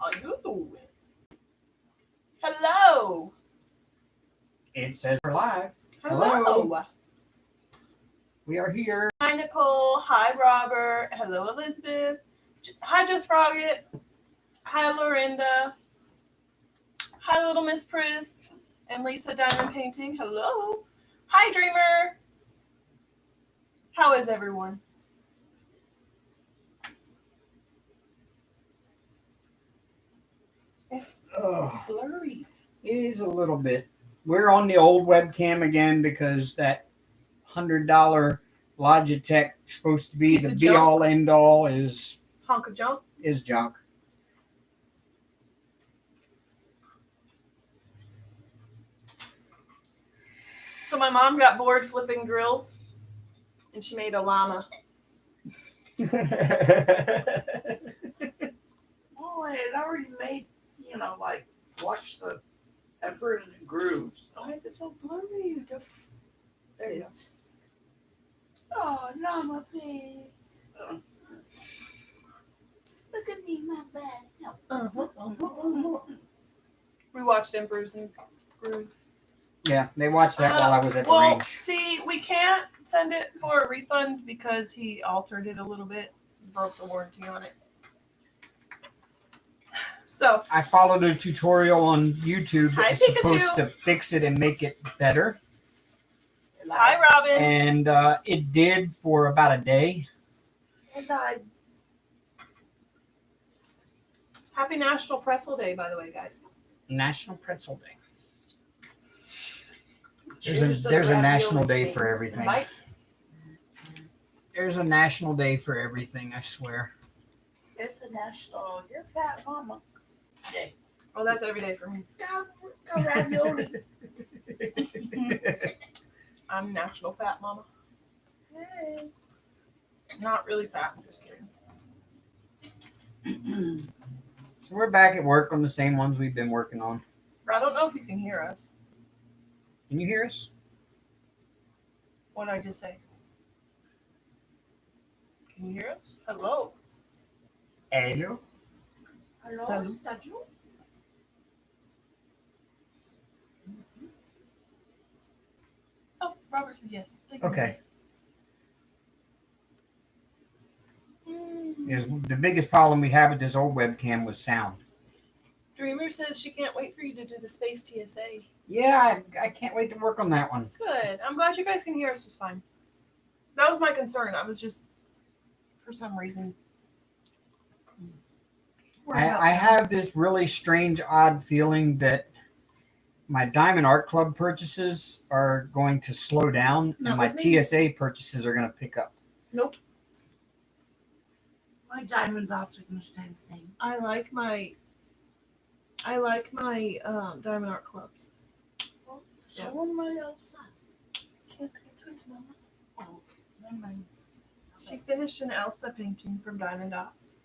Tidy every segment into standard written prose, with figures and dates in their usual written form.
How you doing? Hello. It says we're live. Hello. We are here. Hi, Nicole. Hi, Robert. Hello, Elizabeth. Hi, Just Frogget. Hi, Lorinda. Hi, Little Miss Pris. And Lisa Diamond Painting. Hello. Hi, Dreamer. How is everyone? It's blurry. It is a little bit. We're on the old webcam again because that $100 Logitech supposed to be Piece the of be junk. all end all is Hunk of junk. junk. So my mom got bored flipping drills, and she made a llama. Well, it already made, like, watch the Emperor and the Grooves. Why is it so blurry? There you go. Oh, llama face. Look at me, my bad. We watched Emperor's New Groove. Yeah, they watched that while I was at the Well, range. see, we can't send it for a refund because he altered it a little bit, broke the warranty on it. So I followed a tutorial on YouTube Hi, that was Pikachu. supposed to fix it and make it better. hi, Robin. And it did for about a day. And I Happy National Pretzel Day, by the way, guys. National Pretzel Day. Cheers to the There's a ravioli national day king. for everything. Bite. There's a national day for everything, I swear. It's a national, you're fat mama day. Oh, that's every day for me. Go ravioli. I'm National Fat Mama. Hey. Not really fat, I'm just kidding. So we're back at work on the same ones we've been working on. I don't know if you can hear us. Can you hear us? What did I just say? Can you hear us? Hello. Hello. Hello, Salud. is that you? Oh, Robert says yes. Thank you, Okay. guys. Yes, the biggest problem we have with this old webcam was sound. Dreamer says she can't wait for you to do the space TSA. Yeah, I can't wait to work on that one. Good. I'm glad you guys can hear us just fine. That was my concern. I was just, for some reason. I have this really strange, odd feeling that my Diamond Art Club purchases are going to slow down Not and my with me. TSA purchases are going to pick up. Nope. My diamond dots are going to stay the same. I like my Diamond Art Clubs. Well, show them my Elsa. Can't get to it, Mama. Oh, never mind. She finished an Elsa painting from Diamond Dots.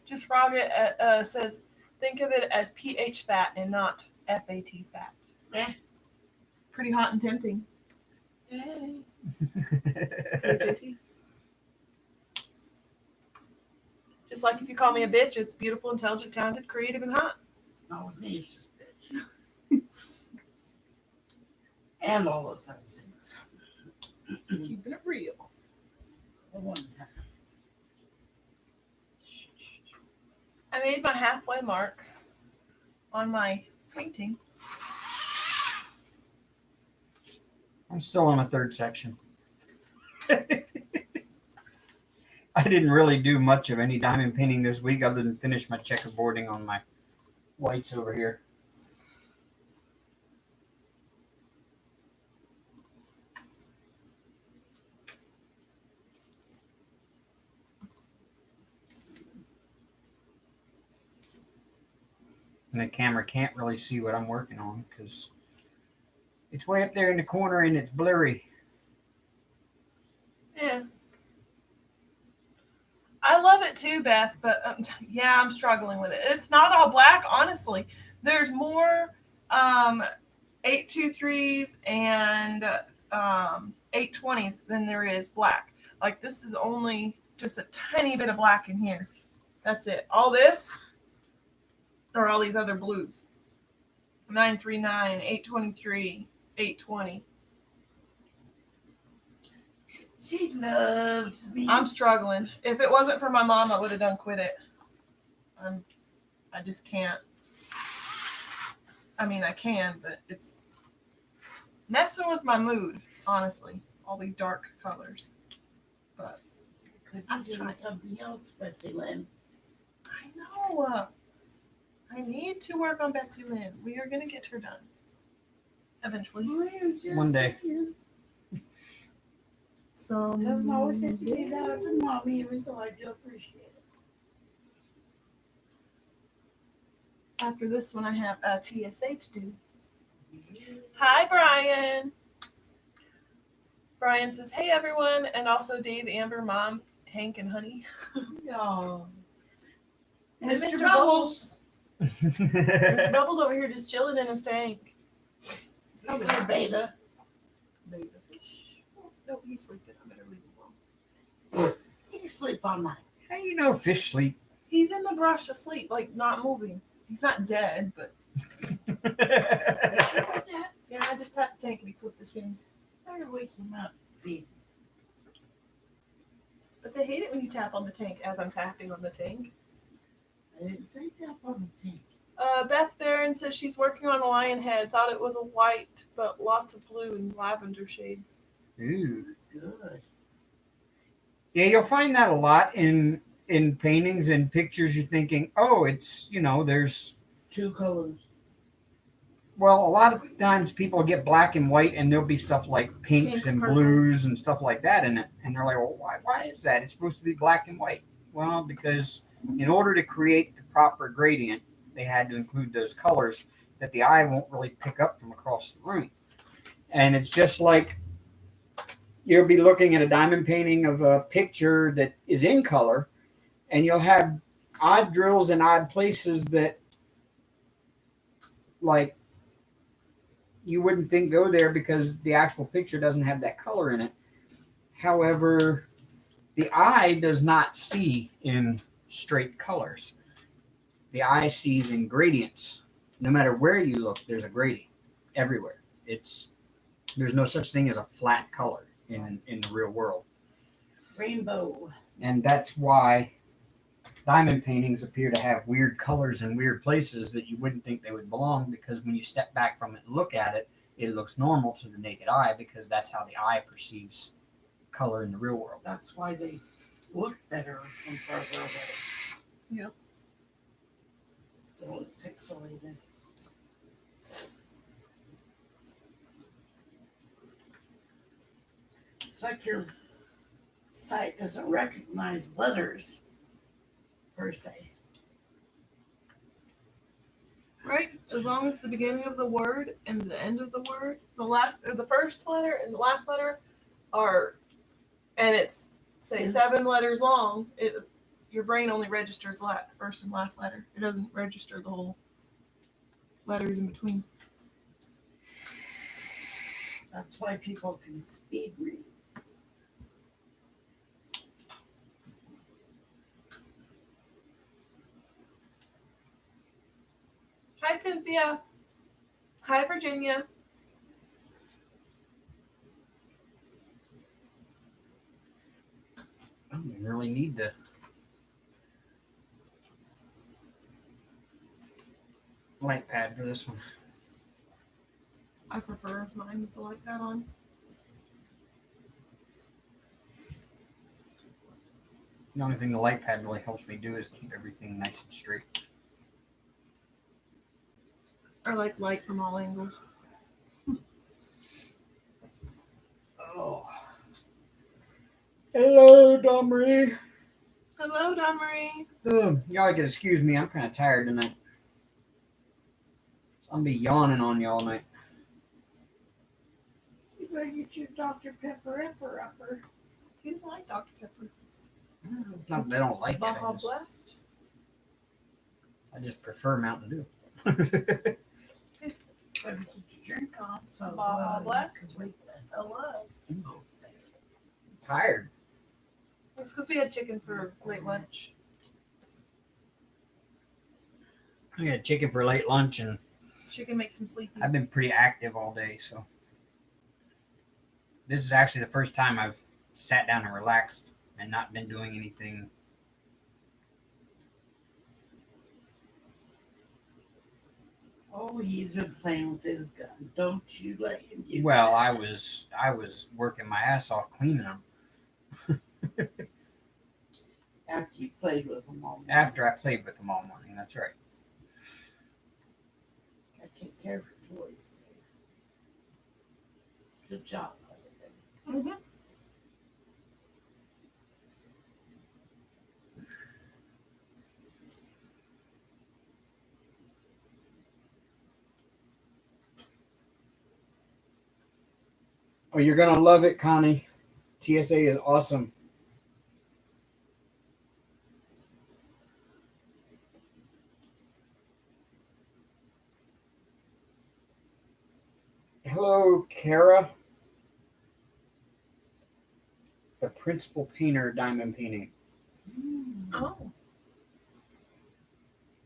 Just Frog says, think of it as pH fat and not FAT fat. Eh. Pretty hot and tempting. Hey. JT. Just like if you call me a bitch, it's beautiful, intelligent, talented, creative, and hot. Not with me, it's just bitch. And all those other things. Keeping it real. At one time. I made my halfway mark on my painting. I'm still on a third section. I didn't really do much of any diamond painting this week other than finish my checkerboarding on my whites over here. And the camera can't really see what I'm working on because it's way up there in the corner and it's blurry. Yeah. I love it too, Beth, but yeah, I'm struggling with it. It's not all black, honestly. There's more 823s and 820s than there is black. Like this is only just a tiny bit of black in here. That's it. All this are all these other blues. 939, 823, 820. She loves me. I'm struggling. If it wasn't for my mom, I would have done quit it. I just can't. I mean, I can, but it's messing with my mood, honestly. All these dark colors. But Could I be doing tried. something else, Betsy Lynn. I know. I need to work on Betsy Lynn. We are going to get her done. Eventually. One day. So Doesn't always have to be about the mommy, even though I do appreciate it. after this one, I have a TSA to do. Hi, Brian. Brian says, hey, everyone. And also Dave, Amber, Mom, Hank, and Honey. No. And Mr. Bubbles. Mr. Bubbles over here just chilling in his tank. He's a beta. Beta fish. Oh, no, he's sleeping. I better leave him alone. He can sleep all night. How you know fish sleep? He's in the brush asleep, like not moving. He's not dead, but yeah, I just tapped the tank and he flipped his fins. Better wake him up, feed. But they hate it when you tap on the tank as I'm tapping on the tank. I didn't say tap on the tank. Beth Barron says she's working on a lion head. Thought it was a white, but lots of blue and lavender shades. Ooh. Good. Yeah, you'll find that a lot in paintings and pictures. You're thinking, oh, it's, there's, Two colors. well, a lot of times people get black and white and there'll be stuff like pinks Pinks, and purples. blues and stuff like that in it. And they're like, well, why is that? It's supposed to be black and white. Well, because in order to create the proper gradient, they had to include those colors that the eye won't really pick up from across the room. And it's just like you'll be looking at a diamond painting of a picture that is in color, and you'll have odd drills in odd places that, like, you wouldn't think go there because the actual picture doesn't have that color in it. However, the eye does not see in straight colors. The eye sees in gradients. No matter where you look, there's a gradient everywhere. There's no such thing as a flat color in the real world. Rainbow. And that's why diamond paintings appear to have weird colors in weird places that you wouldn't think they would belong, because when you step back from it and look at it, it looks normal to the naked eye, because that's how the eye perceives color in the real world. That's why they look better from further away. Yep. They look pixelated. It's like your sight doesn't recognize letters per se. Right? As long as the beginning of the word and the end of the word, the first letter and the last letter are, and it's say 7 letters long, your brain only registers first and last letter. It doesn't register the whole letters in between. That's why people can speed read. Hi, Cynthia. Hi, Virginia. I don't even really need the light pad for this one. I prefer mine with the light pad on. The only thing the light pad really helps me do is keep everything nice and straight. I like light from all angles. Oh. Hello, Domry. Hello, Don Marie. Y'all can excuse me. I'm kind of tired tonight. So I'm gonna be yawning on y'all night. You better get your Dr. Pepper upper. He doesn't like Dr. Pepper. Not that I don't like it. Baja Blast. I just prefer Mountain Dew. Better keep your drink on so Baja you Blast. can wake the hell up. I'm tired. It's because we had chicken for late lunch. I had chicken for late lunch, and Chicken makes him sleepy. I've been pretty active all day, so this is actually the first time I've sat down and relaxed and not been doing anything. Oh, he's been playing with his gun. Don't you let him get Well, mad. I was working my ass off cleaning them After you played with him all morning. after I played with them all morning. That's right. I take care of your toys. Good job. Mm-hmm. Oh, you're gonna love it, Connie. TSA is awesome. Hello, Kara. The principal painter diamond painting. Oh.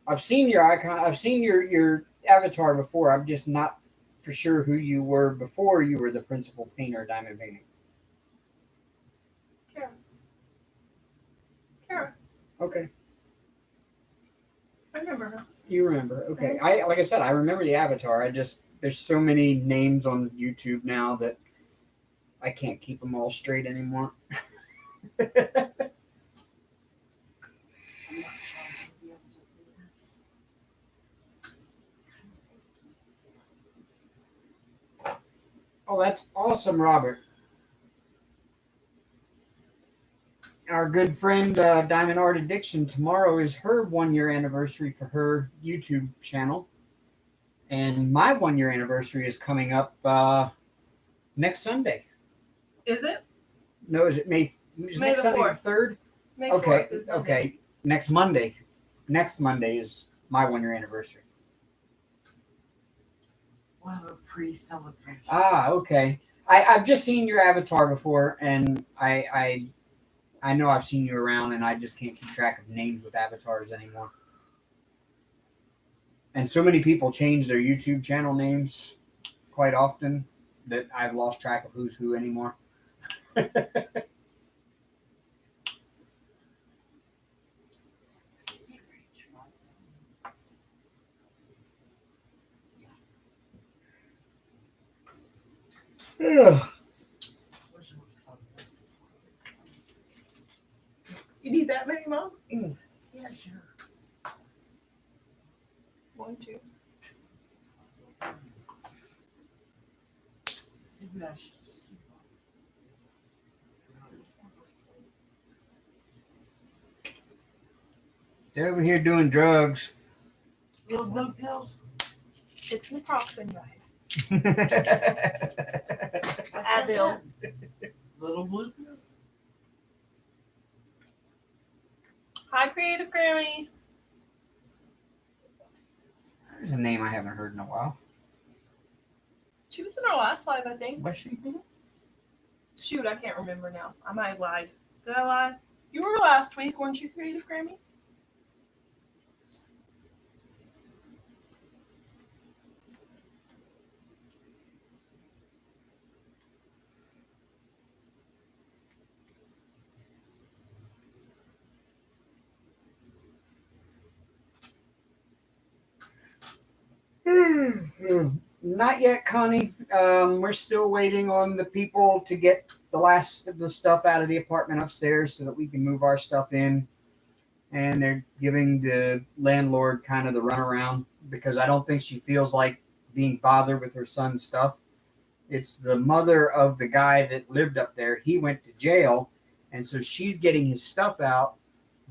I've seen your icon. I've seen your avatar before. I'm just not for sure who you were before you were the principal painter diamond painting. Kara. Okay, I remember her. you remember. Okay, I like I said, I remember the avatar. I just there's so many names on YouTube now that I can't keep them all straight anymore. I'm not sure I'll be able to do this. Oh, that's awesome, Robert. Our good friend Diamond Art Addiction, tomorrow is her 1 year anniversary for her YouTube channel. And my 1 year anniversary is coming up next Sunday. Is it? No, is it May? Is May next the Sunday 4th. the 3rd? May Okay, 4th is Monday. okay. Next Monday. Next Monday is my 1 year anniversary. We'll have a pre-celebration. Ah, okay. I've just seen your avatar before, and I know I've seen you around, and I just can't keep track of names with avatars anymore. And so many people change their YouTube channel names quite often that I've lost track of who's who anymore. Ugh. Wish I would have thought of this before. You need that many, Mom? Yeah, sure. 1, 2. Maybe I should just do They're over here doing drugs. one. Little blue pills. It's naproxen, guys. Like I Advil. said, little blue pills. Hi, Creative Grammy. There's a name I haven't heard in a while. She was in our last live, I think. Was she? Shoot, I can't remember now. I might have lied. Did I lie? You were last week, weren't you, Creative Grammy? Not yet, Connie. We're still waiting on the people to get the last of the stuff out of the apartment upstairs so that we can move our stuff in. And they're giving the landlord kind of the runaround because I don't think she feels like being bothered with her son's stuff. It's the mother of the guy that lived up there. He went to jail, and so she's getting his stuff out,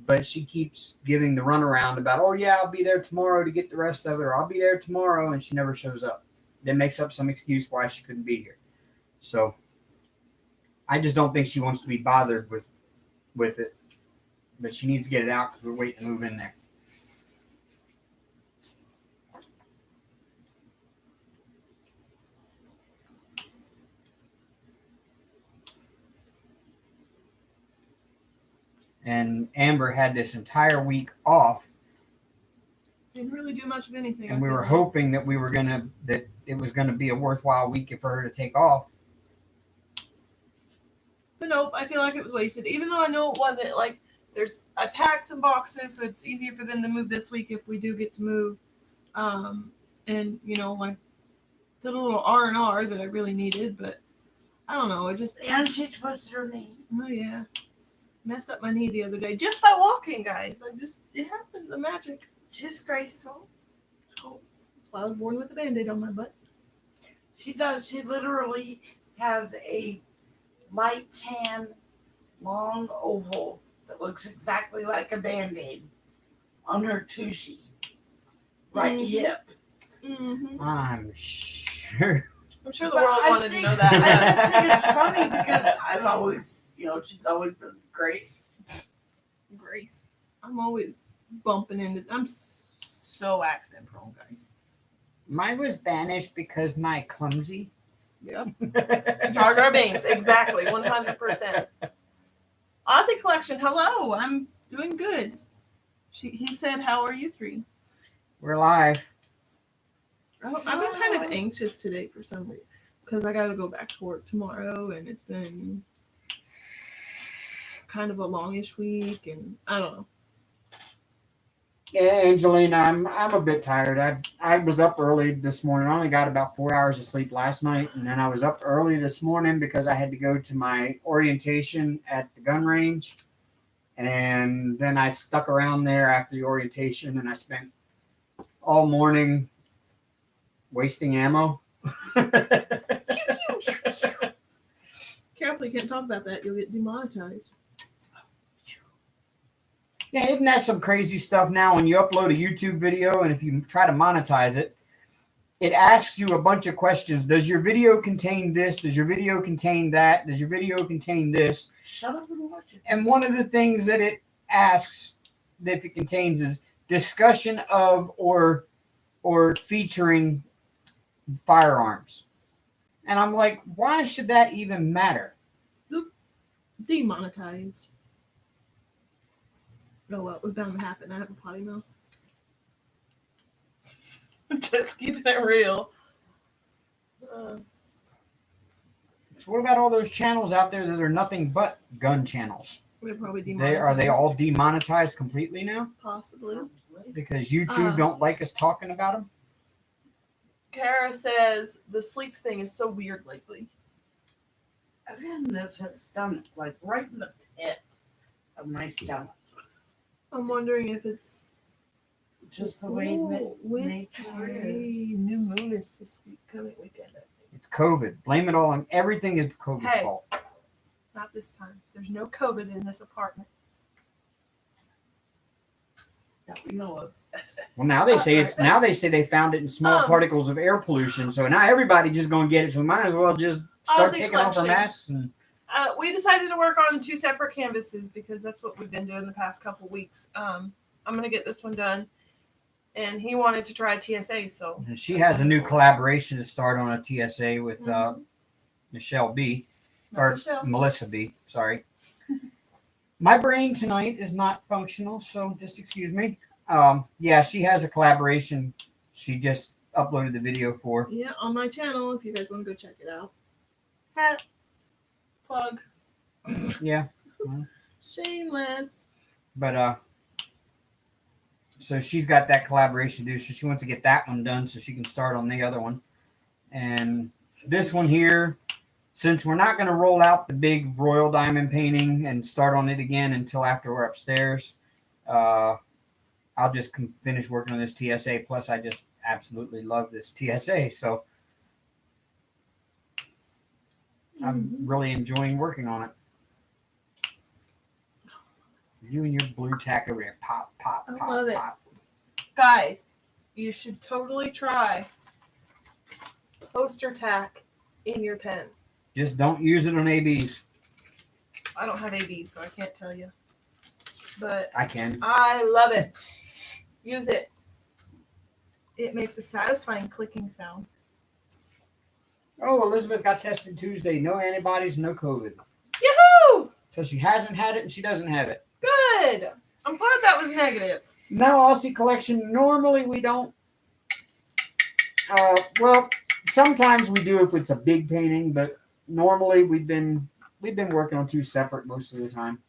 but she keeps giving the runaround about, oh, yeah, I'll be there tomorrow to get the rest of it, or I'll be there tomorrow, and she never shows up. Then makes up some excuse why she couldn't be here. So I just don't think she wants to be bothered with it, but she needs to get it out because we're waiting to move in there. And Amber had this entire week off Didn't really do much of anything. And I we feel were like. hoping that that it was gonna be a worthwhile week for her to take off. But nope, I feel like it was wasted. Even though I know it wasn't. Like, I packed some boxes, so it's easier for them to move this week if we do get to move. And I did a little R&R that I really needed, but I don't know. And she twisted her knee. Oh yeah, messed up my knee the other day just by walking, guys. It happens. The magic. She's graceful. That's why I was born with a Band-Aid on my butt. She does. She literally has a light tan, long oval that looks exactly like a Band-Aid on her tushy. Right hip. Mm-hmm. I'm sure. I'm sure the But world I wanted to think- know I that. just think it's funny because I've always, she's always been Grace. Grace. I'm always bumping into. I'm so accident prone, guys. Mine was banished because my clumsy. Yep. Jar Jar Binks, exactly, 100%. Aussie Collection, hello. I'm doing good. He said, "How are you three?" We're live. I've been kind of anxious today for some reason because I got to go back to work tomorrow, and it's been kind of a longish week, and I don't know. Yeah, Angelina, I'm a bit tired. I was up early this morning. I only got about 4 hours of sleep last night, and then I was up early this morning because I had to go to my orientation at the gun range, and then I stuck around there after the orientation, and I spent all morning wasting ammo. Careful, you can't talk about that. You'll get demonetized. Yeah, isn't that some crazy stuff now when you upload a YouTube video and if you try to monetize it, it asks you a bunch of questions. Does your video contain this? Does your video contain that? Does your video contain this? Shut up and watch it. And one of the things that it asks that if it contains is discussion of or featuring firearms. And I'm like, why should that even matter? Demonetized. Oh, well, it was bound to happen. I have a potty mouth. Just keeping it real. So what about all those channels out there that are nothing but gun channels? They're probably demonetized. Are they all demonetized completely now? Possibly. Because YouTube don't like us talking about them? Kara says the sleep thing is so weird lately. I've had this stomach, like right in the pit of my stomach. I'm wondering if it's Just the way nature is. New moon is this coming weekend. I think. It's COVID. Blame it all on everything is COVID's Hey. fault. Not this time. There's no COVID in this apartment. That we know of. Well, now they say they found it in small particles of air pollution. So now everybody just gonna get it. So we might as well just start Aussie taking off our collection. masks and We decided to work on 2 separate canvases because that's what we've been doing the past couple weeks. I'm gonna get this one done, and he wanted to try TSA. So she has a new collaboration to start on a TSA with Michelle B. Or Michelle. Melissa B. Sorry. My brain tonight is not functional, so just excuse me. Yeah, she has a collaboration. She just uploaded the video for. Yeah, on my channel if you guys want to go check it out. Hat plug. Yeah. Shameless. But so she's got that collaboration to do. So she wants to get that one done so she can start on the other one. And this one here, since we're not going to roll out the big royal diamond painting and start on it again until after we're upstairs, I'll just finish working on this TSA. Plus, I just absolutely love this TSA. So I'm really enjoying working on it. You and your blue tack over there. Pop, pop, I pop, love it. pop. Guys, you should totally try poster tack in your pen. Just don't use it on ABs. I don't have ABs, so I can't tell you. But I can. I love it. Use it. It makes a satisfying clicking sound. Oh, Elizabeth got tested Tuesday. No antibodies, no COVID. Yahoo! So she hasn't had it and she doesn't have it. Good. I'm glad that was negative. No, Aussie Collection. Normally we don't. Well, sometimes we do if it's a big painting, but normally we've been working on two separate most of the time.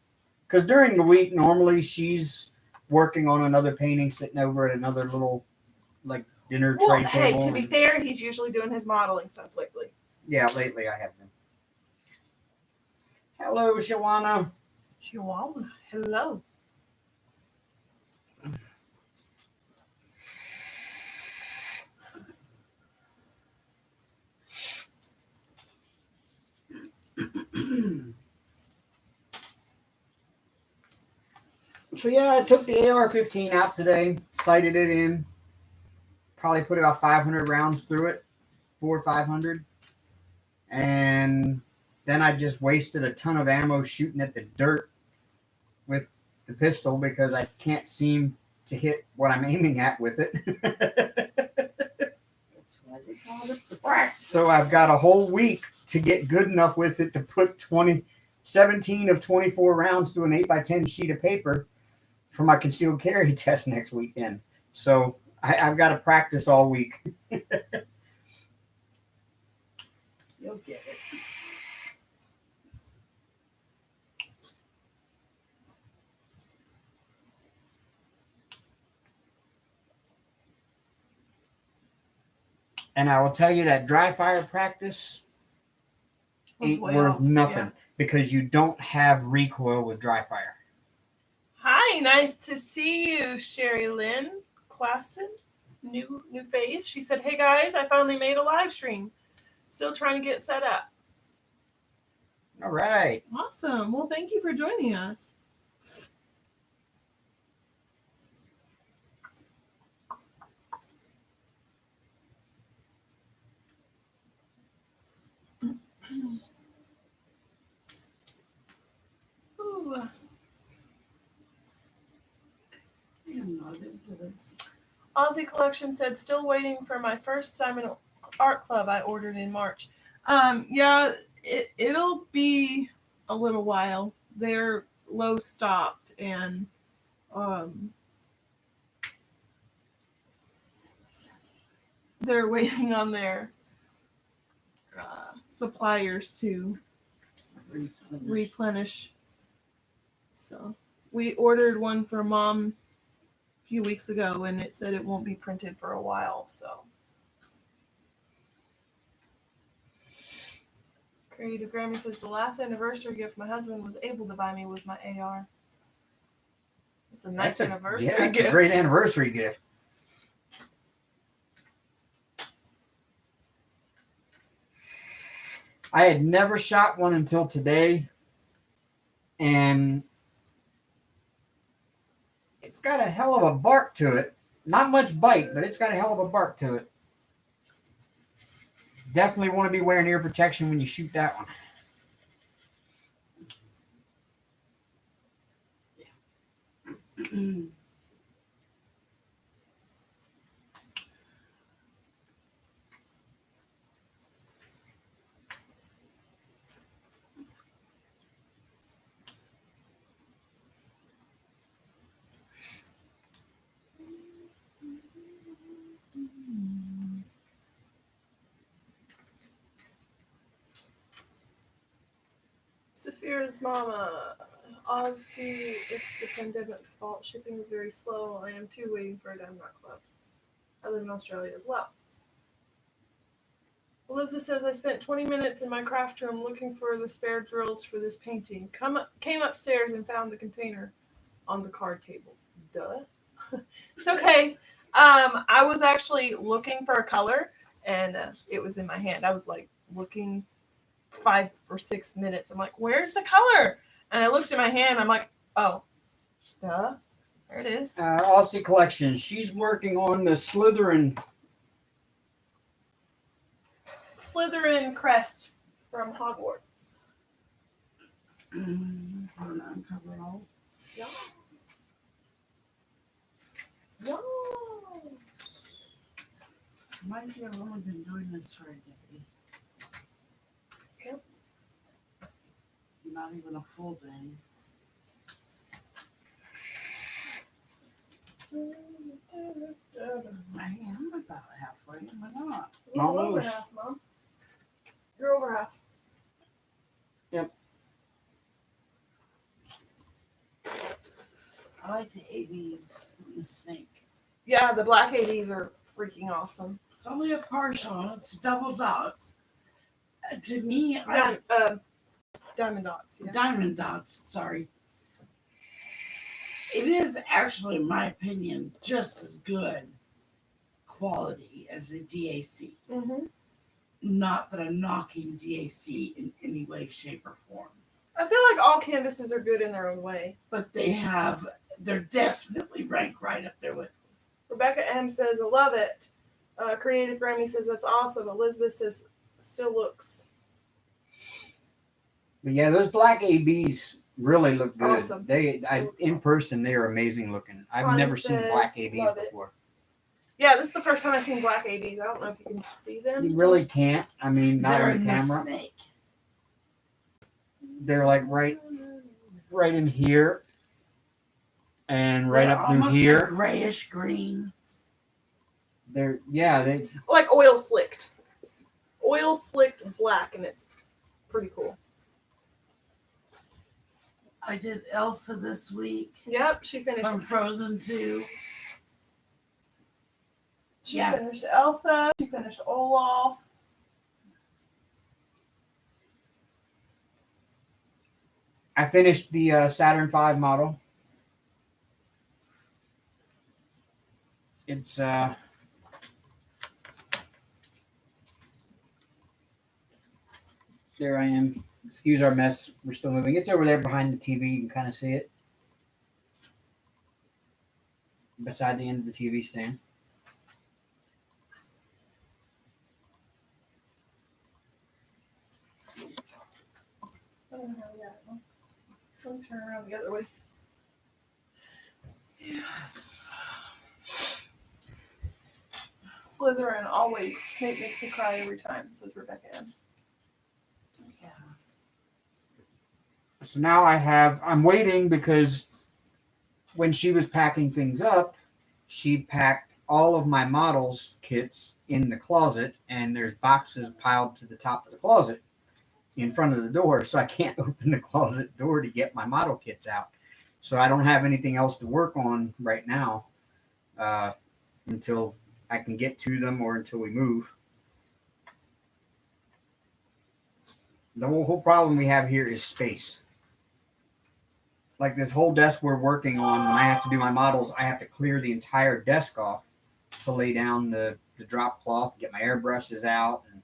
Because during the week, normally she's working on another painting, sitting over at another little like dinner Well, tray hey, table. to be fair, he's usually doing his modeling stuff lately. Yeah, lately I have been. Hello, Shawana. Chihuahua. Hello. So yeah, I took the AR-15 out today, sighted it in, probably put about 500 rounds through it, 400 or 500, and then I just wasted a ton of ammo shooting at the dirt with the pistol because I can't seem to hit what I'm aiming at with it. That's why they call it the practice. So I've got a whole week to get good enough with it to put 17 of 24 rounds through an 8x10 sheet of paper for my concealed carry test next weekend. So I've got to practice all week. You'll get it. And I will tell you that dry fire practice ain't worth nothing because you don't have recoil with dry fire. Hi, nice to see you, Sherry Lynn Klassen. New face. She said, "Hey guys, I finally made a live stream. Still trying to get set up." All right. Awesome. Well, thank you for joining us. Ooh. I'm not into this. Aussie Collection said, "Still waiting for my first Diamond Art Club I ordered in March." Yeah, it'll be a little while. They're low stocked and they're waiting on their suppliers to replenish. So we ordered one for Mom a few weeks ago, and it said it won't be printed for a while. So Creative Grammy says, "The last anniversary gift my husband was able to buy me was my AR." It's a nice anniversary gift. It's a great anniversary gift. I had never shot one until today, and it's got a hell of a bark to it. Not much bite, but it's got a hell of a bark to it. Definitely want to be wearing ear protection when you shoot that one. Saphira's mama. Aussie, it's the pandemic's fault. Shipping is very slow. I am too waiting for a Diamond Art Club. I live in Australia as well. Elizabeth says, "I spent 20 minutes in my craft room looking for the spare drills for this painting. Came upstairs and found the container on the card table." Duh. It's okay. I was actually looking for a color, and it was in my hand. I was like looking 5 or 6 minutes. I'm like, "Where's the color?" And I looked in my hand. I'm like, "Oh, duh. There it is." Aussie Collection. She's working on the Slytherin crest from Hogwarts. Uncover all. Yeah. Yeah. Mind you, I've only been doing this for a day. Yep. Not even a full day. I am about halfway. Am I not? A little over Almost. half, Mom. You're over half. I like the ABs and the snake. Yeah, the black ADs are freaking awesome. It's only a partial. It's double dots. To me, Diamond dots. Yeah. diamond dots. Sorry. It is actually, in my opinion, just as good quality as a DAC. Mm-hmm. Not that I'm knocking DAC in any way, shape, or form. I feel like all canvases are good in their own way. But they're definitely ranked right up there with them. Rebecca M says, I love it. Creative Grammy says, that's awesome. Elizabeth says, still looks But yeah, those black ABs really look good. Awesome. In person, they are amazing looking. I've Connie never seen says, black ABs love it. before. Yeah, this is the first time I've seen black ADs. I don't know if you can see them. You really can't. I mean, not They're on in the the camera. snake. They're like right in here, and right They're up through almost here. a grayish green. They Like oil slicked. Oil slicked black, and it's pretty cool. I did Elsa this week Yep, she finished. from Frozen 2. She Yeah. finished Elsa. She finished Olaf. I finished the Saturn V model. It's there I am. Excuse our mess. We're still moving. It's over there behind the TV. You can kind of see it. Beside the end of the TV stand. I don't know how we got it. Let me turn around the other way. Slytherin always. Snape makes me cry every time, says Rebecca M. Yeah. So now I'm waiting because when she was packing things up, she packed all of my models kits in the closet, and there's boxes piled to the top of the closet in front of the door, so I can't open the closet door to get my model kits out. So I don't have anything else to work on right now until I can get to them or until we move. The whole problem we have here is space. Like this whole desk we're working on, when I have to do my models, I have to clear the entire desk off to lay down the drop cloth, get my airbrushes out, and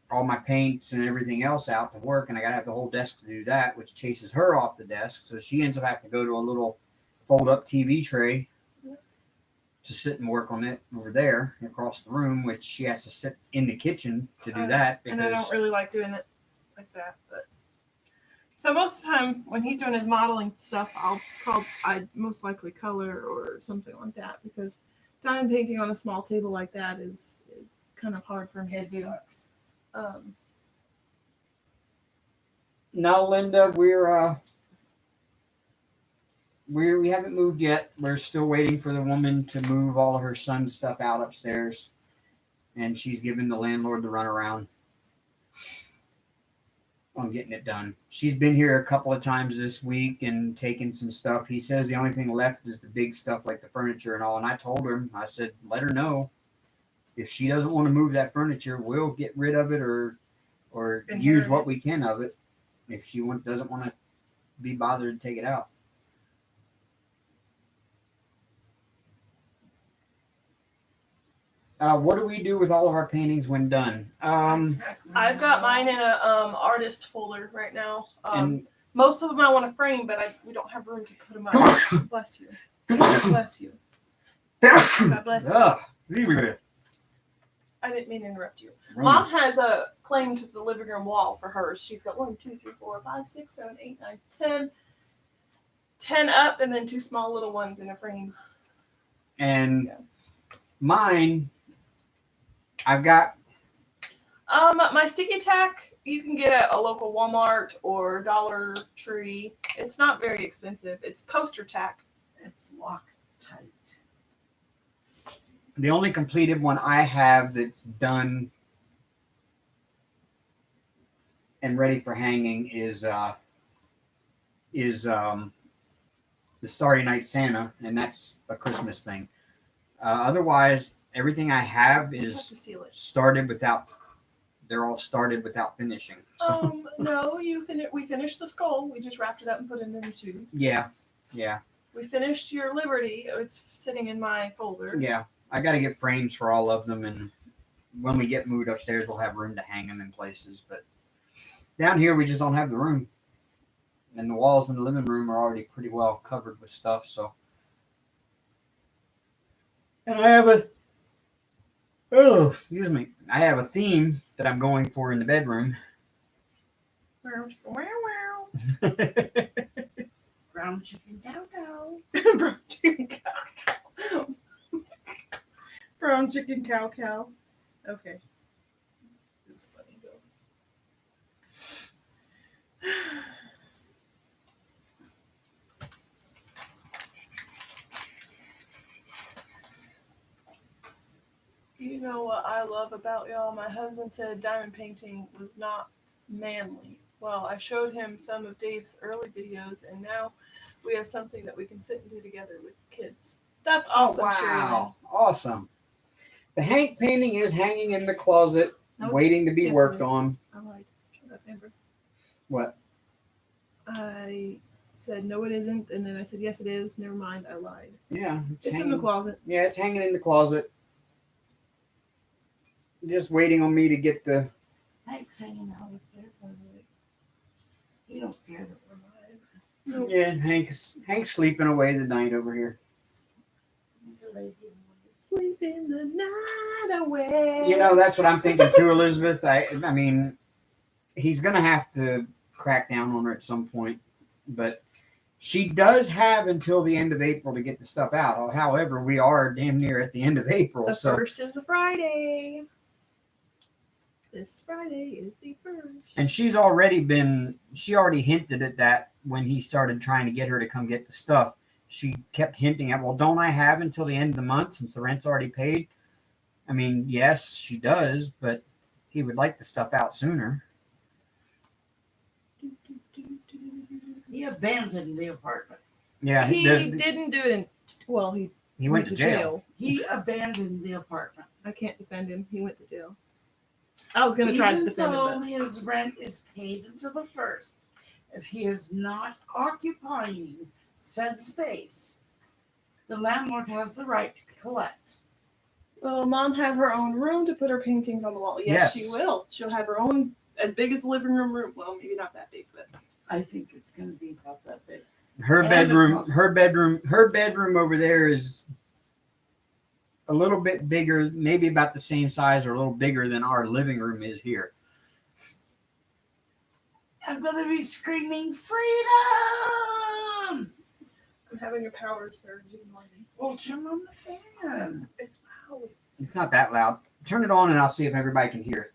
all my paints and everything else out to work. And I got to have the whole desk to do that, which chases her off the desk. So she ends up having to go to a little fold-up TV tray to sit and work on it over there across the room, which she has to sit in the kitchen to do that. And I don't really like doing it like that. But so most of the time when he's doing his modeling stuff, I'd most likely color or something like that, because diamond painting on a small table like that is kind of hard for me It to do. sucks. No, Linda, we haven't moved yet. We're still waiting for the woman to move all of her son's stuff out upstairs, and she's giving the landlord the runaround on getting it done. She's been here a couple of times this week and taken some stuff. He says the only thing left is the big stuff like the furniture and all. And I told her, I said, let her know if she doesn't want to move that furniture, we'll get rid of it or use what we can of it. If she doesn't want to be bothered to take it out. What do we do with all of our paintings when done? I've got mine in a artist folder right now. And Most of them I want to frame, but we don't have room to put them up. Bless you. Bless you. God bless you. I didn't mean to interrupt you. Mom has a claim to the living room wall for hers. She's got 1, 2, 3, 4, 5, 6, 7, 8, 9, 10. 10 up and then 2 small little ones in a frame. And mine, I've got my sticky tack you can get at a local Walmart or Dollar Tree. It's not very expensive. It's poster tack. It's lock. tight. The only completed one I have that's done and ready for hanging is the Starry Night Santa, and that's a Christmas thing. Otherwise, everything I have I have to is seal it. started without. They're all started without finishing. So, No, we finished the skull. We just wrapped it up and put it in the tube. yeah. We finished your Liberty. It's sitting in my folder. Yeah, I got to get frames for all of them, and when we get moved upstairs, we'll have room to hang them in places. But down here, we just don't have the room, and the walls in the living room are already pretty well covered with stuff. So, and I have excuse me, I have a theme that I'm going for in the bedroom. Wow, wow. Brown chicken cow. Brown chicken cow. Brown chicken cow. Okay. It's funny though. You know what I love about y'all? My husband said diamond painting was not manly. Well, I showed him some of Dave's early videos, and now we have something that we can sit and do together with kids. That's awesome, wow, awesome. The Hank painting is hanging in the closet, Sheridan. waiting to be Yes, worked it is. on. I lied. Shut up, Amber. What? I said no, it isn't, and then I said yes, it is. Never mind, I lied. Yeah, It's hanging, in the closet. Yeah, it's hanging in the closet. Just waiting on me to get the. Hank's hanging out up there, by the way. He don't care that we're live. Nope. Yeah, Hank's sleeping away the night over here. He's a lazy boy. Sleeping the night away. You know, that's what I'm thinking too, Elizabeth. I mean, he's gonna have to crack down on her at some point, but she does have until the end of April to get the stuff out. However, we are damn near at the end of April, The so first is the Friday. This Friday is the first. and she already hinted at that when he started trying to get her to come get the stuff. She kept hinting at, well, don't I have until the end of the month since the rent's already paid? I mean, yes, she does, but he would like the stuff out sooner. He abandoned the apartment. Yeah, He didn't do it in. Well, he went to jail. He abandoned the apartment. I can't defend him. He went to jail. I was going to try to defend him. Even though But his rent is paid until the 1st, if he is not occupying said space, the landlord has the right to collect. will Mom have her own room to put her paintings on the wall? Yes, she will. She'll have her own, as big as the living room. Well, maybe not that big, but I think it's going to be about that big. Her And bedroom over there is a little bit bigger, maybe about the same size or a little bigger than our living room is here. I'm going to be screaming freedom. I'm having a power surge in the morning. Well, turn on the fan. It's loud. It's not that loud. Turn it on and I'll see if everybody can hear it.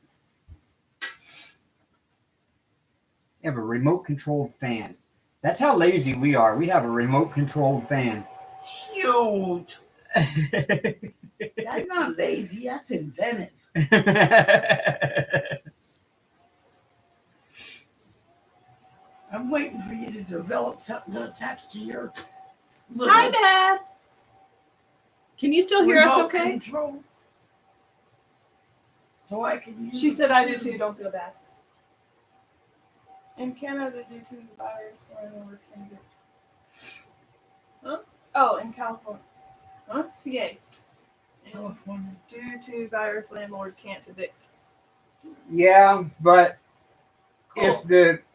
You have a remote controlled fan. That's how lazy we are. We have a remote controlled fan. Cute. That's not lazy. That's inventive. I'm waiting for you to develop something to attach to your little Hi, Dad. Can you still hear us remote okay? control. So I can use She the said I do spoon. too. Don't feel bad. In Canada, due to the virus, landlord can get. Huh? Oh, in California. Huh? CA. California. Due to virus, landlord can't evict. Yeah, but Cool.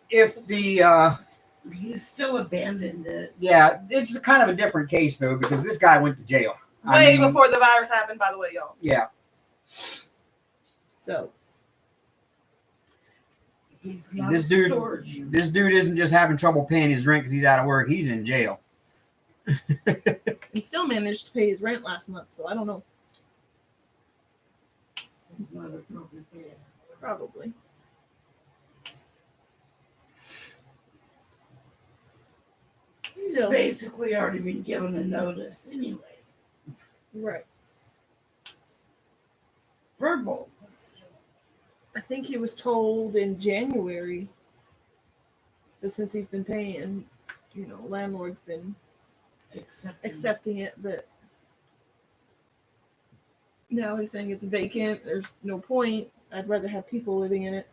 if the He still abandoned it. yeah, it's kind of a different case though because this guy went to jail. Way before the virus happened, by the way, y'all. Yeah. So He's not This a dude storage unit. This dude isn't just having trouble paying his rent because he's out of work. He's in jail. and still managed to pay his rent last month. So I don't know. His mother probably paid. Probably. Still. basically already been given a notice anyway. Right. Verbal. I think he was told in January that since he's been paying, landlord's been accepting it, but now he's saying it's vacant. There's no point. I'd rather have people living in it.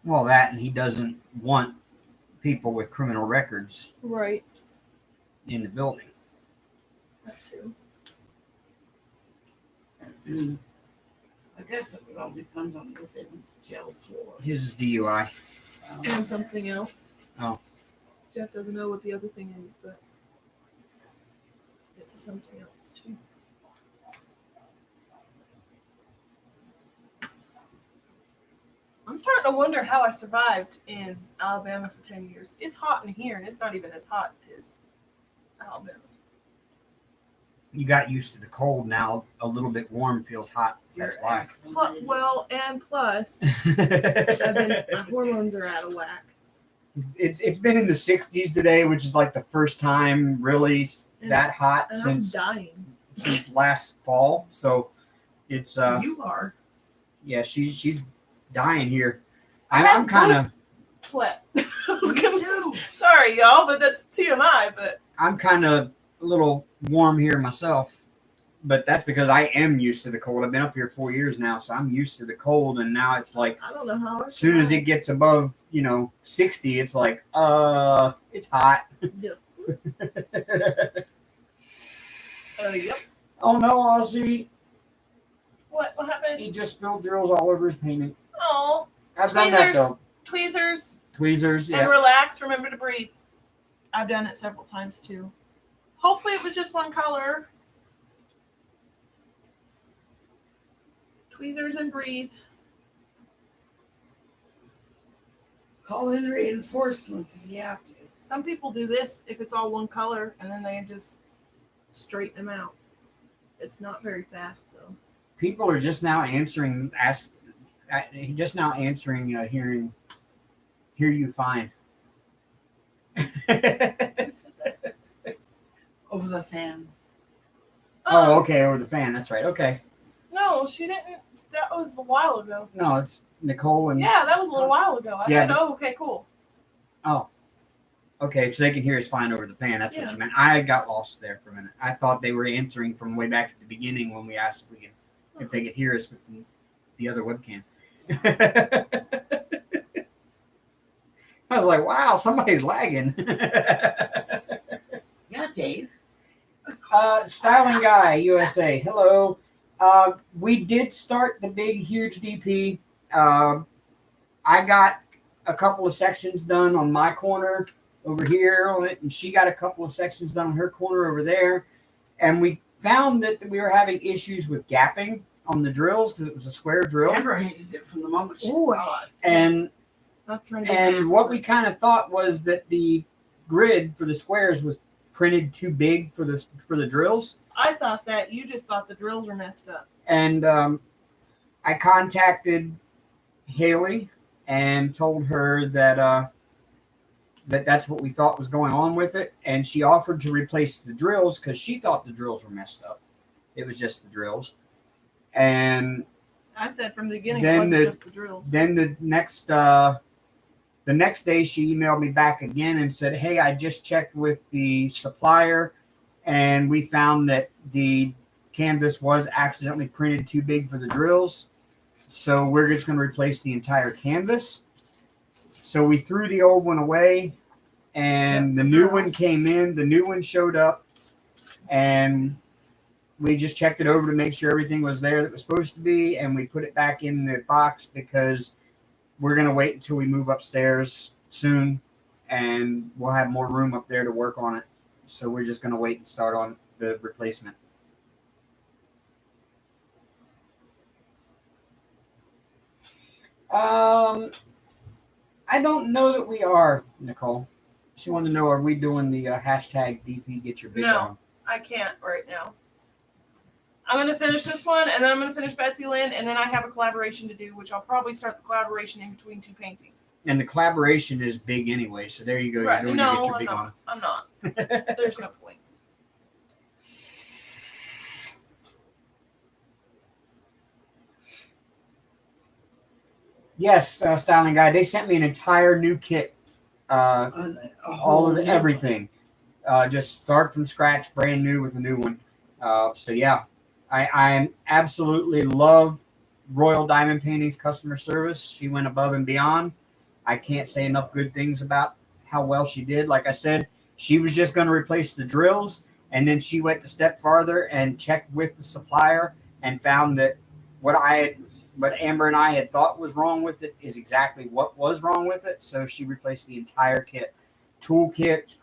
Well, that and he doesn't want people with criminal records Right. in the building. That too. I guess it would all depend on what they went to jail for. His is DUI. And something else. Oh. Jeff doesn't know what the other thing is, but it's something else too. I'm starting to wonder how I survived in Alabama for 10 years. It's hot in here, and it's not even as hot as Alabama. You got used to the cold now. A little bit warm feels hot. That's why. Well, and plus, my hormones are out of whack. It's been in the 60s today, which is like the first time really that hot And since I'm dying. since last fall. So it's You are. yeah, she's dying here. I'm kind of Sweat. Me too. Sorry, y'all, but that's TMI. But I'm kind of a little warm here myself, but that's because I am used to the cold. I've been up here 4 years now, so I'm used to the cold, and now it's like I don't know how. as soon as it gets above 60, it's like it's hot. Yep. Yep. Oh no, Ozzy, What happened? he just spilled drills all over his painting. Oh, I've done that though. tweezers, Tweezers, and yeah. relax. Remember to breathe. I've done it several times too. Hopefully, it was just one color. Tweezers and breathe. Call in reinforcements if you have to. Some people do this if it's all one color, and then they just straighten them out. It's not very fast though. People are just now answering. Hear you fine. Over the fan. Oh, okay, over the fan. That's right. Okay. No, she didn't. That was a while ago. No, it's Nicole and. Yeah, that was a little while ago. I Yeah, said, "Oh, okay, cool." Oh. Okay, so they can hear us fine over the fan. That's what Yeah. you meant. I got lost there for a minute. I thought they were answering from way back at the beginning when we asked if they could hear us with the other webcam. I was like, wow, somebody's lagging. Yeah, Dave. Styling Guy, USA. Hello. We did start the big, huge DP. I got a couple of sections done on my corner over here on it, and she got a couple of sections done on her corner over there. And we found that we were having issues with gapping on the drills because it was a square drill. Amber hated it from the moment she Ooh. saw it. And Not trying to and what we kind of thought was that the grid for the squares was printed too big for the drills. I thought that you just thought the drills were messed up. And I contacted Haley and told her that that's what we thought was going on with it. And she offered to replace the drills because she thought the drills were messed up. It was just the drills. And I said from the beginning Then it wasn't the- just the drills. then the next day she emailed me back again and said, hey, I just checked with the supplier and we found that the canvas was accidentally printed too big for the drills. So we're just going to replace the entire canvas. So we threw the old one away and the new one came in. The new one showed up and we just checked it over to make sure everything was there that was supposed to be. And we put it back in the box because we're going to wait until we move upstairs soon and we'll have more room up there to work on it. So we're just going to wait and start on the replacement. I don't know that we are, Nicole. She wanted to know, are we doing the hashtag DP Get Your Big No. On? I can't right now. I'm going to finish this one, and then I'm going to finish Betsy Lynn, and then I have a collaboration to do, which I'll probably start the collaboration in between two paintings. And the collaboration is big anyway, so there you go. Right. You're doing No, get your I'm big not. on. I'm not. There's no point. Yes, styling guy. They sent me an entire new kit. All of everything. Just start from scratch, brand new with a new one. So yeah, I absolutely love Royal Diamond Painting's customer service. She went above and beyond. I can't say enough good things about how well she did. Like I said, she was just going to replace the drills, and then she went a step farther and checked with the supplier and found that what Amber and I had thought was wrong with it is exactly what was wrong with it. So she replaced the entire kit, toolkit,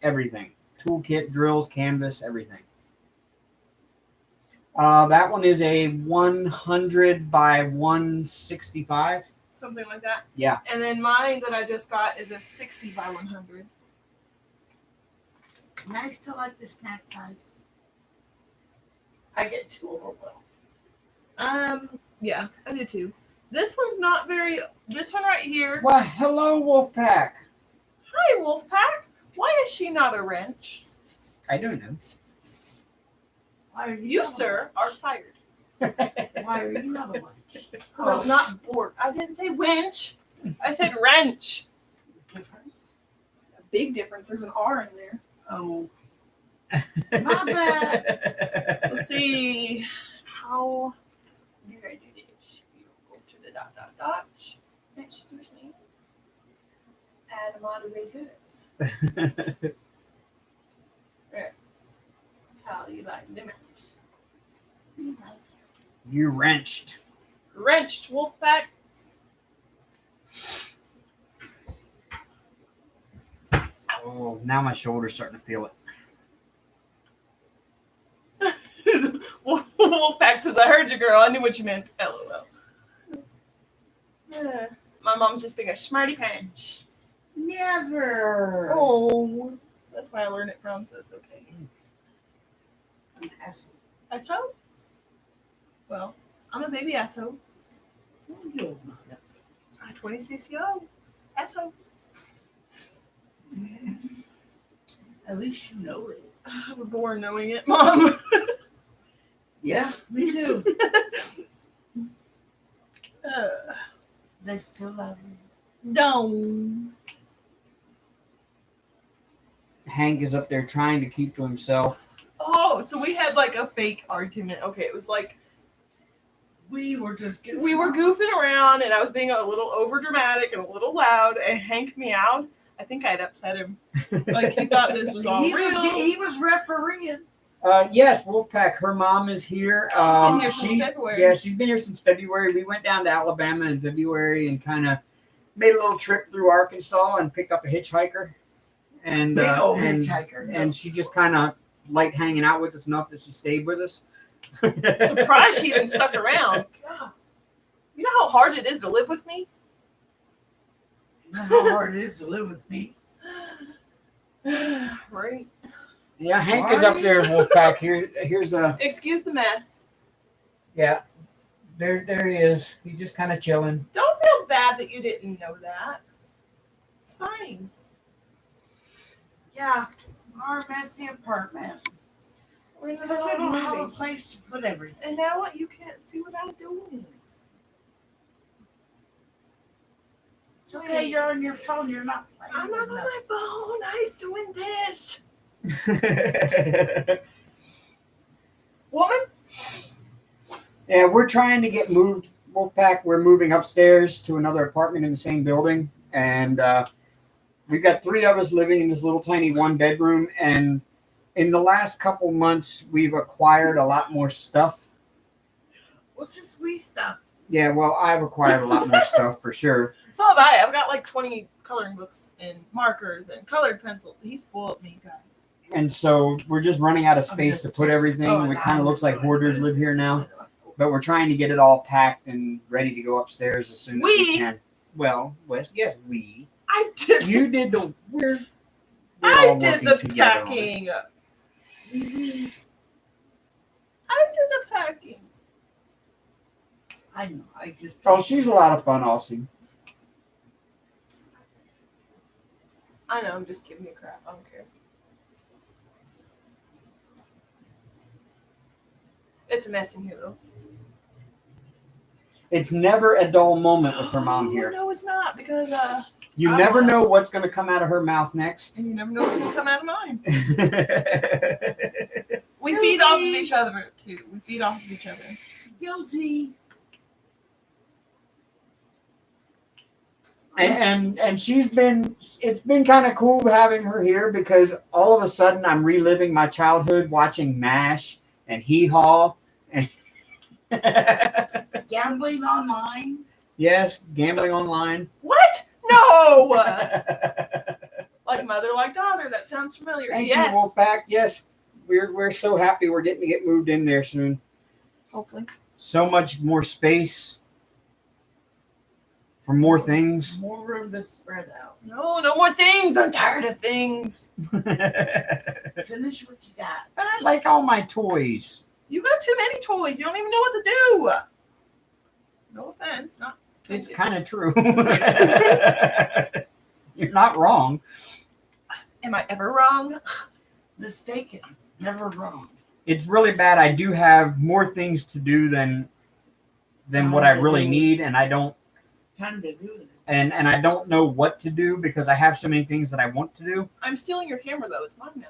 everything, toolkit, drills, canvas, everything. That one is a 100 by 165. Something like that. Yeah. And then mine that I just got is a 60 by 100. And I still like the snack size. I get too overwhelmed. Yeah, I do too. This one's not very. This one right here. Well, hello, Wolfpack. Hi, Wolfpack. Why is she not a wrench? I don't know. Why are You, not a sir, are wench? fired. Why are you not a wench? I'm not bored. I didn't say winch. I said wrench. Difference? A big difference. There's an R in there. Oh. My bad. Let's see. How do I do this? You go to the ... Excuse me. Add a moderator. How do you like the mouse? We like You wrenched. Wrenched, Wolfpack. Oh, now my shoulder's starting to feel it. Wolfpack says, I heard you, girl. I knew what you meant. LOL. My mom's just being a smarty pants. Never. Oh. That's where I learned it from, so it's okay. An asshole. Asshole? Well, I'm a baby asshole. You're not. I'm 26 years old. Asshole. At least you know it. I was born knowing it, Mom. Yeah, me too. uh, They still love you. don't. Hank is up there trying to keep to himself. Oh, so we had like a fake argument. Okay, it was like We were just goofing we were off. goofing around and I was being a little over dramatic and a little loud and Hank meowed. I think I'd upset him. Like he thought this was all He real. he was refereeing. Yes, Wolfpack. Her mom is here. She's been here since February. Yeah, she's been here since February. We went down to Alabama in February and kind of made a little trip through Arkansas and picked up a hitchhiker. And Big old and, hitchhiker. and she just kind of liked hanging out with us enough that she stayed with us. Surprised she even stuck around. God. You know how hard it is to live with me? You know how hard it is to live with me. Right? Yeah, Hank is up there, Wolfpack. Here's a Excuse the mess. yeah. There he is. He's just kind of chilling. Don't feel bad that you didn't know that. It's fine. Yeah, our messy apartment. We're in the Because middle we of don't have a movie. place to put everything. And now what? You can't see what I'm doing. It's okay, you're on your phone. You're not playing. I'm not with on my phone. I'm doing this. Woman? Yeah, we're trying to get moved, Wolfpack. We're moving upstairs to another apartment in the same building, and we've got 3 of us living in this little tiny 1-bedroom. And in the last couple months, we've acquired a lot more stuff. What's this wee stuff? Yeah, well, I've acquired a lot more stuff for sure. So have I. I've got like 20 coloring books and markers and colored pencils. He spoiled me, guys. And so we're just running out of space to put everything. Oh, It kind of looks like hoarders live here now. But we're trying to get it all packed and ready to go upstairs as soon as we We? can. Well, Wes, yes, we. I did. You did the we're I all did working the together on it. packing. I did the packing. I know. I just. Oh, she's a lot of fun, Aussie. I know, I'm just giving you crap. I don't care. It's a mess in here, though. It's never a dull moment with her mom here. No, it's not, because You I never wanna- know what's going to come out of her mouth next. and you never know what's gonna come out of mine. We feed off of each other too. We feed off of each other. Guilty. and it's been kind of cool having her here because all of a sudden I'm reliving my childhood watching MASH and Hee Haw and Gambling online. yes, gambling online. What? No. Like mother, like daughter. That sounds familiar. Thank Yes. you, Wolfpack. Yes, we're so happy we're getting to get moved in there soon. Hopefully. So much more space for more things. More room to spread out. No more things. I'm tired of things. Finish what you got. But I like all my toys. You got too many toys. You don't even know what to do. No offense. Not. It's kind of true. You're not wrong. Am I ever wrong? Mistaken. Never wrong. It's really bad. I do have more things to do than what I really need, and I don't Time to do it. and I don't know what to do because I have so many things that I want to do. I'm stealing your camera though. It's mine now.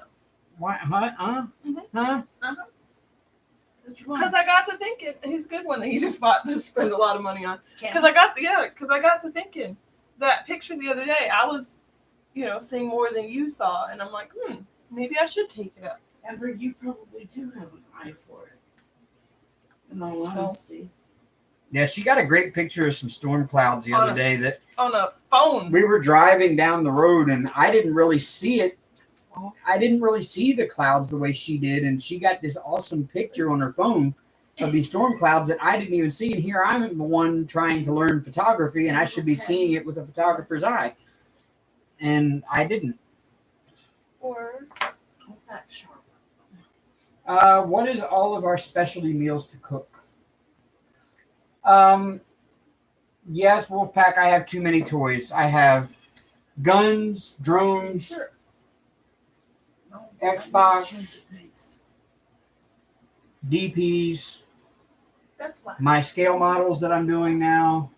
Why? Huh? Mhm. Huh? Which one? Because I got to thinking, his good one that he just bought to spend a lot of money on. Can't- Because I got to thinking that picture the other day. I was, seeing more than you saw, and I'm like, maybe I should take it up. Amber, you probably do have an eye for it. In all So- honesty. Yeah, she got a great picture of some storm clouds the On other a day s- that On a phone. we were driving down the road and I didn't really see it. I didn't really see the clouds the way she did, and she got this awesome picture on her phone of these storm clouds that I didn't even see. And here I'm the one trying to learn photography, and I should be seeing it with a photographer's eye, and I didn't. Or Hold that sharp. What is all of our specialty meals to cook? Yes, Wolfpack, I have too many toys. I have guns, drones, Sure. No, Xbox. change the pace. DPs, that's fine. my scale models that I'm doing now,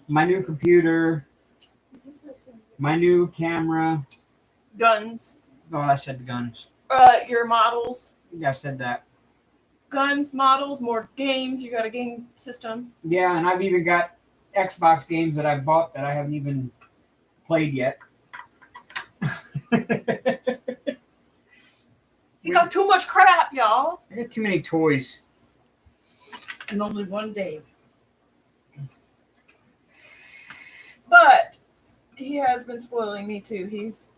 my new computer, my new camera. Guns. Oh, I said the guns. Your models. Yeah, I said that. Guns, models, more games. You got a game system. Yeah, and I've even got Xbox games that I've bought that I haven't even played yet. You got too much crap, y'all. I got too many toys. And only one day. But he has been spoiling me too. He's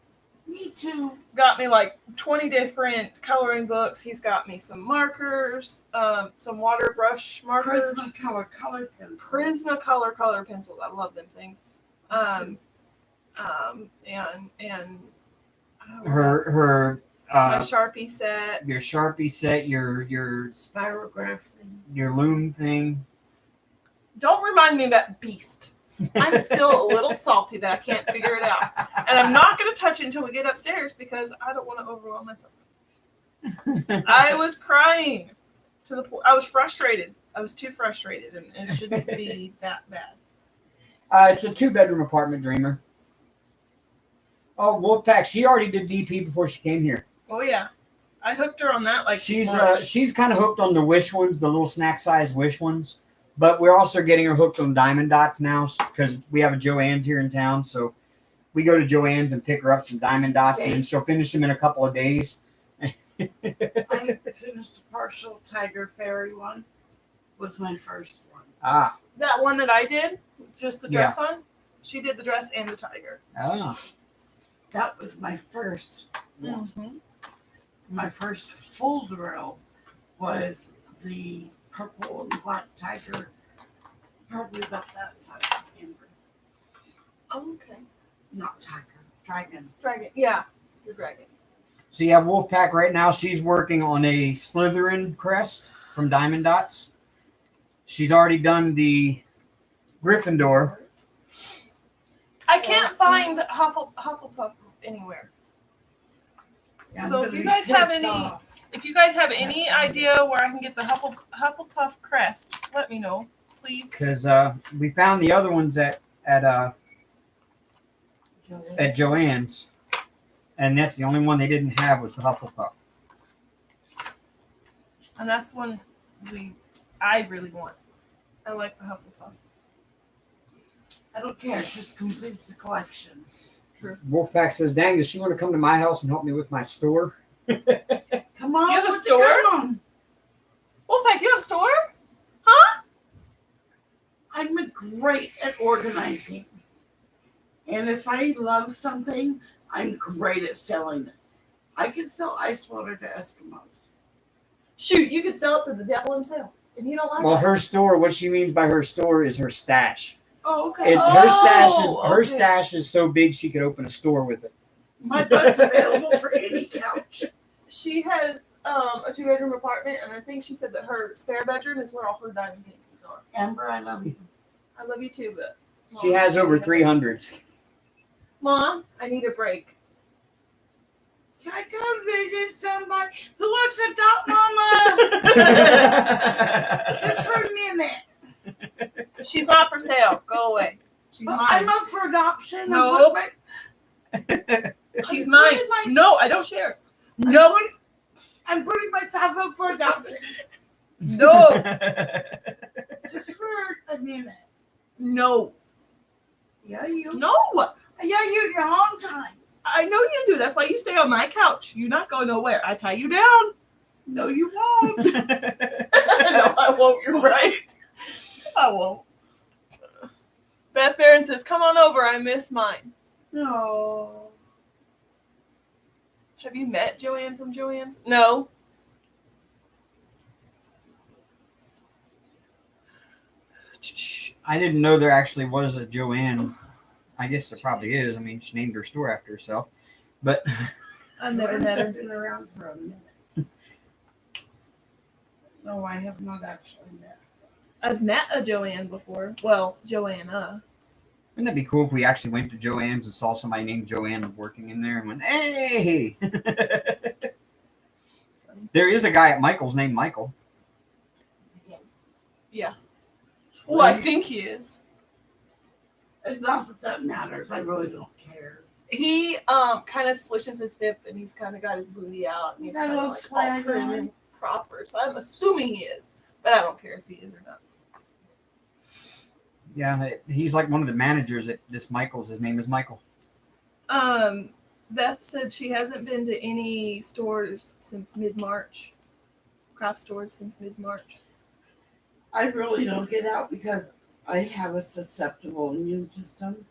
Me too. got me like 20 different coloring books. He's got me some markers, some water brush markers, Prismacolor color pencils. Prismacolor color pencils. I love them things. And Her my Sharpie set. your Sharpie set, your Spirograph thing. loom thing. Don't remind me of that beast. I'm still a little salty that I can't figure it out. And I'm not going to touch it until we get upstairs because I don't want to overwhelm myself. I was crying to the point. I was frustrated. I was too frustrated, and it shouldn't be that bad. It's a 2-bedroom apartment, Dreamer. Oh, Wolfpack, she already did DP before she came here. Oh, yeah. I hooked her on that like She's March. she's kind of hooked on the Wish ones, the little snack size Wish ones. But we're also getting her hooked on Diamond Dots now because we have a Joann's here in town. So we go to Joann's and pick her up some Diamond Dots, and she'll finish them in a couple of days. I finished a partial Tiger Fairy one. Was my first one. Ah, That one that I did, just the dress on, she did the dress and the tiger. That was my first one. Mm-hmm. My first full drill was the purple and black tiger, probably about that size. Amber. Oh, okay. Not tiger, dragon. Dragon. Yeah, the dragon. So yeah, Wolfpack right now, she's working on a Slytherin crest from Diamond Dots. She's already done the Gryffindor. I can't find Hufflepuff anywhere. Yeah, So I'm if you gonna be guys have pissed any- off. If you guys have any idea where I can get the Hufflepuff crest, let me know, please. Because we found the other ones at Joann's, and that's the only one they didn't have was the Hufflepuff. And that's one I really want. I like the Hufflepuff. I don't care. It just completes the collection. Wolfpack says, "Dang, does she want to come to my house and help me with my store?" Come on, You have a with the store? come on. Wolfpack, you have a store? Huh? I'm great at organizing. And if I love something, I'm great at selling it. I can sell ice water to Eskimos. Shoot, you could sell it to the devil himself, and he don't like Well, it. her store, what she means by her store is her stash. Oh, okay. It's Oh, her okay. stash is so big she could open a store with it. My butt's available for any couch. She has a 2-bedroom apartment, and I think she said that her spare bedroom is where all her diamond paintings are. Amber, I love you. I love you too, but She has over 300s. Mom, I need a break. Can I come visit somebody who wants to adopt Mama? Just for a minute. She's not for sale. Go away. She's Well, mine. I'm up for adoption. No. She's mine. No, I don't share. No, I'm putting myself up for adoption. no, Just for a minute. no, Yeah, you. no. Yeah, you your own time. I know you do. That's why you stay on my couch. You're not going nowhere. I tie you down. No, you won't. No, I won't. You're right. I won't. Beth Barron says, "Come on over. I miss mine." No. Have you met Joanne from Joanne's? No. I didn't know there actually was a Joanne. I guess there probably is. I mean, she named her store after herself. But I've never met her. Been around for a minute. No, I have not actually met. I've met a Joanne before. Well, Joanna. wouldn't that be cool if we actually went to Joann's and saw somebody named Joanne working in there and went, "Hey!" It's funny. There is a guy at Michael's named Michael. Yeah. Well, I think he is. It's not that matters. I really don't care. He kind of swishes his hip and he's kind of got his booty out. And He's he's got a kinda little like swag all prim on. and proper. So I'm assuming he is, but I don't care if he is or not. Yeah, he's like one of the managers at this Michael's. His name is Michael. Beth said she hasn't been to any stores since mid-March. Craft stores since mid-March. I really don't get out because I have a susceptible immune system.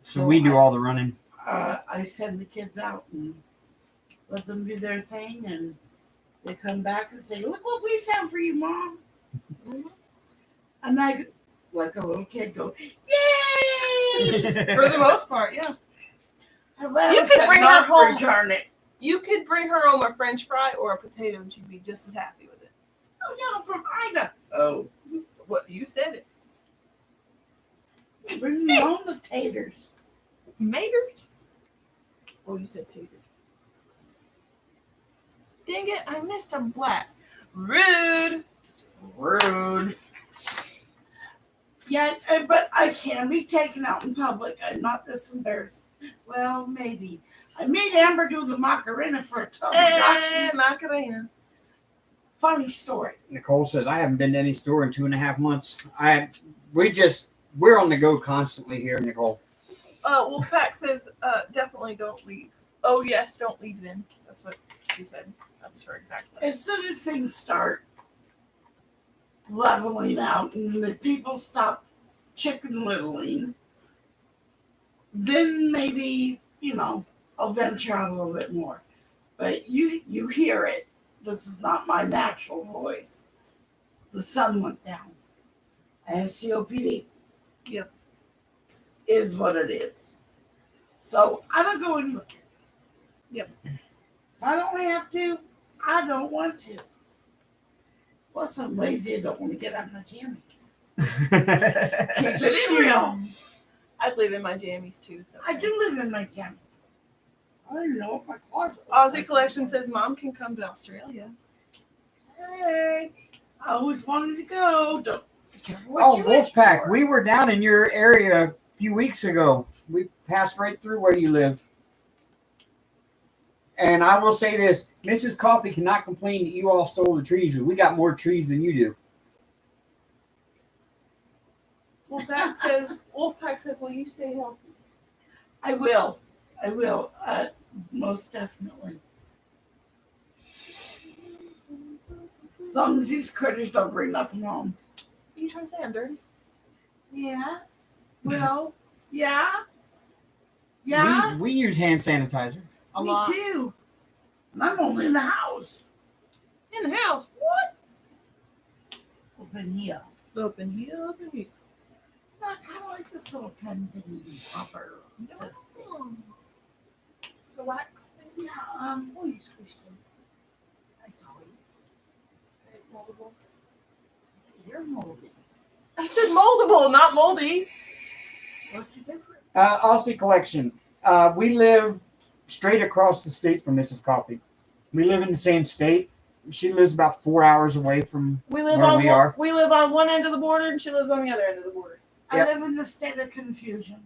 So we do all the running. I send the kids out and let them do their thing, and they come back and say, "Look what we found for you, Mom." And I, like a little kid, go, "Yay!" For the most part, yeah. Well, You I could said bring her not home. Return it. You could bring her home a French fry or a potato, and she'd be just as happy with it. Oh, yeah, I'm from Ida. Oh, What you said it. bring me home the taters. Maters? Oh, you said taters. Dang it, I missed a black. Rude. Rude. Yeah, but I can be taken out in public. I'm not this embarrassed. Well, maybe. I made Amber do the Macarena for a tub. Eh, Macarena. Funny story. Nicole says, I haven't been to any store in 2.5 months. We're on the go constantly here, Nicole. Wolfpack says, definitely don't leave. Oh, yes, don't leave then. That's what she said. That was her exact letter. As soon as things start leveling out and the people stop chicken littling, then maybe, I'll venture out a little bit more. But you hear it. This is not my natural voice. The sun went down. I have COPD. Yep. Is what it is. So I don't go anywhere. Yep. If I don't have to, I don't want to. Plus, I'm lazy. I don't want to get out of my jammies. Keep it real. I'd live in my jammies too. It's okay. I do live in my jammies. I don't even know what my closet looks Aussie like. Collection says Mom can come to Australia. Hey, I always wanted to go. Don't be careful what you wish Wolfpack, for. we were down in your area a few weeks ago. We passed right through where you live. And I will say this, Mrs. Coffee cannot complain that you all stole the trees. We got more trees than you do. Wolfpack says, will you stay healthy? I will. I will. Most definitely. As long as these critters don't bring nothing home. Are you trying to say I'm dirty? Yeah. Well, yeah. Yeah. We use hand sanitizer. A Me lot. too. And I'm only in the house. In the house. What? Open here. Open here, open here. I kind of like this little pen thingy popper. This thing. The wax thing. Yeah, oh, you squished him. I told you. It's moldable. You're moldy. I said moldable, not moldy. What's the difference? Aussie Collection. We live straight across the state from Mrs. Coffee. We live in the same state. She lives about 4 hours away from We live where on we are. we live on one end of the border and she lives on the other end of the border. Yep. I live in the state of confusion.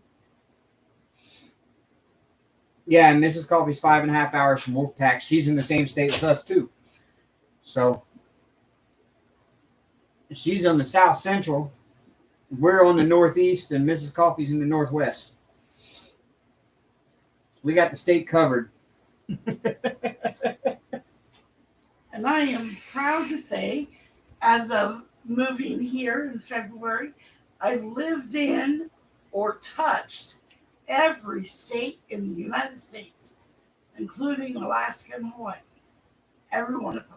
Yeah, and Mrs. Coffee's 5.5 hours from Wolfpack. She's in the same state as us too. So she's on the south central. We're on the northeast, and Mrs. Coffee's in the northwest. We got the state covered. And I am proud to say, as of moving here in February, I've lived in or touched every state in the United States, including Alaska and Hawaii. Every one of them.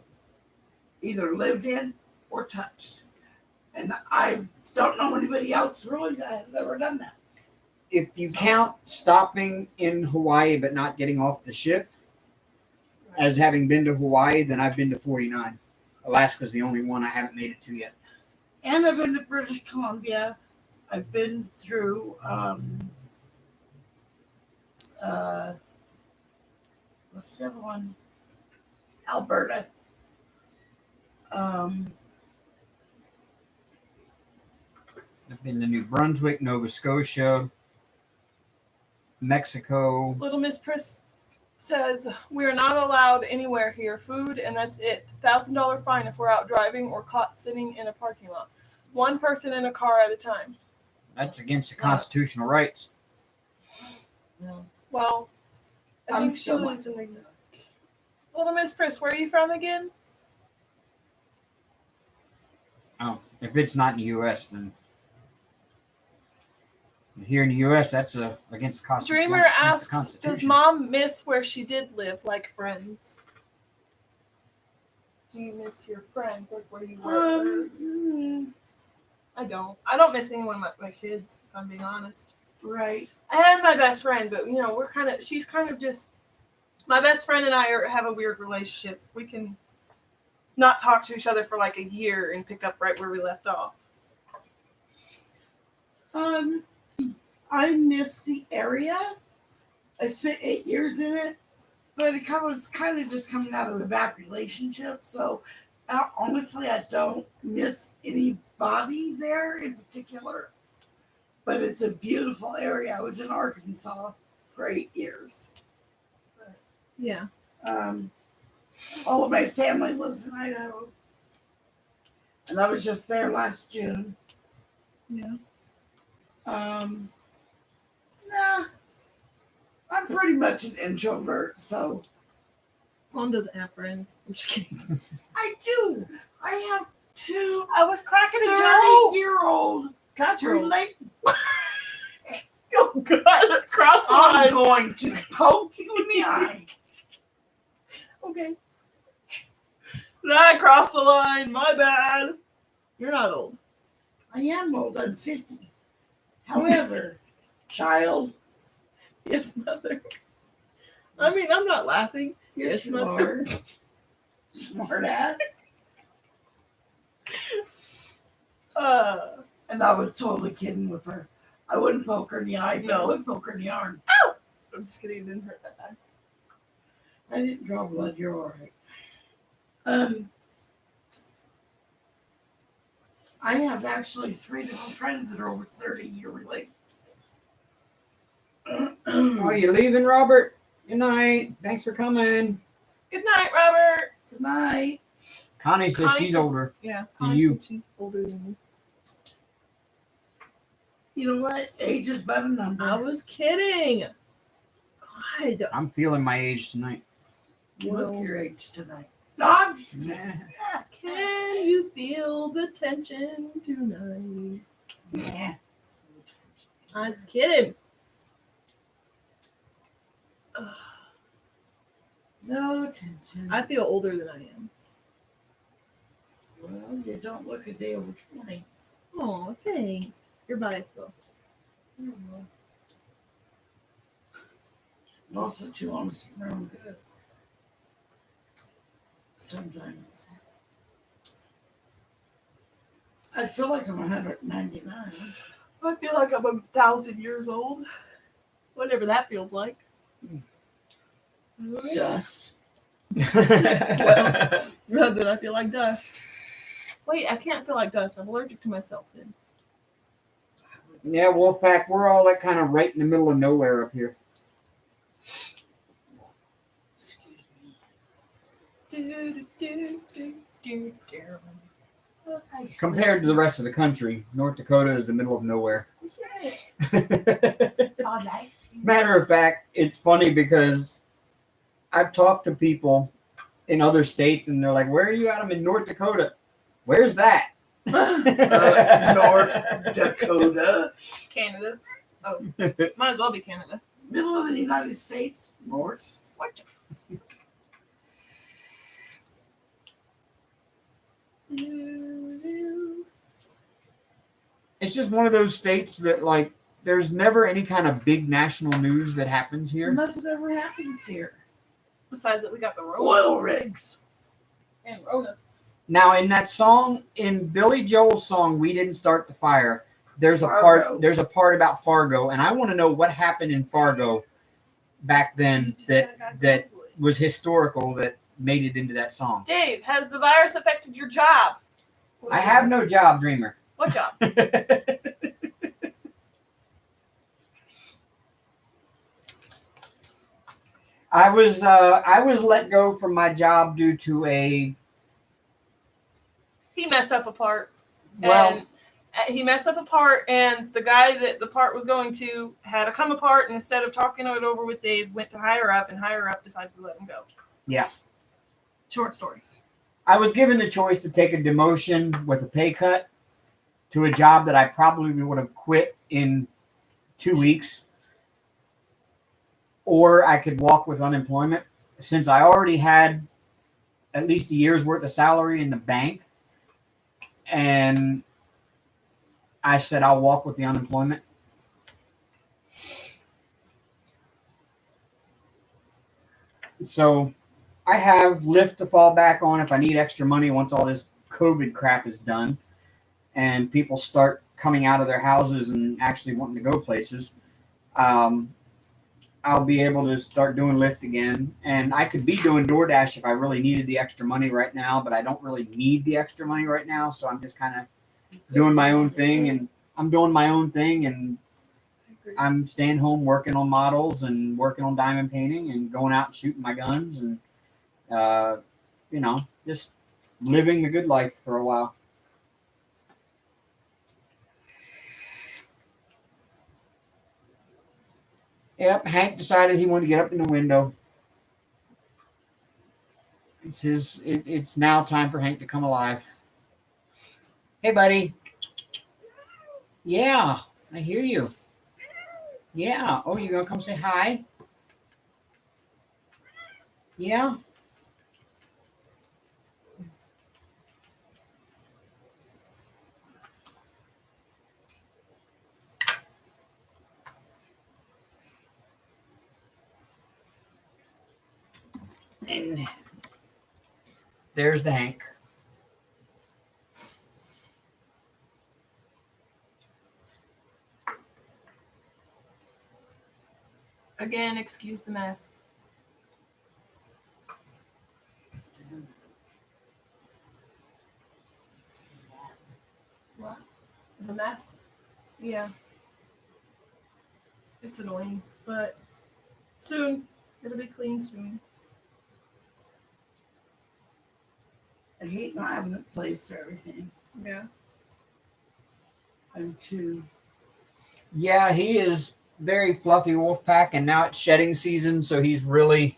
Either lived in or touched. And I don't know anybody else really that has ever done that. If you count stopping in Hawaii but not getting off the ship as having been to Hawaii, then I've been to 49. Alaska's the only one I haven't made it to yet. And I've been to British Columbia. I've been through what's the other one? Alberta. I've been to New Brunswick, Nova Scotia, Mexico. Little Miss Priss says we are not allowed anywhere here. Food and that's it. $1,000 fine if we're out driving or caught sitting in a parking lot. One person in a car at a time. That's against the constitutional rights. Well, I I'm think she still lives in the. Little Miss Priss, where are you from again? Oh, if it's not in the U.S., then here in the U.S., that's against the constitution. Dreamer asks, does Mom miss where she did live, like friends? Do you miss your friends, like where you were? I don't. I don't miss anyone of my kids, if I'm being honest. Right. And my best friend, but she's kind of just, my best friend and I have a weird relationship. We can not talk to each other for like a year and pick up right where we left off. I miss the area. I spent 8 years in it, but it was kind of just coming out of a bad relationship. So honestly, I don't miss anybody there in particular. But it's a beautiful area. I was in Arkansas for 8 years. Yeah. All of my family lives in Idaho. And I was just there last June. Yeah. Nah. I'm pretty much an introvert, so. Mom doesn't have friends. I'm just kidding. I do. I have two I was cracking a joke. 30-year-old God, you're old. relate. Oh, God. Cross the I'm line. going to poke you in the eye. Okay. I crossed the line. My bad. You're not old. I am old. I'm 50. However, child, Yes, mother. I mean, I'm not laughing. Yes, you Mother. are. Smart ass. And I was totally kidding with her. I wouldn't poke her in the eye, but I No. would poke her in the arm. I'm just kidding. It didn't hurt that bad. I didn't draw blood. You're all right. I have actually 3 different friends that are over 30-year relationships. Oh, you leaving, Robert? Good night. Thanks for coming. Good night, Robert. Good night. Connie says Connie she's says- older. Yeah, than Connie you. says she's older than me. You know what? Age is but a number. I was kidding. God. I'm feeling my age tonight. You look Well- your age tonight. No, I'm just Nah. kidding. Can you feel the tension tonight? Yeah. I was kidding. Ugh, No tension. I feel older than I am. Well, you don't look a day over 20. Oh, thanks. You're biased though. You also too honest around good. Sometimes. I feel like I'm 199. I feel like I'm 1,000 years old. Whatever that feels like. Dust. No, then I feel like dust. Wait, I can't feel like dust. I'm allergic to myself then. Yeah, Wolfpack, we're all like kind of right in the middle of nowhere up here. Excuse me. Compared to the rest of the country, North Dakota is the middle of nowhere. I like you. Matter of fact, it's funny because I've talked to people in other states and they're like, "Where are you at? I'm in North Dakota." Where's that? North Dakota. Canada. Oh, might as well be Canada. Middle of the United States. North. What the It's just one of those states that like there's never any kind of big national news that happens here. Nothing ever happens here. Besides that, we got the Rona Oil rigs. and Rona. Now in that song, in Billy Joel's song, "We Didn't Start the Fire," there's a Fargo. part about Fargo, and I want to know what happened in Fargo back then that was historical that made it into that song. Dave, has the virus affected your job? I have no job, Dreamer. What job? I was let go from my job due to a He messed up a part. well. And he messed up a part, and the guy that the part was going to had to come apart, and instead of talking it over with Dave, went to higher up, and higher up decided to let him go. Yeah. Short story. I was given the choice to take a demotion with a pay cut to a job that I probably would have quit in 2 weeks, or I could walk with unemployment. Since I already had at least a year's worth of salary in the bank, and I said I'll walk with the unemployment. So I have Lyft to fall back on if I need extra money once all this COVID crap is done and people start coming out of their houses and actually wanting to go places. I'll be able to start doing Lyft again. And I could be doing DoorDash if I really needed the extra money right now, but I don't really need the extra money right now. So I'm just kind of doing my own thing, and I'm doing my own thing, and I'm staying home working on models and working on diamond painting and going out and shooting my guns and, just living the good life for a while. Yep, Hank decided he wanted to get up in the window. It's now time for Hank to come alive. Hey, buddy. Yeah, I hear you. Yeah. Oh, you gonna come say hi? Yeah. And there's the Hank. Again, excuse the mess. What? The mess? Yeah. It's annoying, but soon. It'll be clean soon. I hate not having a place for everything. Yeah. I'm too. Yeah, he is very fluffy wolf pack, and now it's shedding season, so he's really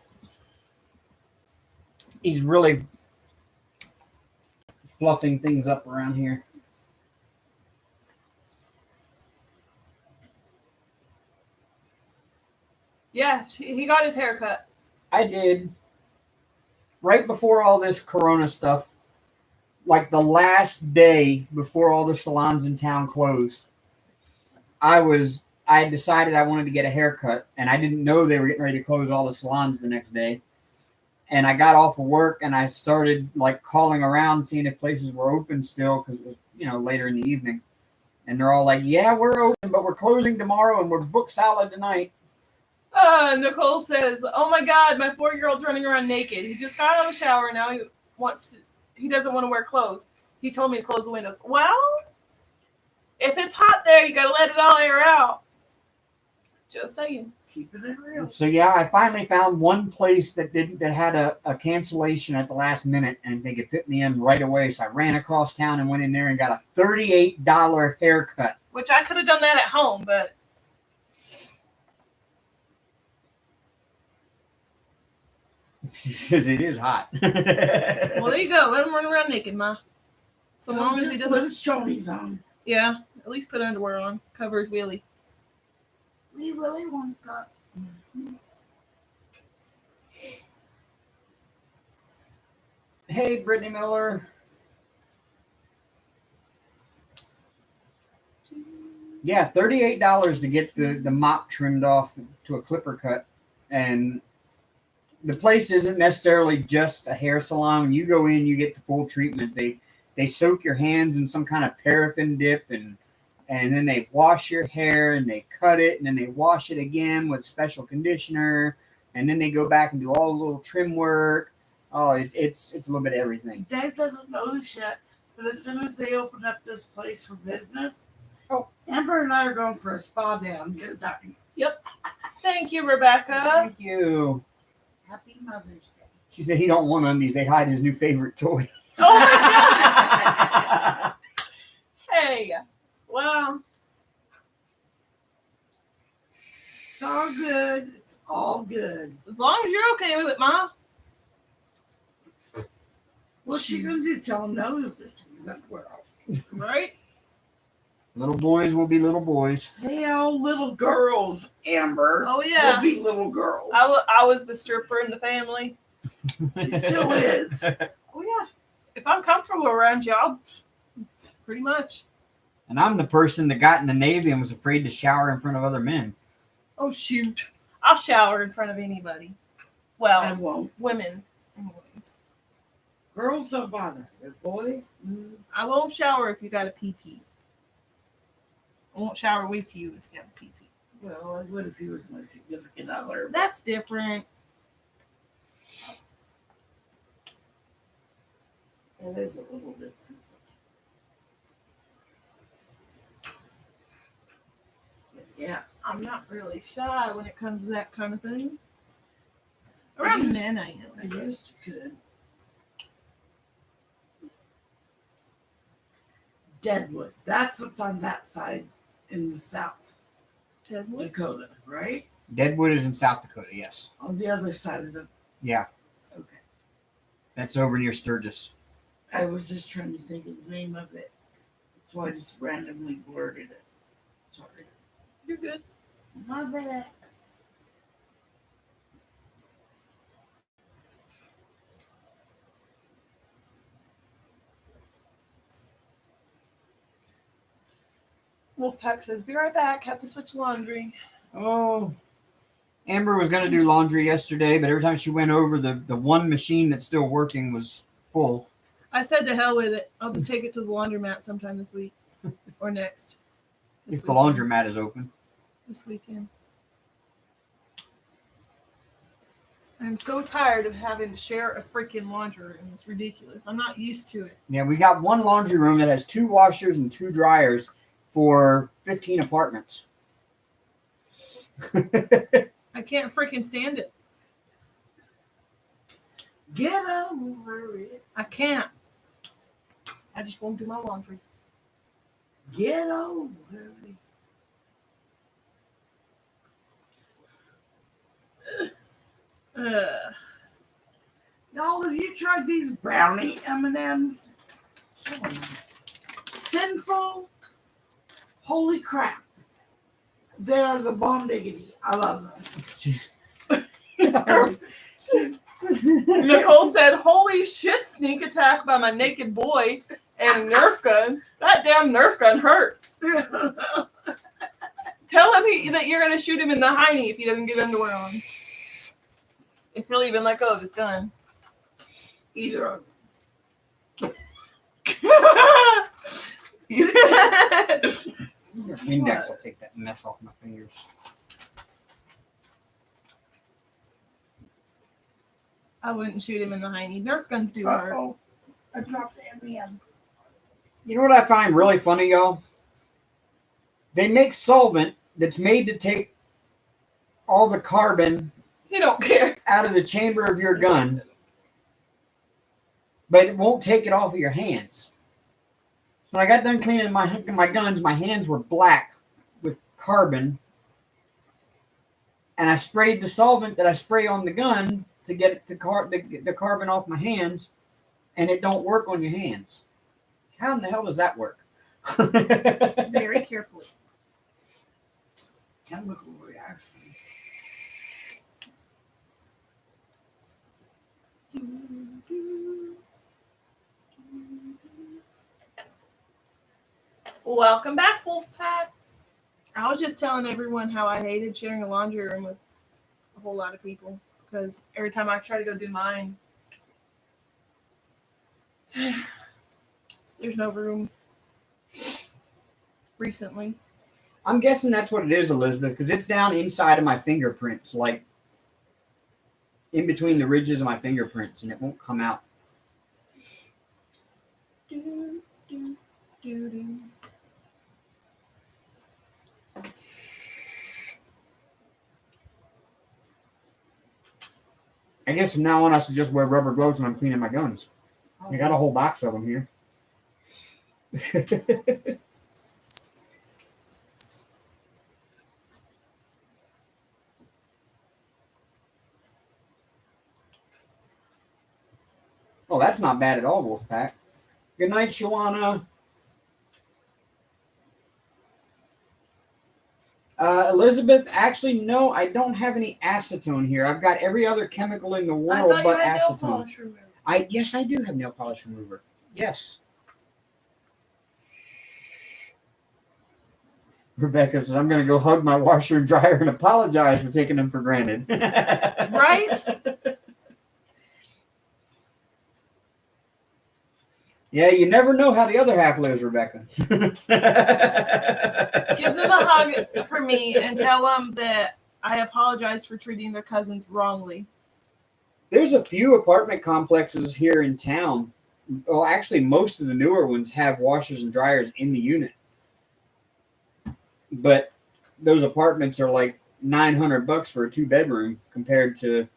fluffing things up around here. Yeah, he got his hair cut. I did. Right before all this corona stuff, like the last day before all the salons in town closed, I had decided I wanted to get a haircut, and I didn't know they were getting ready to close all the salons the next day. And I got off of work and I started like calling around, seeing if places were open still, because it was, later in the evening. And they're all like, "Yeah, we're open, but we're closing tomorrow and we're booked solid tonight." Nicole says, "Oh my God, my 4-year-old's running around naked. He just got out of the shower. Now he doesn't want to wear clothes. He told me to close the windows." Well, if it's hot there, you gotta let it all air out. Just saying. Keeping it real. So yeah, I finally found one place that had a cancellation at the last minute, and they could fit me in right away. So I ran across town and went in there and got a $38 haircut. Which I could have done that at home, but She says it is hot. well, there you go. Let him run around naked, Ma. So long as he put doesn't. his chonies on. Yeah, at least put underwear on. Cover his wheelie. We really want that. Hey, Brittany Miller. Yeah, $38 to get the mop trimmed off to a clipper cut. And the place isn't necessarily just a hair salon. When you go in, you get the full treatment. They soak your hands in some kind of paraffin dip, and then they wash your hair, and they cut it, and then they wash it again with special conditioner, and then they go back and do all the little trim work. Oh, it's a little bit of everything. Dave doesn't know this yet, but as soon as they open up this place for business, Amber and I are going for a spa day on his dime. Yep. Thank you, Rebecca. Thank you. Happy Mother's Day. She said he don't want undies. They hide his new favorite toy. Oh my God. Hey. Well. It's all good. It's all good. As long as you're okay with it, Ma. What's she gonna do? Tell him no? He'll just take his underwear off. Right? Little boys will be little boys. Hell, little girls, Amber. Oh, yeah. Will be little girls. I was the stripper in the family. She still is. Oh, yeah. If I'm comfortable around y'all, pretty much. And I'm the person that got in the Navy and was afraid to shower in front of other men. Oh, shoot. I'll shower in front of anybody. I Well, won't. women. Anyways. Girls don't bother. With boys, I won't shower if you got a pee-pee. I won't shower with you if you got a pee-pee. well, I would if he was my significant other. That's different. That is a little different. But yeah. I'm not really shy when it comes to that kind of thing. Around men, I am. I guess you could. Deadwood. That's what's on that side in the South Deadwood? Dakota, right? Deadwood is in South Dakota, yes. On the other side of the. Yeah, Okay. that's over near Sturgis. I was just trying to think of the name of it. That's why I just randomly blurted it. Sorry. You're good. My bad. Wolfpack says, "Be right back. Have to switch laundry." Oh, Amber was going to do laundry yesterday, but every time she went over, the one machine that's still working was full. I said to hell with it. I'll just take it to the laundromat sometime this week or next. If the laundromat is open. This weekend. I'm so tired of having to share a freaking laundry room. It's ridiculous. I'm not used to it. Yeah, we got one laundry room that has 2 washers and 2 dryers for 15 apartments. I can't freaking stand it. Get over it. I can't. I just won't do my laundry. Get over it. Y'all, have you tried these brownie M&Ms? Sinful. Holy crap. They are the bomb diggity. I love them. Nicole said, holy shit, sneak attack by my naked boy and Nerf gun. That damn Nerf gun hurts. Tell him that you're going to shoot him in the hiney if he doesn't get underwear on. If he'll even let go of his gun. Either of them. Index will take that mess off my fingers. I wouldn't shoot him in the hiney. Nerf guns do hurt. Uh-oh. I dropped the M&M. You know what I find really funny, y'all? They make solvent that's made to take all the carbon He don't care. out of the chamber of your gun, but it won't take it off of your hands. When I got done cleaning my guns, my hands were black with carbon, and I sprayed the solvent that I spray on the gun to get it to get the carbon off my hands, and it don't work on your hands. How in the hell does that work? Very carefully. Chemical reaction. Welcome back, Wolfpack. I was just telling everyone how I hated sharing a laundry room with a whole lot of people because every time I try to go do mine, there's no room. Recently, I'm guessing that's what it is, Elizabeth, because it's down inside of my fingerprints, like in between the ridges of my fingerprints, and it won't come out. do, do, do, do. I guess from now on, I should just wear rubber gloves when I'm cleaning my guns. I got a whole box of them here. Oh, that's not bad at all, Wolfpack. Good night, Shawana. Elizabeth, actually, no, I don't have any acetone here. I've got every other chemical in the I world thought but you had nail acetone. polish remover. Yes, I do have nail polish remover. Yes. Rebecca says, I'm going to go hug my washer and dryer and apologize for taking them for granted. Right? Yeah, you never know how the other half lives, Rebecca. Give them a hug for me and tell them that I apologize for treating their cousins wrongly. There's a few apartment complexes here in town. Well, actually, most of the newer ones have washers and dryers in the unit. But those apartments are like $900 for a 2-bedroom compared to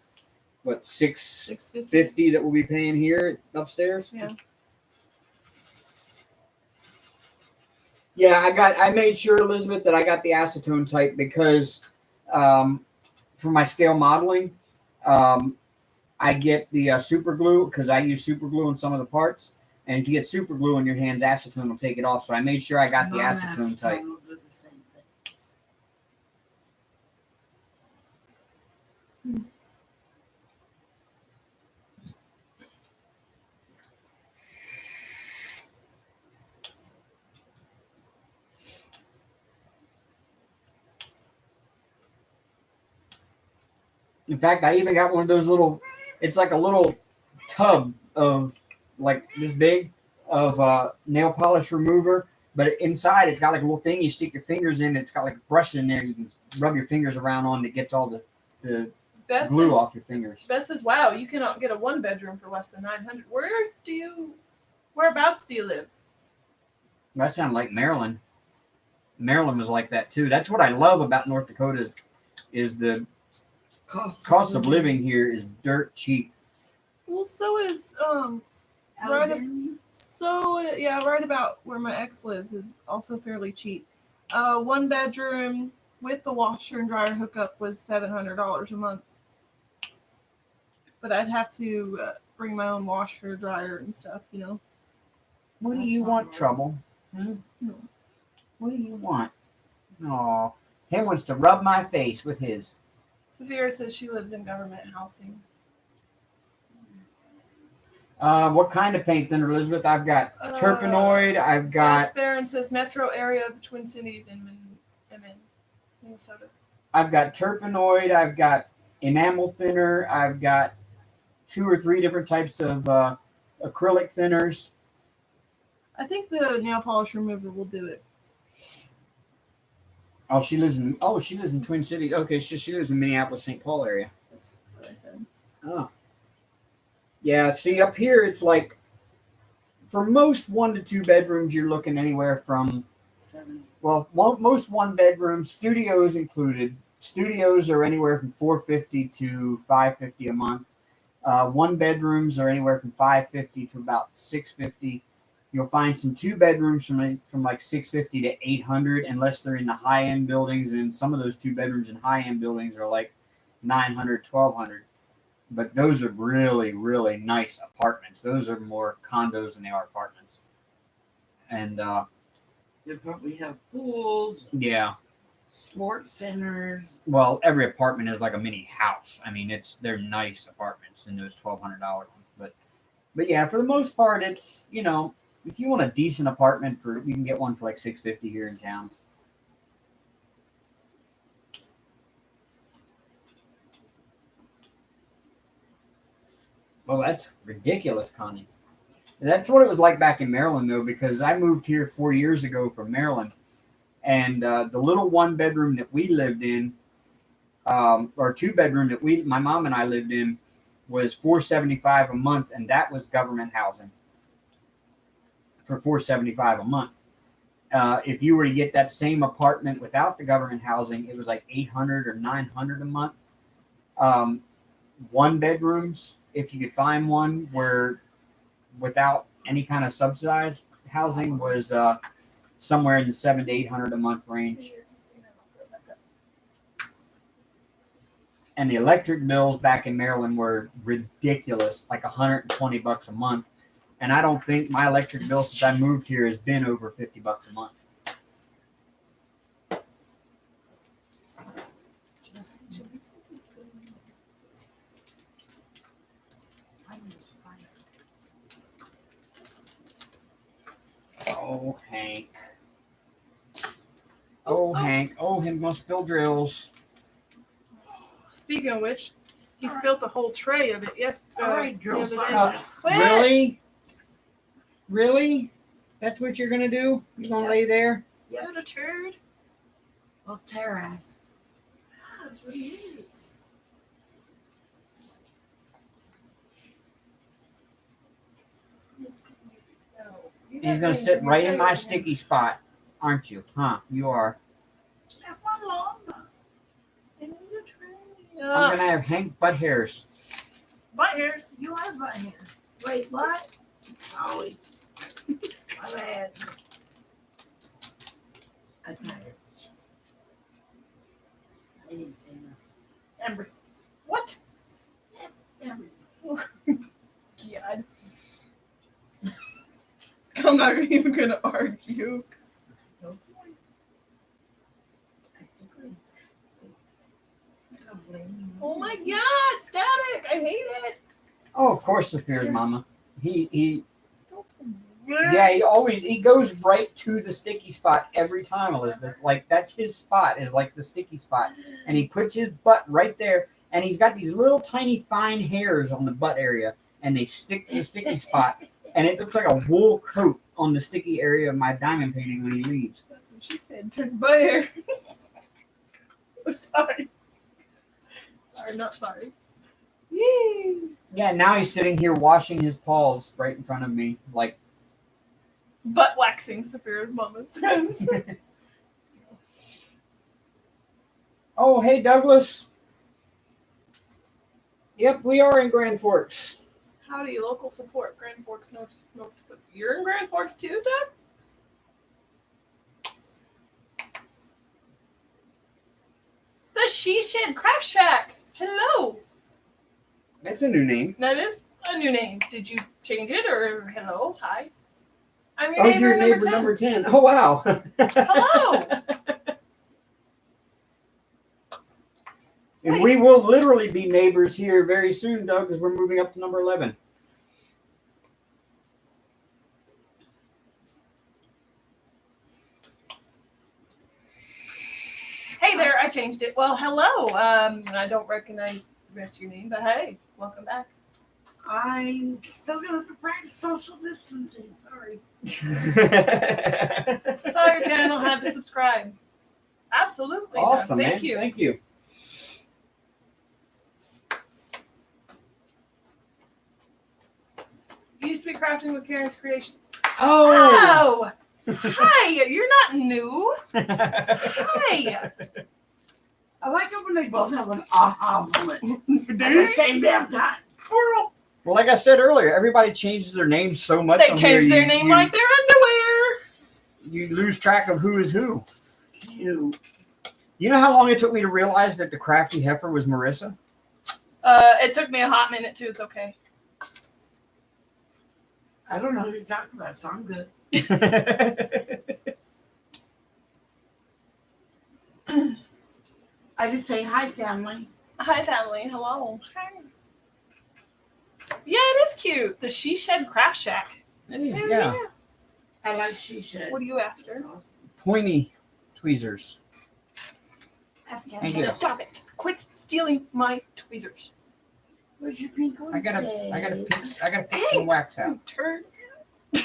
what, $650 that we'll be paying here upstairs. Yeah. Yeah, I made sure, Elizabeth, that I got the acetone type because for my scale modeling, I get the super glue because I use super glue on some of the parts. And if you get super glue on your hands, acetone will take it off. So I made sure I got the acetone type. Will do the same thing. In fact, I even got one of those little. It's like a little tub of like this big of nail polish remover, but inside it's got like a little thing you stick your fingers in. It's got like a brush in there. You can rub your fingers around on that gets all the glue off your fingers. Bess says, "Wow, you cannot get a 1-bedroom for less than $900. Whereabouts do you live?" That sounds like Maryland. Maryland was like that too. That's what I love about North Dakota is the cost of living here is dirt cheap. Well, so is Alabama. right about where my ex lives is also fairly cheap. 1-bedroom with the washer and dryer hookup was $700 a month. But I'd have to bring my own washer, dryer, and stuff, you know. What do you want, Trouble? No. What do you want? Oh, him wants to rub my face with his. Sophia says she lives in government housing. What kind of paint then, Elizabeth? I've got Terpenoid. I've got. Barron says metro area of the Twin Cities in Minnesota. I've got Terpenoid. I've got enamel thinner. I've got 2 or 3 different types of acrylic thinners. I think the nail polish remover will do it. She lives in Twin Cities. Okay, she lives in Minneapolis, St. Paul area. That's what I said. Oh. Yeah, see up here it's like for most 1 to 2 bedrooms you're looking anywhere from 70. well, most 1-bedroom studios included. Studios are anywhere from $450 to $550 a month. 1-bedrooms are anywhere from $550 to about $650. You'll find some 2-bedrooms from like $650 to $800, unless they're in the high-end buildings. And some of those 2-bedrooms in high-end buildings are like $900, $1,200. But those are really, really nice apartments. Those are more condos than they are apartments. And They probably have pools, yeah, sports centers. well, every apartment is like a mini house. I mean, they're nice apartments in those $1,200 ones. But yeah, for the most part, it's if you want a decent apartment you can get one for like $650 here in town. Well, that's ridiculous, Connie. That's what it was like back in Maryland, though, because I moved here 4 years ago from Maryland, and the little 1-bedroom that we lived in, or 2-bedroom that my mom and I lived in, was $475 a month, and that was government housing for $475 a month. If you were to get that same apartment without the government housing, it was like $800 or $900 a month. 1-bedrooms, if you could find one where without any kind of subsidized housing, was somewhere in the $700 to $800 a month range. And the electric bills back in Maryland were ridiculous, like $120 a month. And I don't think my electric bill since I moved here has been over $50 a month. Oh, Hank. Hank. Oh, him gonna spill drills. Speaking of which, he spilled a whole tray of it. Yes. All right, drill the other sergeant. day. Quit! Really? Really? That's what you're gonna do? You gonna lay there? Is that a turd? Well, terrace. Yeah, that's what he is. He's gonna sit right in my sticky spot, aren't you? Huh? You are. That one long. I need a tray. I'm gonna have Hank butt hairs. Butt hairs. You are butt hair. Wait, what? Sorry. My bad. I tired. I didn't say nothing. Amber. What? Amber. God. I'm not even gonna argue. No point. I still agree. I don't blame you. Oh my God! Static! I hate it. Oh, of course, Saphira's mama. He he goes right to the sticky spot every time, Elizabeth. Like that's his spot, is like the sticky spot. And he puts his butt right there and he's got these little tiny fine hairs on the butt area, and they stick to the sticky spot, and it looks like a wool coat on the sticky area of my diamond painting when he leaves. That's what she said. Turn my hair. I'm sorry. Sorry, not sorry. Yay. Yeah, now he's sitting here washing his paws right in front of me, like. Butt waxing, Sapphira's mama says. Oh, hey, Douglas. Yep, we are in Grand Forks. Howdy, local support. Grand Forks, no. You're in Grand Forks too, Doug? The She Shed Craft Shack. Hello. That's a new name. That is a new name. Did you change it or hello? Hi. I'm your Oh, neighbor, you're neighbor number 10. Oh, wow. Hello. And we will literally be neighbors here very soon, Doug, because we're moving up to number 11. Hey there, I changed it. Well, hello. I don't recognize the rest of your name, but hey, welcome back. I'm still gonna have to practice social distancing. Sorry. Saw your channel, had to subscribe. Absolutely. Doug. Awesome, man. Thank you. Thank you. You used to be crafting with Karen's Creation. Oh! Oh! Hi, you're not new. Hi. I like it when they both have an aha moment at the same damn time. Squirrel. Well, like I said earlier, everybody changes their names so much. They on changed here, their name like their underwear. You lose track of who is who. You. You know how long it took me to realize that the crafty heifer was Marissa? It took me a hot minute too. It's okay. I don't know who you're talking about, so I'm good. I just say hi, family. Hi, family. Hello. Hi. Yeah, it is cute. The She Shed Craft Shack. It is, Hell yeah. I like she should. What are you after? That's awesome. Pointy tweezers. That's Thank you. Stop it. Quit stealing my tweezers. Where's your pink one? I gotta pick some wax out. You turd. He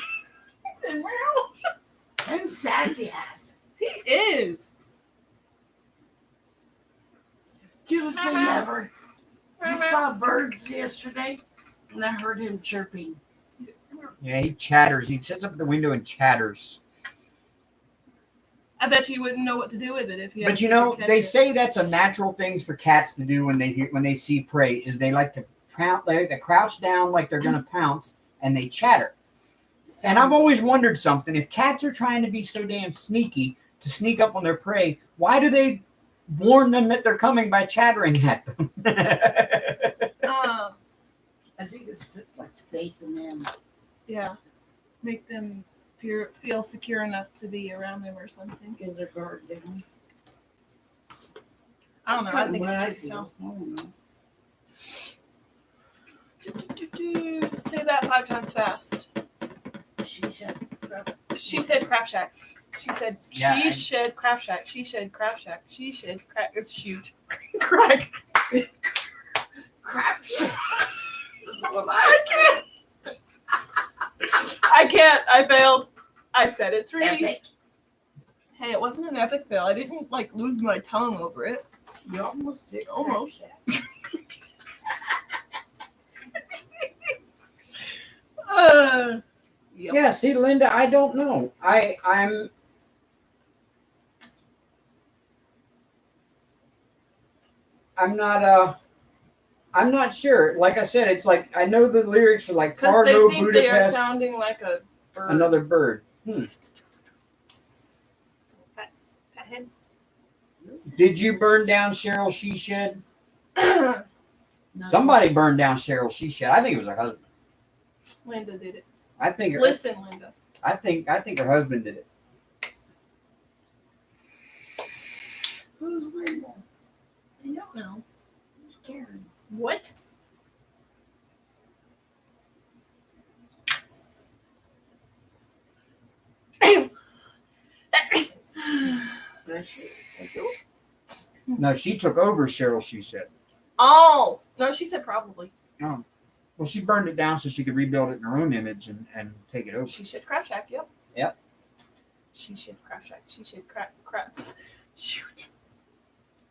said, wow. I'm sassy ass. He is. Cutest thing ever. He saw birds yesterday, and I heard him chirping. Yeah, he chatters. He sits up at the window and chatters. I bet you wouldn't know what to do with it if you. But you know, they say that's a natural thing for cats to do when they see prey. Is they like to crouch down like they're gonna pounce, and they chatter. And I've always wondered something: if cats are trying to be so damn sneaky to sneak up on their prey, why do they warn them that they're coming by chattering at them? I think it's like to bait them in. Yeah, make them feel secure enough to be around them or something. Get their guard down. I don't know. I think what it's feel. I don't know. Say that 5 times fast. She said, She said Craft Shack. She said Yeah, she shed Craft Shack. She shed Craft Shack. She shed shoot. Crack. crap shit. I can't. I can't. I failed. I said it 3. Epic. Hey, it wasn't an epic fail. I didn't like lose my tongue over it. You almost did. Almost. Crap Yep. Yeah, see, Linda, I don't know. I'm not sure. Like I said, it's like I know the lyrics are like Because Fargo, they think they are Budapest, sounding like a bird. another bird. Pat head. Did you burn down Cheryl She Shed? No. Somebody burned down Cheryl She Shed. I think it was her husband. Linda did it. I think Listen, Linda. I think her husband did it. Who's Linda? I don't know. Who's Karen? What? Bless you. No, she took over Cheryl She Shed. Oh no, she said probably. Oh, well, she burned it down so she could rebuild it in her own image and take it over. She should craft shack. Yep. Yep. She should craft shack. She should craft. Shoot.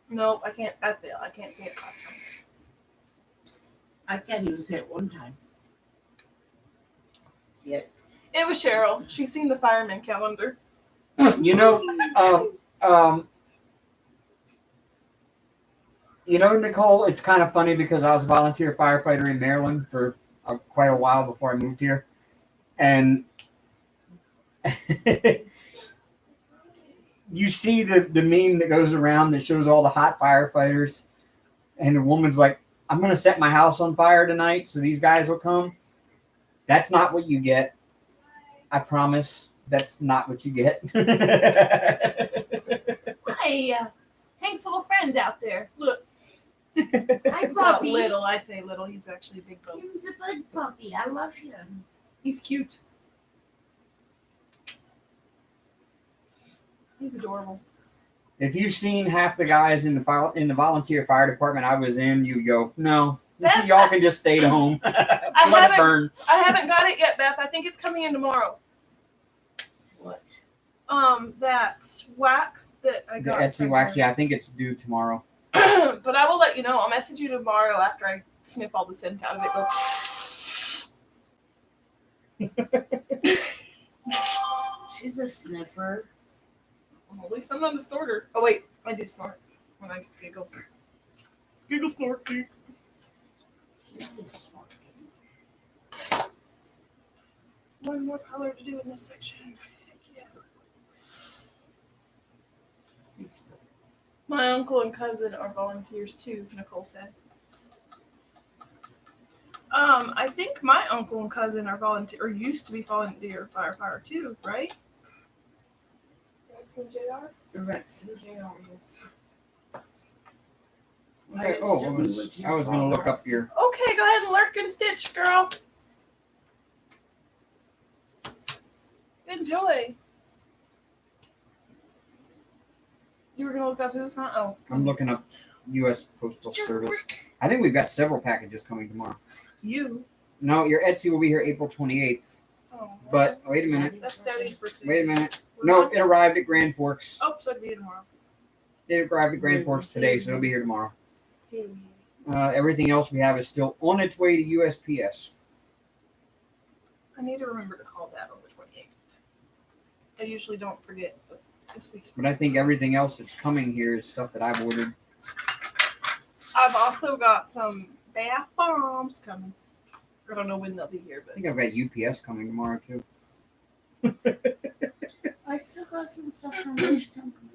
No, I can't. I fail. I can't say it 5 times. I can't even say it one time. Yeah. It was Cheryl. She's seen the fireman calendar. You know, Nicole, it's kind of funny because I was a volunteer firefighter in Maryland for quite a while before I moved here. And you see the meme that goes around that shows all the hot firefighters. And the woman's like, I'm going to set my house on fire tonight so these guys will come. That's not what you get. I promise that's not what you get. Hi, Hank's little friends out there. Look. Hi, Not puppy. little. I say little. He's actually a big puppy. He's a big puppy. I love him. He's cute. He's adorable. If you've seen half the guys in the volunteer fire department I was in, you go, no, y'all can just stay at home. Let it burn. I haven't got it yet, Beth. I think it's coming in tomorrow. What? That wax that I The got. Etsy from wax, her. yeah, I think it's due tomorrow. But I will let you know. I'll message you tomorrow after I sniff all the scent out of it. Go. She's a sniffer. Well, at least I'm not a snorter. Oh wait, I do snort when I giggle. Giggle snort, dude. She's a snort. One more color to do in this section. Heck yeah. My uncle and cousin are volunteers too, Nicole said. I think my uncle and cousin are volunteer or used to be volunteer firefighter too, right? Rex and JR? Rex and JR, yes. Okay. Oh, I was going to look up your. Okay, go ahead and lurk and stitch, girl. Enjoy. You were gonna look up who's not? Oh. I'm looking up U.S. Postal Service. I think we've got several packages coming tomorrow. You. No, your Etsy will be here April 28th. Oh. But wait a minute. That's Daddy's birthday. Wait a minute. No, it arrived at Grand Forks. Oh, so it'll be tomorrow. It arrived at Grand Forks today, so it'll be here tomorrow. Everything else we have is still on its way to USPS. I need to remember to call Dad on the 28th. I usually don't forget, but this week's. But I think everything else that's coming here is stuff that I've ordered. I've also got some bath bombs coming. I don't know when they'll be here, I but think I've got UPS coming tomorrow too. I still got some stuff from Wish Company.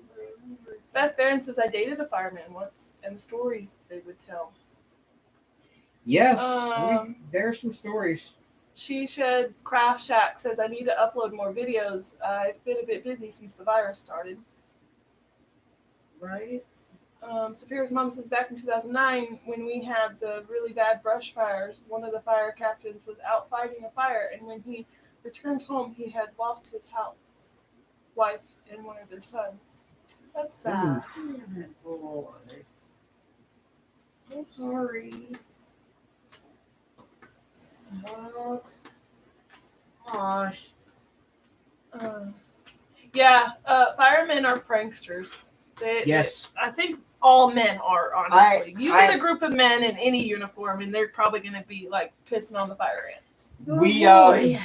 Beth Barron says I dated a fireman once, and the stories they would tell. Yes, Um, there are some stories. She Shed Craft Shack says I need to upload more videos. I've been a bit busy since the virus started. Right? Saphira's mom says back in 2009, when we had the really bad brush fires, one of the fire captains was out fighting a fire, and when he returned home, he had lost his house, wife, and one of their sons. That's sad. Damn it, boy. I'm sorry. Sucks. Gosh. Firemen are pranksters. Yes. I think all men are, honestly. You get I- a group of men in any uniform, and they're probably going to be like pissing on the fire ants. We boy.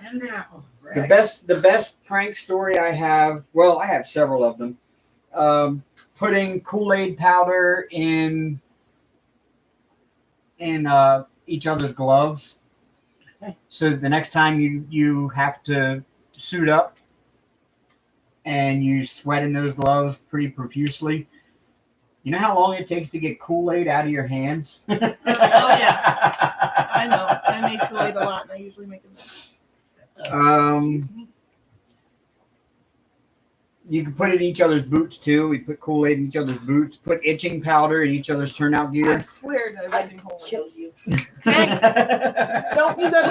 And now, the Rex. best prank story I have. Well, I have several of them. Putting Kool-Aid powder in each other's gloves. So the next time you have to suit up and you sweat in those gloves pretty profusely. You know how long it takes to get Kool-Aid out of your hands? Oh, yeah. I know. I make Kool-Aid a lot, and I usually make it. Excuse me. You can put it in each other's boots too. We put Kool-Aid in each other's boots. Put itching powder in each other's turnout I gear. swear to I everything can holy. kill you. Don't use that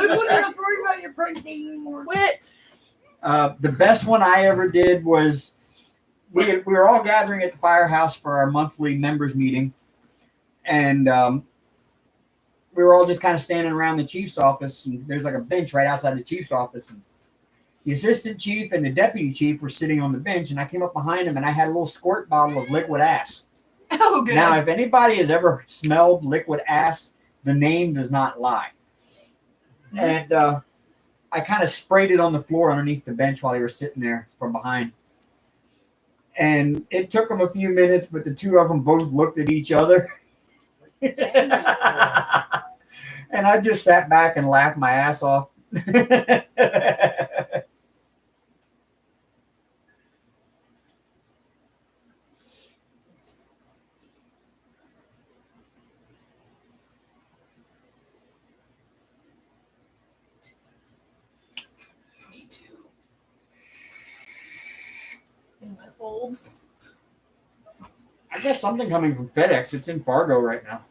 We as a wouldn't stretch. have to worry about your pranking anymore. Quit. The best one I ever did was we were all gathering at the firehouse for our monthly members meeting, And we were all just kind of standing around the chief's office, and there's like a bench right outside the chief's office. And the assistant chief and the deputy chief were sitting on the bench, and I came up behind them, and I had a little squirt bottle of liquid ass. Oh, good. Now, if anybody has ever smelled liquid ass, the name does not lie. And I kind of sprayed it on the floor underneath the bench while they were sitting there from behind. And it took them a few minutes, but the two of them both looked at each other. And I just sat back and laughed my ass off. Me too. In my folds. I got something coming from FedEx. It's in Fargo right now.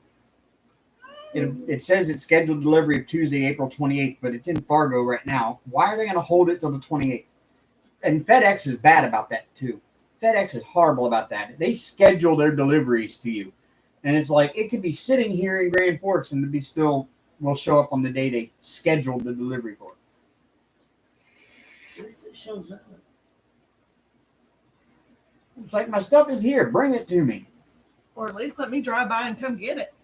It says it's scheduled delivery of Tuesday, April 28th, but it's in Fargo right now. Why are they going to hold it till the 28th? And FedEx is bad about that too. FedEx is horrible about that. They schedule their deliveries to you. And it's like, it could be sitting here in Grand Forks and will show up on the day they scheduled the delivery for. At least it shows up. It's like, my stuff is here. Bring it to me. Or at least let me drive by and come get it.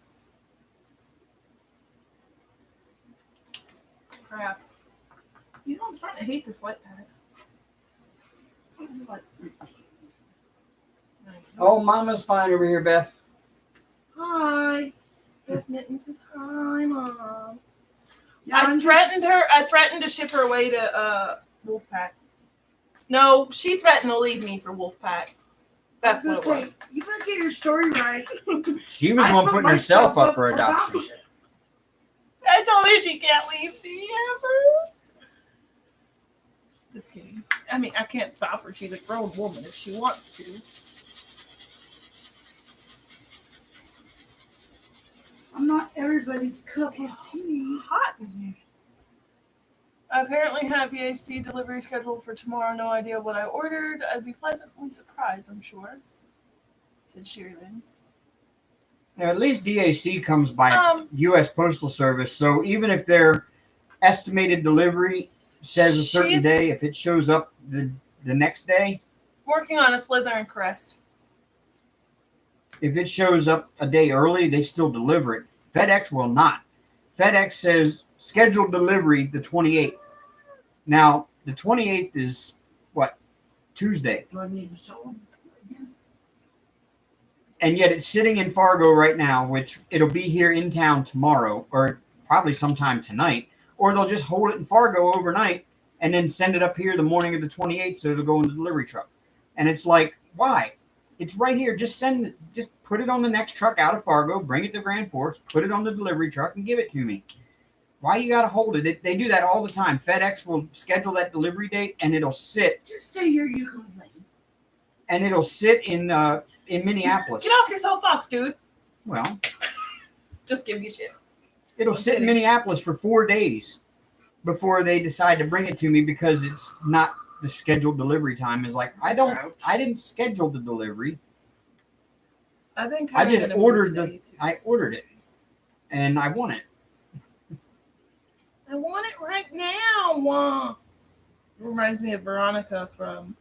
Crap. You know, I'm starting to hate this light pad. Oh, Mama's fine over here, Beth. Hi. Beth Mitten says, hi, Mom. Yeah, I threatened to ship her away to Wolfpack. No, she threatened to leave me for Wolfpack. That's what it was. You better get your story right. She was the one putting herself up for adoption. I told her she can't leave me ever. Just kidding. I mean, I can't stop her. She's a grown woman if she wants to. I'm not everybody's cup of tea. Hot in here. I apparently have the AC delivery scheduled for tomorrow. No idea what I ordered. I'd be pleasantly surprised, I'm sure, said Sherilyn. Now, at least DAC comes by U.S. Postal Service, so even if their estimated delivery says a certain day, if it shows up the next day, working on a Slytherin crest. If it shows up a day early, they still deliver it. FedEx will not. FedEx says scheduled delivery the 28th. Now, the 28th is what? Tuesday. Do I need to show them? And yet it's sitting in Fargo right now, which it'll be here in town tomorrow, or probably sometime tonight, or they'll just hold it in Fargo overnight and then send it up here the morning of the 28th so it'll go in the delivery truck. And it's like, why? It's right here. Just put it on the next truck out of Fargo, bring it to Grand Forks, put it on the delivery truck, and give it to me. Why you got to hold it? They do that all the time. FedEx will schedule that delivery date, and it'll sit. Just stay here, you complain. And it'll sit in Minneapolis. Get off your soapbox, dude. Well, just give me shit. It'll sit in Minneapolis for 4 days before they decide to bring it to me because it's not the scheduled delivery time. Is like, I didn't schedule the delivery. I just ordered I ordered it, and I want it. I want it right now. It reminds me of Veronica from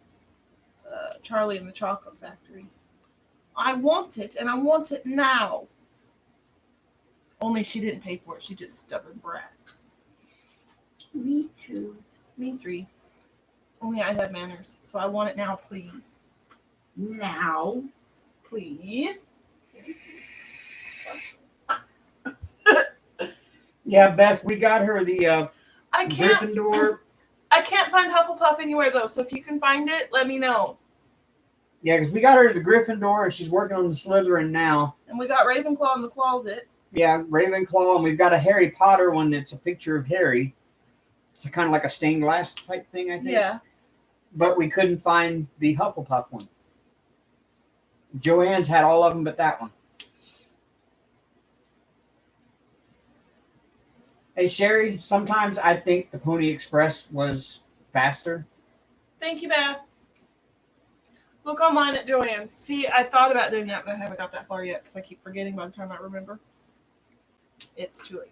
Charlie and the Chocolate Factory. I want it, and I want it now. Only she didn't pay for it. She's just a stubborn brat. Me too. Me three. Only I have manners, so I want it now, please. Now? Please? Yeah, Beth, we got her the Gryffindor. I can't find Hufflepuff anywhere, though, so if you can find it, let me know. Yeah, because we got her the Gryffindor, and she's working on the Slytherin now. And we got Ravenclaw in the closet. Yeah, Ravenclaw, and we've got a Harry Potter one that's a picture of Harry. It's kind of like a stained glass type thing, I think. Yeah. But we couldn't find the Hufflepuff one. Joanne's had all of them but that one. Hey, Sherry, sometimes I think the Pony Express was faster. Thank you, Beth. Look online at Joann's. See, I thought about doing that, but I haven't got that far yet because I keep forgetting by the time I remember. It's too late.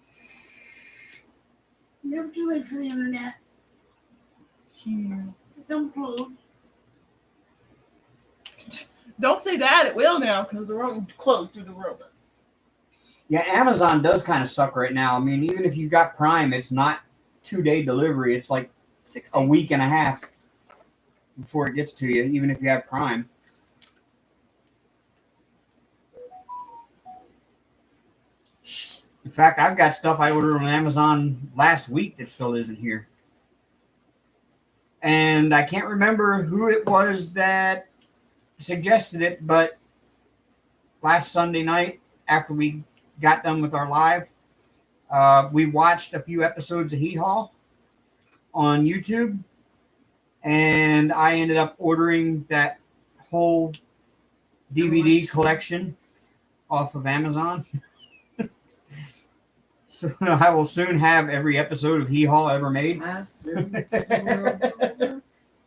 Never too late for the internet. Don't close. Don't say that. It will now because the road closed through the robot. Yeah, Amazon does kind of suck right now. I mean, even if you got Prime, it's not 2-day delivery. It's like 6 a days. week and a half before it gets to you, even if you have Prime. In fact, I've got stuff I ordered on Amazon last week that still isn't here. And I can't remember who it was that suggested it, but last Sunday night, after we got done with our live, we watched a few episodes of Hee Haw on YouTube, and I ended up ordering that whole DVD collection off of Amazon. So I will soon have every episode of Hee Haw ever made. I served the world over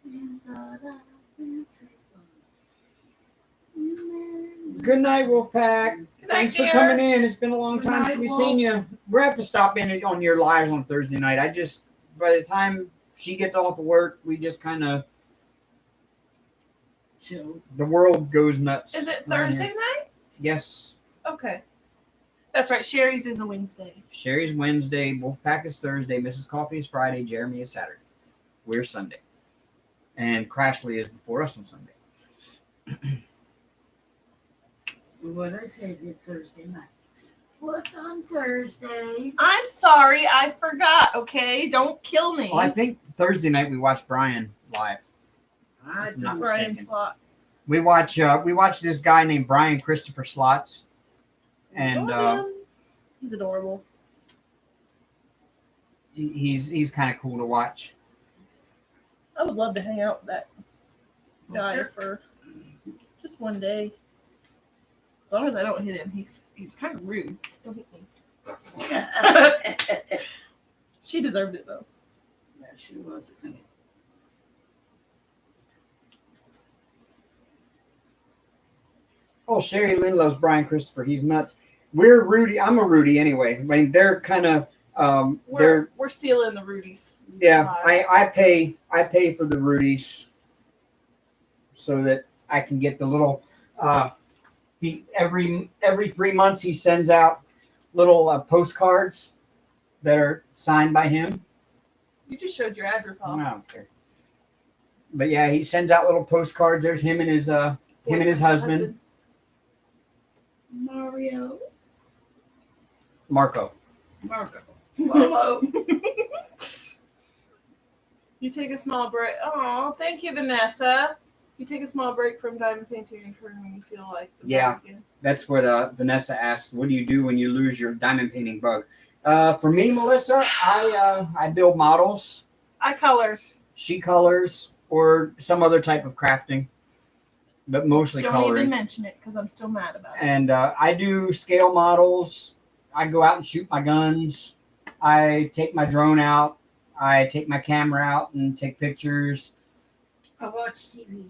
and thought I'd been tricked. Good night, Wolfpack. Good night, Thanks for dear. coming in. It's been a long Good time night, since we've Wolf. seen you. We'll have to stop in on your lives on Thursday night. By the time she gets off of work, we just kind of, Chill. the world goes nuts. Is it around Thursday here. night? Yes. Okay. That's right. Sherry's is a Wednesday. Sherry's Wednesday, Wolfpack is Thursday, Mrs. Coffee is Friday, Jeremy is Saturday. We're Sunday. And Crashly is before us on Sunday. What did I say to you Thursday night? What's on Thursday? I'm sorry. I forgot. Okay. Don't kill me. Well, I think Thursday night we watched Brian live. I Not don't. Brian mistaken. Slots. We watch this guy named Brian Christopher Slots. And Love him. He's adorable. he's kind of cool to watch. I would love to hang out with that guy for just one day. As long as I don't hit him. He's kind of rude. Don't hit me. She deserved it though. Yeah, she was kind of. Oh, Sherry Lynn loves Brian Christopher. He's nuts. We're Rudy. I'm a Rudy anyway. I mean, they're kind of they're We're stealing the Rudies. yeah. I pay for the Rudies so that I can get the little. He every 3 months he sends out little postcards that are signed by him. You just showed your address I off. don't care. But yeah, he sends out little postcards. There's him and his husband. Mario. Marco. Marco. Hello. You take a small break. Oh, thank you, Vanessa. You take a small break from diamond painting and turn when you feel like the Yeah. bug again. That's what Vanessa asked. What do you do when you lose your diamond painting bug? For me, Melissa, I build models. I color. She colors or some other type of crafting, but mostly Don't coloring. even mention it because I'm still mad about it. And I do scale models. I go out and shoot my guns. I take my drone out. I take my camera out and take pictures. I watch TV.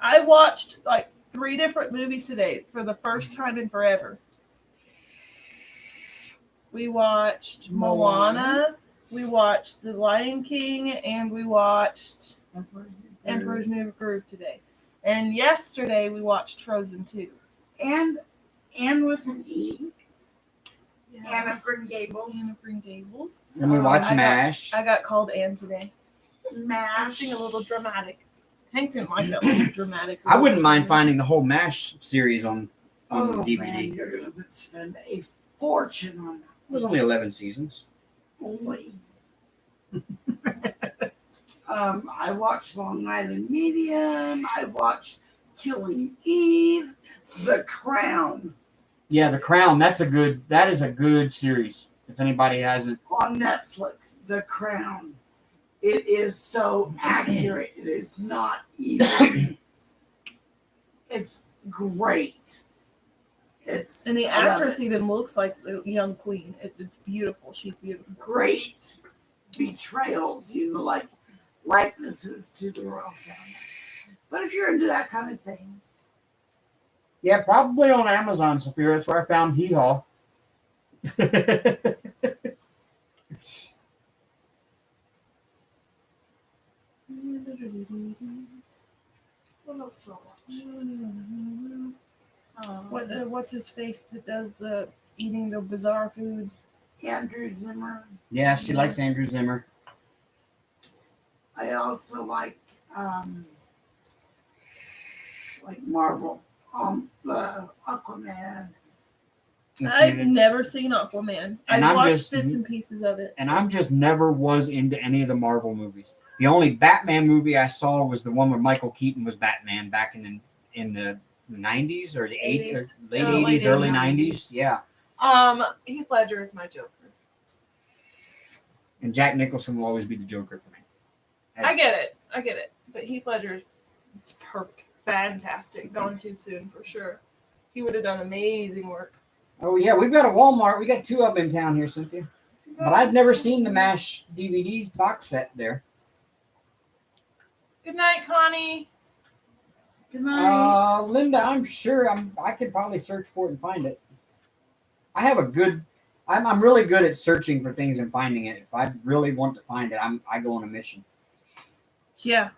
I watched like 3 different movies today for the first time in forever. We watched Moana. We watched The Lion King, and we watched Emperor's New Groove today. And yesterday we watched Frozen 2. And with an E. Anna Green Gables. Anne of Green Gables. And we watch I got- MASH. I got called Anne today. Mash. Being a little dramatic. Hank didn't like that little dramatic. I wouldn't mind finding the whole MASH series on Oh, DVD. man, you're going to spend a fortune on It was only 11 seasons. that. Only. I watched Long Island Medium. I watched Killing Eve. The Crown Yeah, The Crown. That is a good series. If anybody hasn't. on Netflix. The Crown. It is so accurate. It is not even. It's great. It's And the I love actress it. even looks like the young queen. It's beautiful. She's beautiful. Great betrayals. likenesses to the royal family. But if you're into that kind of thing, Yeah, probably on Amazon, Sophia. That's where I found Hee Haw. what else do I watch? What's his face that does the eating the bizarre foods? Andrew Zimmer. Yeah, she likes Andrew Zimmer. I also like Marvel, Aquaman. I've never seen Aquaman. And I I'm watched just- bits and pieces of it. And I'm just never was into any of the Marvel movies. The only Batman movie I saw was the one where Michael Keaton was Batman back in the 90s or the 80s, or late 80s, early 90s. Yeah. Heath Ledger is my Joker. And Jack Nicholson will always be the Joker for me. I get it. But Heath Ledger is perfect, fantastic. Gone too soon for sure. He would have done amazing work. Oh, yeah, we've got a Walmart. We got 2 of them in town here, Cynthia. But I've never seen the MASH DVD box set there. Good night, Connie. Good night. Linda, I'm sure I could probably search for it and find it. I have a good. I'm really good at searching for things and finding it. If I really want to find it, I go on a mission. Yeah.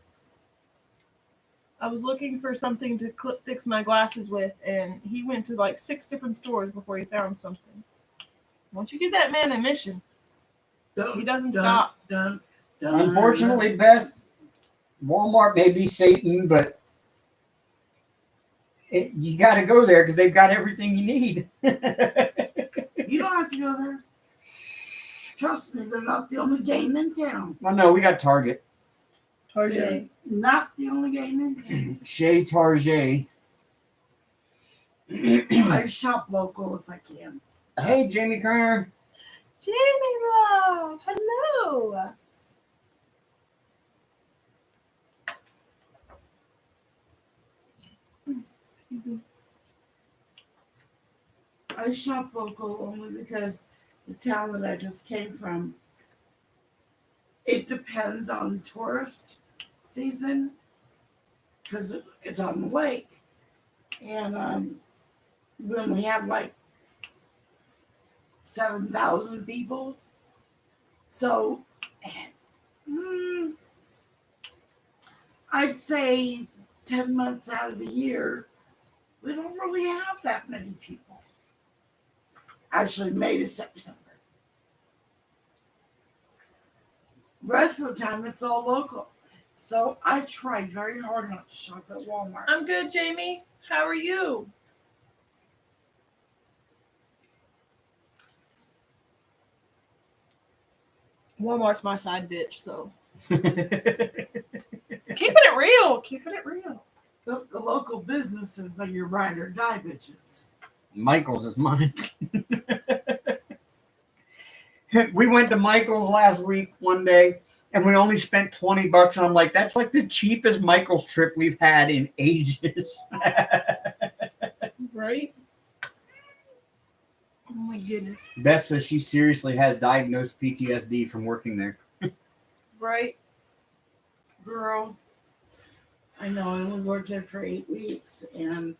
I was looking for something to fix my glasses with, and he went to like 6 different stores before he found something. Once you give that man a mission, he doesn't stop. Unfortunately, Beth, Walmart may be Satan, but you got to go there because they've got everything you need. You don't have to go there. Trust me, they're not the only game in town. Well, no, we got Target. Target. They're not the only game in town. Chez Target. I shop local if I can. Hey, Jamie Kerner. Jamie love, hello. Excuse me. I shop local only because the town that I just came from, it depends on tourist season because it's on the lake. And when we have like 7,000 people, so I'd say 10 months out of the year, we don't really have that many people. Actually, May to September. Rest of the time, it's all local. So I try very hard not to shop at Walmart. I'm good, Jamie. How are you? Walmart's my side bitch, so keeping it real. Keeping it real. The local businesses are your ride or die bitches. Michael's is mine. We went to Michael's last week one day, and we only spent $20. And I'm like, that's like the cheapest Michael's trip we've had in ages. Right? Oh my goodness. Beth says she seriously has diagnosed PTSD from working there. Right? Girl, I know I only worked there for 8 weeks, and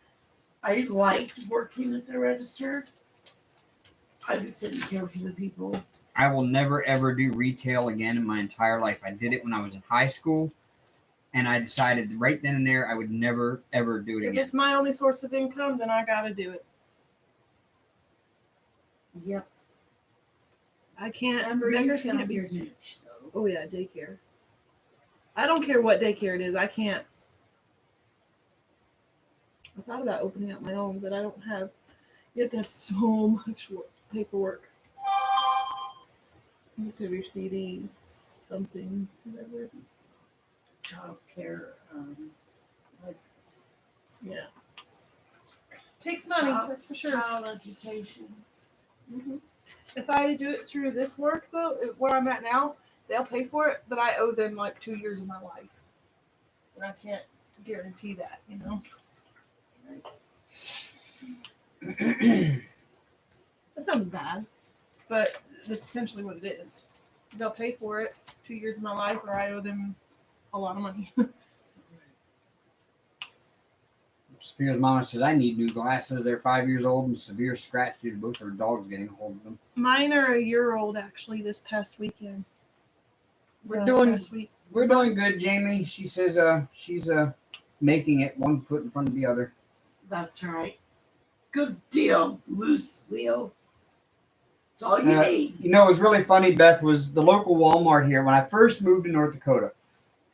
I liked working at the register. I just didn't care for the people. I will never ever do retail again in my entire life. I did it when I was in high school, and I decided right then and there I would never ever do it If again. it's my only source of income, then I gotta do it. Yep. I can't. Amber, you Vendors found can't be. your niche, though. Oh yeah, daycare. I don't care what daycare it is. I can't. I thought about opening up my own, but I don't have. You have to have so much paperwork. You have to have your CDs, something, whatever. Child care. That's Yeah. Takes money, that's for sure. Child education. Mm-hmm. If I do it through this work, though, where I'm at now, they'll pay for it, but I owe them like 2 years of my life. And I can't guarantee that, you know? That sounds bad, but that's essentially what it is. They'll pay for it 2 years of my life, or I owe them a lot of money. Sophia's mama says, I need new glasses. They're 5 years old and severe scratch due to both her dogs getting a hold of them. Mine are a year old, actually, this past weekend. We're doing Past week. we're doing good, Jamie. She says she's making it one foot in front of the other. That's right. Good deal. Loose wheel. That's all you need. You know, it was really funny, Beth, was the local Walmart here. When I first moved to North Dakota,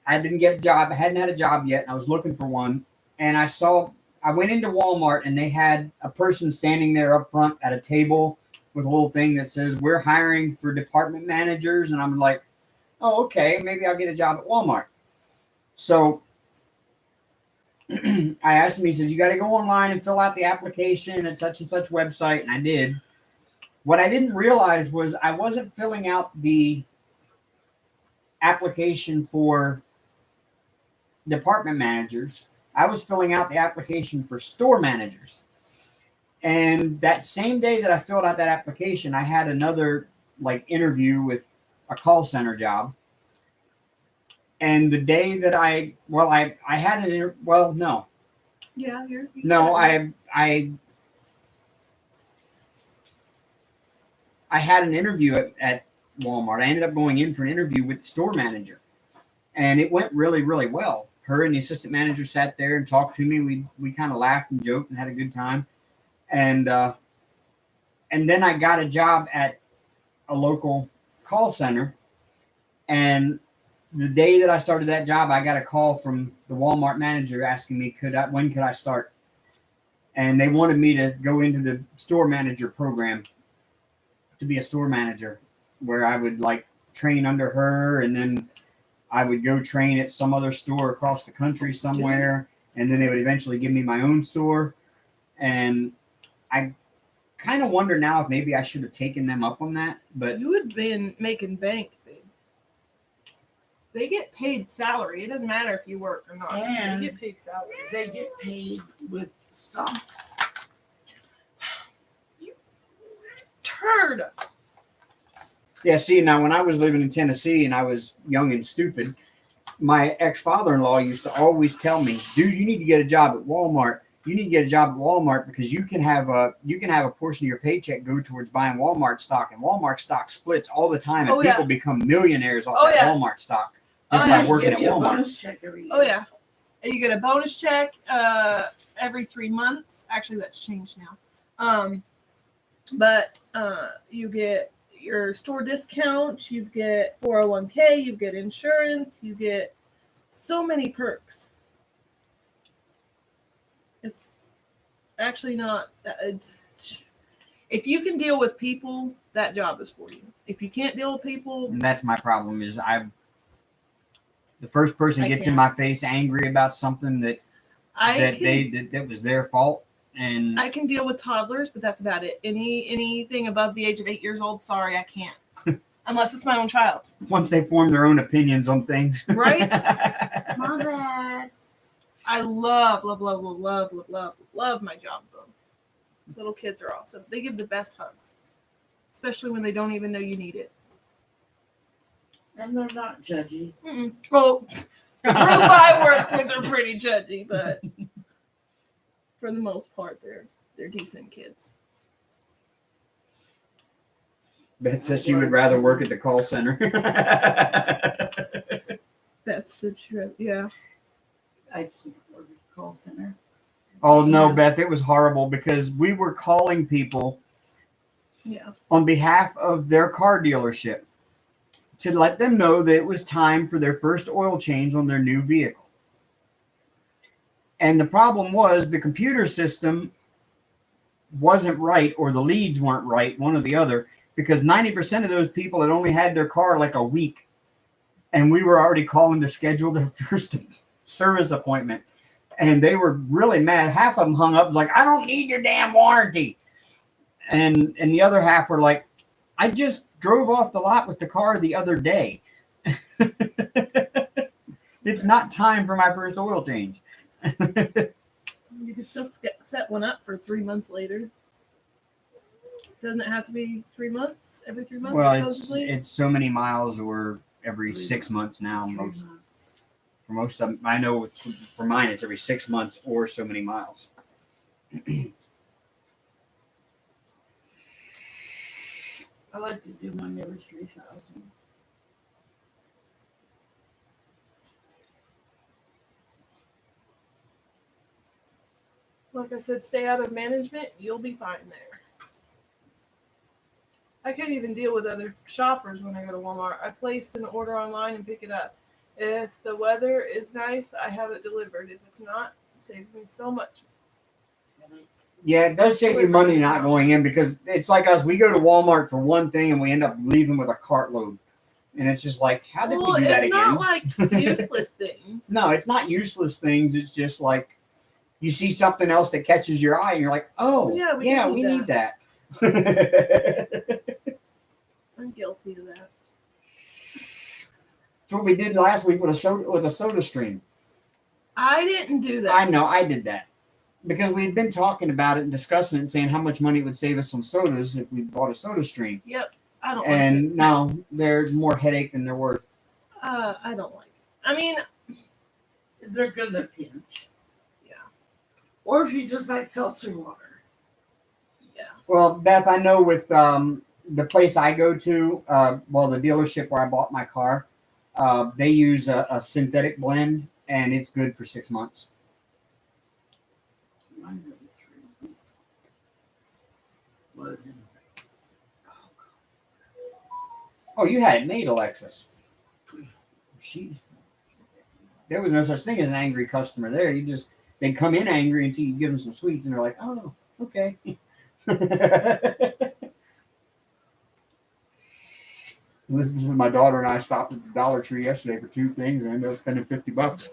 I didn't get a job. I hadn't had a job yet, and I was looking for one. And I went into Walmart, and they had a person standing there up front at a table with a little thing that says, we're hiring for department managers. And I'm like, oh, okay, maybe I'll get a job at Walmart. So I asked him, he says, you got to go online and fill out the application at such and such website. And I did. What I didn't realize was I wasn't filling out the application for department managers. I was filling out the application for store managers. And that same day that I filled out that application, I had another interview with a call center job. And the day that I had an no. Yeah, No, I had an interview at Walmart. I ended up going in for an interview with the store manager. And it went really, really well. Her and the assistant manager sat there and talked to me. We kind of laughed and joked and had a good time. And then I got a job at a local call center. And the day that I started that job, I got a call from the Walmart manager asking me, when could I start? And they wanted me to go into the store manager program to be a store manager, where I would train under her, and then I would go train at some other store across the country somewhere, and then they would eventually give me my own store. And I kind of wonder now if maybe I should have taken them up on that. But you would have been making bank, babe. They get paid salary. It doesn't matter if you work or not. And they get paid salary. They get paid with stocks. You turd. yeah, see, now when I was living in Tennessee and I was young and stupid, my ex-father-in-law used to always tell me, dude, you need to get a job at Walmart. You need to get a job at Walmart because you can have a portion of your paycheck go towards buying Walmart stock, and Walmart stock splits all the time, and people become millionaires off that Walmart stock just by working at Walmart. Bonus check every year. Oh yeah, and you get a bonus check every 3 months. Actually, that's changed now. But you get your store discount. You get 401k. You get insurance. You get so many perks. It's actually not. It's if you can deal with people, that job is for you. If you can't deal with people, And that's my problem is the first person I gets can't. in my face angry about something that was their fault. And I can deal with toddlers, but that's about it. Anything above the age of 8 years old, sorry, I can't. Unless it's my own child. once they form their own opinions on things. Right? My bad. I love my job though. Little kids are awesome. They give the best hugs. Especially when they don't even know you need it. And they're not judgy. Mm-mm. Well, the group I work with are pretty judgy, but for the most part, they're decent kids. Beth says she would rather work at the call center. That's the truth. Yeah. I can't work at the call center. Oh no, Beth, it was horrible because we were calling people on behalf of their car dealership to let them know that it was time for their first oil change on their new vehicle. And the problem was the computer system wasn't right, or the leads weren't right, one or the other, because 90% of those people had only had their car like a week. And we were already calling to schedule their first service appointment. And they were really mad. Half of them hung up, was like, I don't need your damn warranty. And the other half were like, I just drove off the lot with the car the other day. It's not time for my first oil change. You can still set one up for 3 months later. Doesn't it have to be 3 months? Every 3 months, Well, supposedly? it's so many miles, or every 3 6 months now. 3 Most. months. For most of them, I know for mine, it's every 6 months or so many miles. I like to do mine every 3,000. Like I said, stay out of management. You'll be fine there. I can't even deal with other shoppers when I go to Walmart. I place an order online and pick it up. If the weather is nice, I have it delivered. If it's not, it saves me so much. Yeah, it does save you money not going in because it's like us. We go to Walmart for one thing and we end up leaving with a cartload. And it's just like, how did we do that again? It's not like useless things. No, it's not useless things. It's just like you see something else that catches your eye and you're like, oh, yeah, we need that. I'm guilty of that. That's what we did last week with a soda stream. I didn't do that. I know, I did that. Because we had been talking about it and discussing it and saying how much money it would save us on sodas if we bought a soda stream. Yep. I don't And like it. no, they're more headache than they're worth. I don't like it. I mean, They're good in a pinch. yeah. Or if you just like seltzer water. Yeah. Well, Beth, I know with the place I go to, the dealership where I bought my car, they use a synthetic blend, and it's good for 6 months. Mine's every 3 months. Was in. Oh, you had it made, Alexis. There was no such thing as an angry customer there. They come in angry until you give them some sweets, and they're like, oh, okay. This is my daughter and I stopped at the Dollar Tree yesterday for 2 things and ended up spending $50.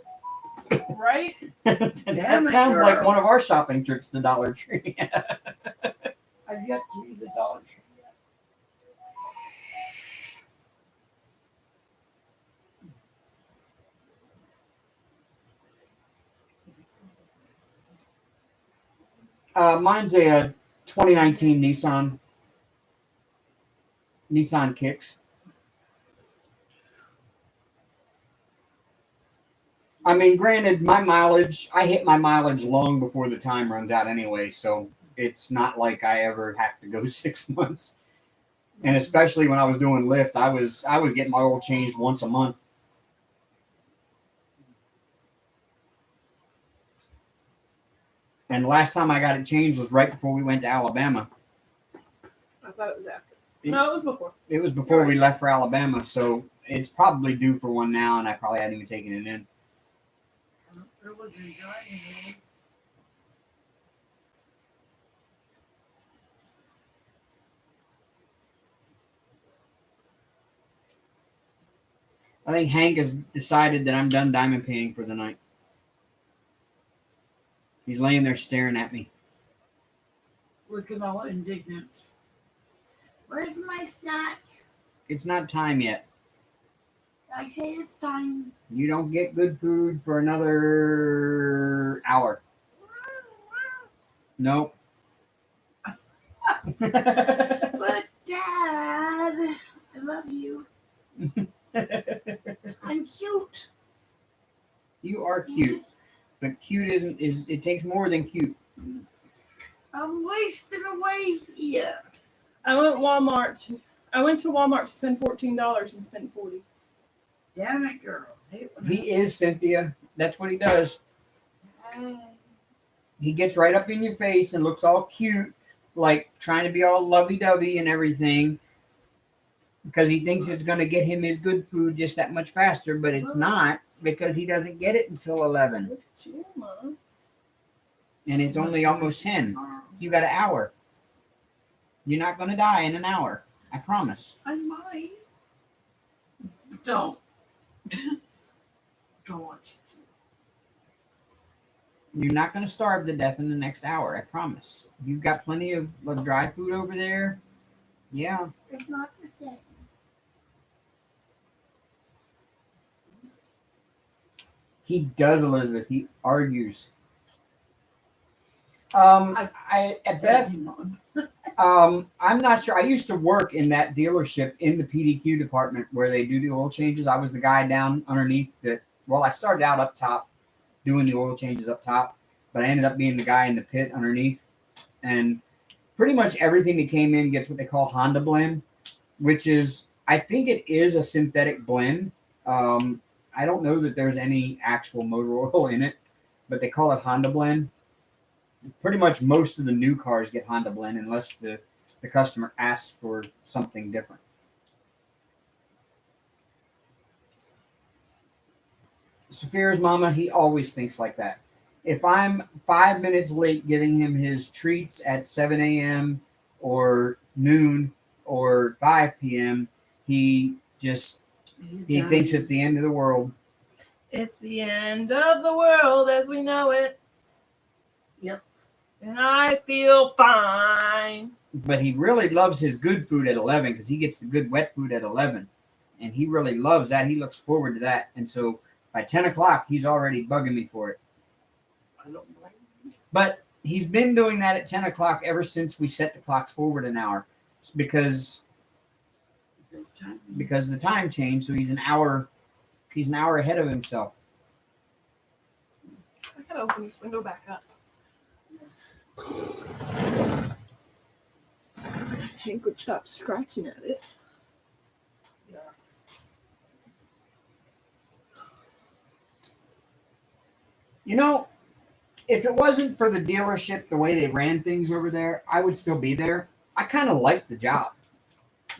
Right? That sounds like one of our shopping trips to Dollar Tree. I've yet to read the Dollar Tree yet. Mine's a 2019 Nissan Kicks. I mean, granted, I hit my mileage long before the time runs out anyway, so it's not like I ever have to go 6 months. And especially when I was doing Lyft, I was getting my oil changed once a month. And the last time I got it changed was right before we went to Alabama. I thought it was after. No, it was before. It was before we left for Alabama, so it's probably due for one now, and I probably hadn't even taken it in. I think Hank has decided that I'm done diamond painting for the night. He's laying there staring at me. Looking all indignant. Where's my snack? It's not time yet. I say it's time. You don't get good food for another hour. Nope. But Dad, I love you. I'm cute. You are cute. But cute it takes more than cute. I'm wasting away here. I went to Walmart to spend $14 and spent $40. Damn it, girl. He is, Cynthia. That's what he does. He gets right up in your face and looks all cute, like trying to be all lovey-dovey and everything, because he thinks it's going to get him his good food just that much faster, but it's not, because he doesn't get it until 11. Look at you, Mom. And it's only almost 10. You got an hour. You're not going to die in an hour. I promise. I might. Don't. Don't want you. You're not going to starve to death in the next hour. I promise. You've got plenty of dry food over there. Yeah. It's not the same. He does, Elizabeth. He argues. Beth, I'm not sure. I used to work in that dealership in the PDQ department where they do the oil changes. I was the guy down underneath that Well, I started out up top doing the oil changes up top, but I ended up being the guy in the pit underneath. And pretty much everything that came in gets what they call Honda blend, which is, I think it is a synthetic blend. I don't know that there's any actual motor oil in it, but they call it Honda blend. Pretty much most of the new cars get Honda blend unless the customer asks for something different. Saphira's mama, he always thinks like that. If I'm 5 minutes late giving him his treats at 7 a.m. or noon or 5 p.m., he thinks it's the end of the world. It's the end of the world as we know it. Yep. And I feel fine. But he really loves his good food at 11 because he gets the good wet food at 11. And he really loves that. He looks forward to that. And so by 10 o'clock, he's already bugging me for it. I don't blame him. But he's been doing that at 10 o'clock ever since we set the clocks forward an hour because the time changed. So he's an hour ahead of himself. I gotta open this window back up. Hank would stop scratching at it. Yeah. You know, if it wasn't for the dealership, the way they ran things over there, I would still be there. I kind of liked the job.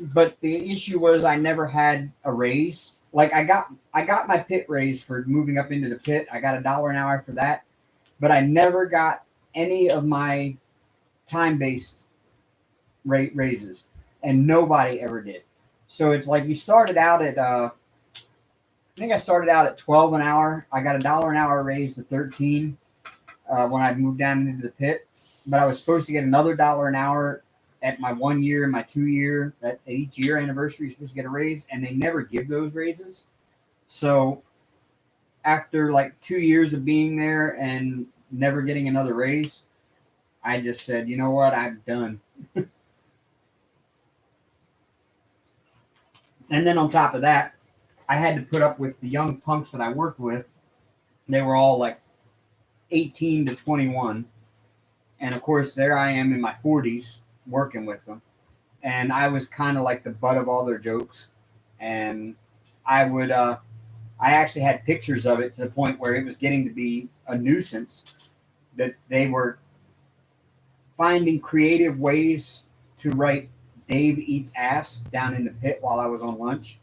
But the issue was I never had a raise. Like I got my pit raise for moving up into the pit. I got $1 an hour for that. But I never got any of my time-based raises. And nobody ever did. So it's like you started out at I think I started out at 12 an hour. I got $1 an hour raise to 13 when I moved down into the pit. But I was supposed to get another $1 an hour at my 1 year and my 2 year. At each year anniversary, you're supposed to get a raise, and they never give those raises. So after like 2 years of being there and never getting another raise, I just said, you know what, I'm done. And then on top of that, I had to put up with the young punks that I worked with. They were all like 18 to 21. And of course, there I am in my 40s working with them. And I was kind of like the butt of all their jokes. And I actually had pictures of it to the point where it was getting to be a nuisance that they were finding creative ways to write Dave eats ass down in the pit while I was on lunch.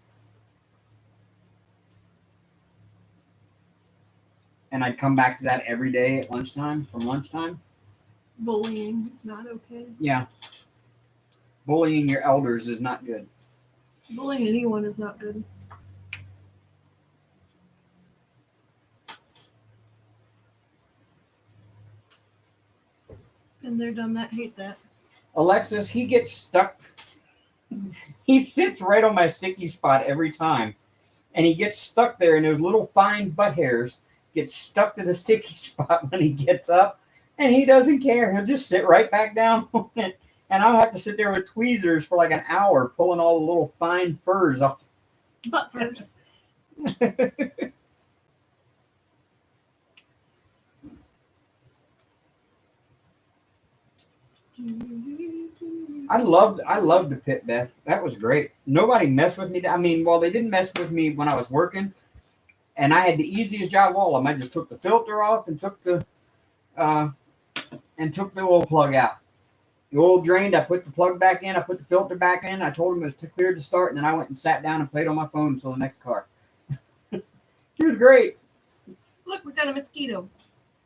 And I'd come back to that every day at lunchtime, from lunchtime. Bullying is not okay. Yeah. Bullying your elders is not good. Bullying anyone is not good. Been there, done that, hate that. Alexis, he gets stuck. He sits right on my sticky spot every time. And he gets stuck there, and those little fine butt hairs get stuck to the sticky spot when he gets up. And he doesn't care. He'll just sit right back down on it. And I'll have to sit there with tweezers for like an hour pulling all the little fine furs off. Butt first. I loved the pit, Beth. That was great. Nobody messed with me. I mean, well, they didn't mess with me when I was working, and I had the easiest job of all of them. I just took the filter off and took the oil plug out. The oil drained. I put the plug back in. I put the filter back in. I told him it was clear to start, and then I went and sat down and played on my phone until the next car. It was great. Look, we got a mosquito.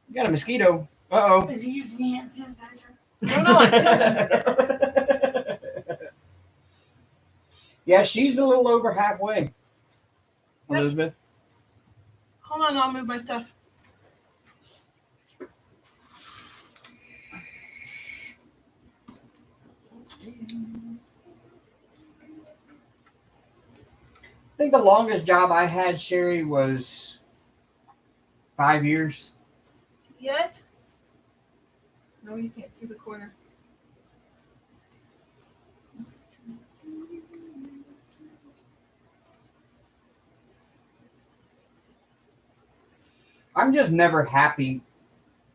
You got a mosquito. Uh-oh. Is he using hand sanitizer? No, I killed him. Yeah, she's a little over halfway. Yep. Elizabeth. Hold on, I'll move my stuff. I think the longest job I had, Sherry, was 5 years. Yet? No, you can't see the corner. I'm just never happy.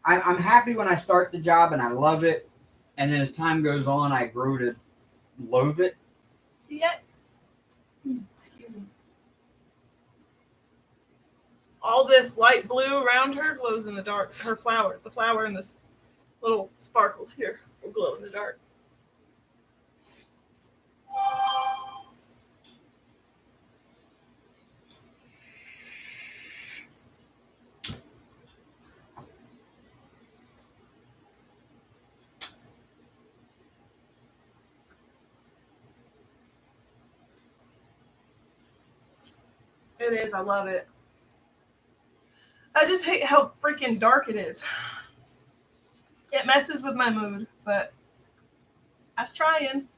I'm happy when I start the job and I love it, and then as time goes on, I grow to loathe it. See it? Excuse me. All this light blue around her glows in the dark. Her flower, the flower and this little sparkles here will glow in the dark. It is. I love it. I just hate how freaking dark it is. It messes with my mood, but I was trying.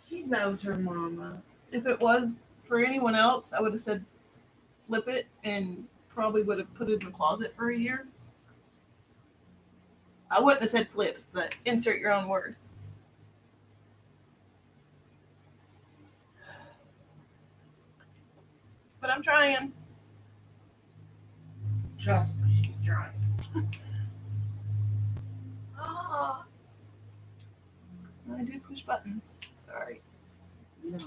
She loves her mama. If it was for anyone else, I would have said flip it and probably would have put it in the closet for a year. I wouldn't have said flip, but insert your own word. But I'm trying. Trust me, she's trying. Oh, I do push buttons. Sorry. no.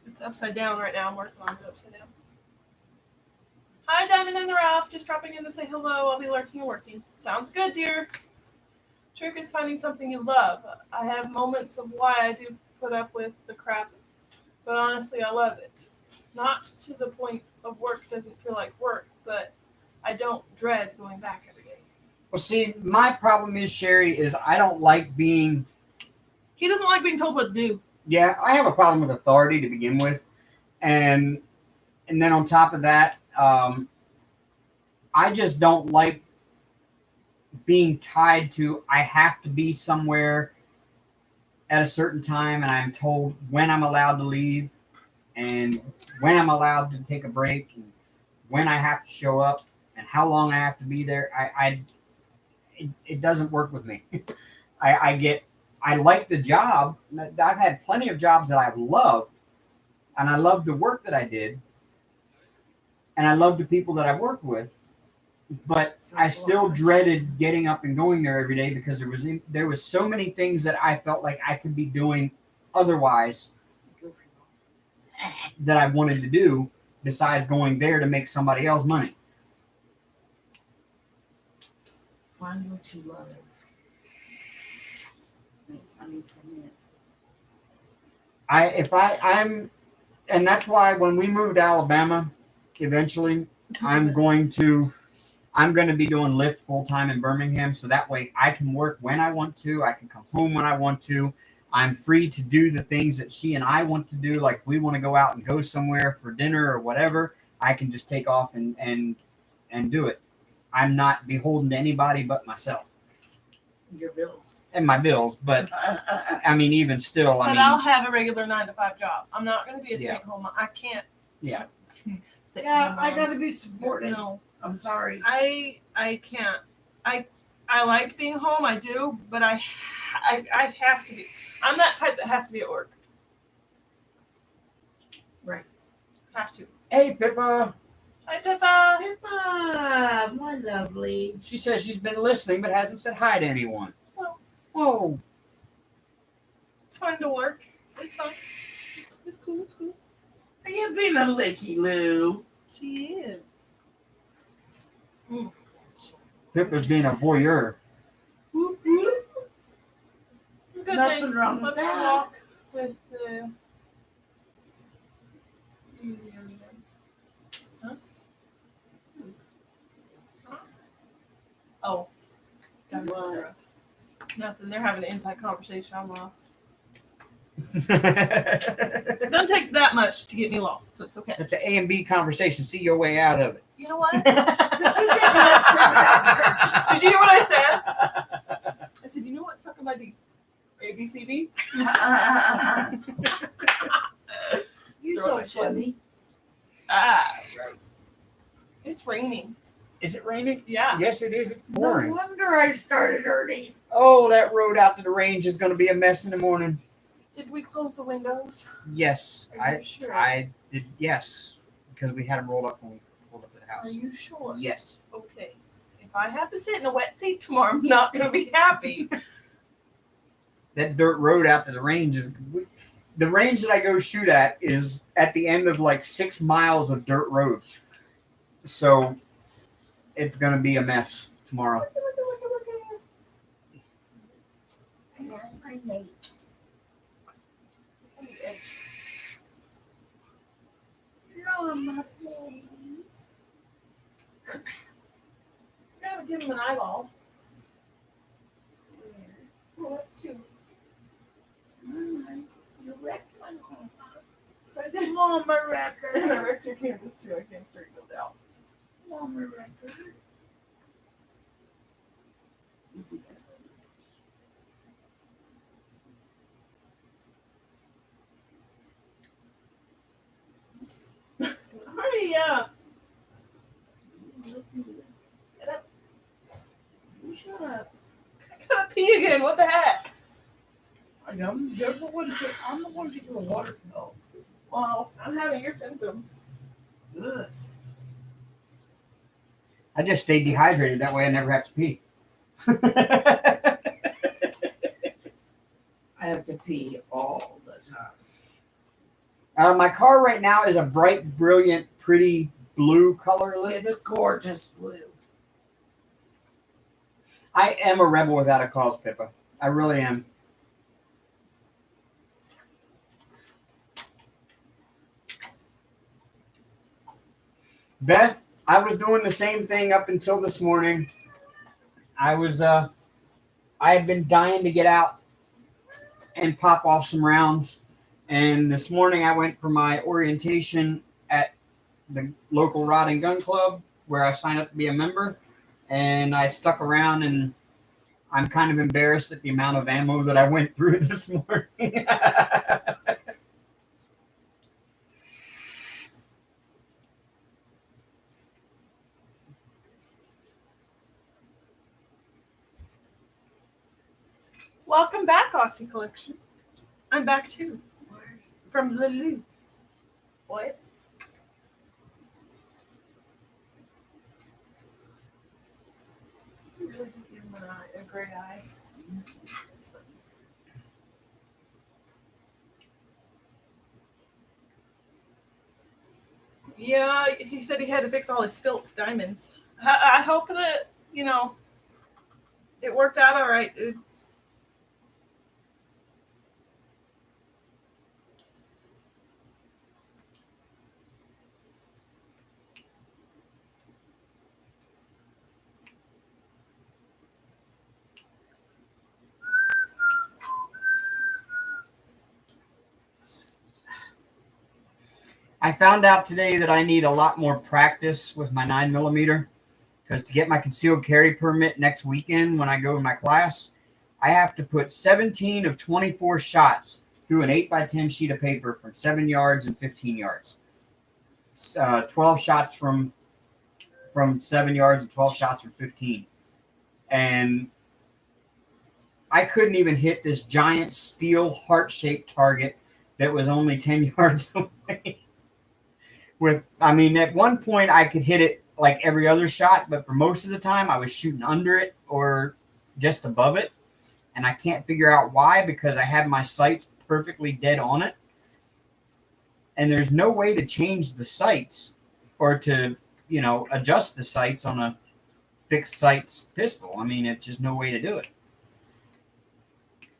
It's upside down right now. I'm working on it upside down. Hi, Diamond in the Rough. Just dropping in to say hello. I'll be lurking and working. Sounds good, dear. Trick is finding something you love. I have moments of why I do put up with the crap, but honestly, I love it. Not to the point of work doesn't feel like work, but I don't dread going back every day. Well, see, my problem is, Sherry, is I don't like being. He doesn't like being told what to do. Yeah, I have a problem with authority to begin with, and then on top of that, I just don't like being tied to. I have to be somewhere at a certain time, and I'm told when I'm allowed to leave, and when I'm allowed to take a break, and when I have to show up, and how long I have to be there. It doesn't work with me. I like the job. I've had plenty of jobs that I've loved, and I love the work that I did, and I love the people that I worked with. But I still dreaded getting up and going there every day because there was so many things that I felt like I could be doing otherwise that I wanted to do besides going there to make somebody else money. Find what you love. Make money from it. And that's why when we moved to Alabama, eventually, I'm going to be doing Lyft full time in Birmingham, so that way I can work when I want to. I can come home when I want to. I'm free to do the things that she and I want to do. Like if we want to go out and go somewhere for dinner or whatever, I can just take off and do it. I'm not beholden to anybody but myself. Your bills. And my bills, but I mean, even still, But I'll have a regular 9-to-5 job. I'm not going to be a stay-at-home mom. I can't. Yeah. Yeah, I gotta be supported. No, I'm sorry. I can't. I like being home. I do, but I have to be. I'm that type that has to be at work. Right. Have to. Hey, Pippa. Hi, Pippa. Pippa, my lovely. She says she's been listening but hasn't said hi to anyone. Oh. Oh. It's fun to work. It's fun. It's cool. It's cool. Are you being a licky Lou? She is. Pippa's being a voyeur. Whoop, whoop. Good, Nothing thanks. wrong with Let's that. walk with the. Huh? Oh. What? Nothing. They're having an inside conversation. I'm lost. It's It doesn't take that much to get me lost, so it's okay. an A and B conversation. See your way out of it. You know what? Did Did you hear what I said? I said, you know what? Suck on my D. A, B, C, D. You're Throw so my shit. funny. Ah, right. It's raining. Is it raining? Yeah. Yes, it is. It's No pouring. wonder I started hurting. Oh, that road out to the range is going to be a mess in the morning. Did we close the windows? Yes, Are you sure? I did. Yes, because we had them rolled up when we pulled up to the Are house. you sure? Yes. Okay. If I have to sit in a wet seat tomorrow, I'm not going to be happy. That dirt road out to the range is the range that I go shoot at is at the end of like 6 miles of dirt road. So it's going to be a mess tomorrow. I got my mate. Draw my face. I gotta give him an eyeball. Where? Well, that's two. Alright. You wrecked my home. I did. Mama And I record. wrecked your canvas too. I can't straighten those out. Mama record. Sorry, Get up. You shut up. I gotta pee again. What the heck? I'm the one taking the water pill. Well, I'm having your symptoms. Good. I just stay dehydrated. That way I never have to pee. I have to pee all the time. My car right now is a bright, brilliant, pretty blue color, Elizabeth. It's gorgeous blue. I am a rebel without a cause, Pippa. I really am. Beth, I was doing the same thing up until this morning. I had been dying to get out and pop off some rounds. And this morning I went for my orientation at the local rod and gun club where I signed up to be a member. And I stuck around, and I'm kind of embarrassed at the amount of ammo that I went through this morning. Welcome back, Aussie Collection. I'm back too. Where's From the loop. What? You really just give him a great eye. Yeah, he said he had to fix all his spilt diamonds. I hope that, it worked out all right, dude. I found out today that I need a lot more practice with my 9mm because to get my concealed carry permit next weekend when I go to my class, I have to put 17 of 24 shots through an 8x10 sheet of paper from 7 yards and 15 yards. 12 shots from 7 yards and 12 shots from 15. And I couldn't even hit this giant steel heart-shaped target that was only 10 yards away. At one point I could hit it like every other shot, but for most of the time I was shooting under it or just above it. And I can't figure out why, because I have my sights perfectly dead on it. And there's no way to change the sights or to, adjust the sights on a fixed sights pistol. It's just no way to do it.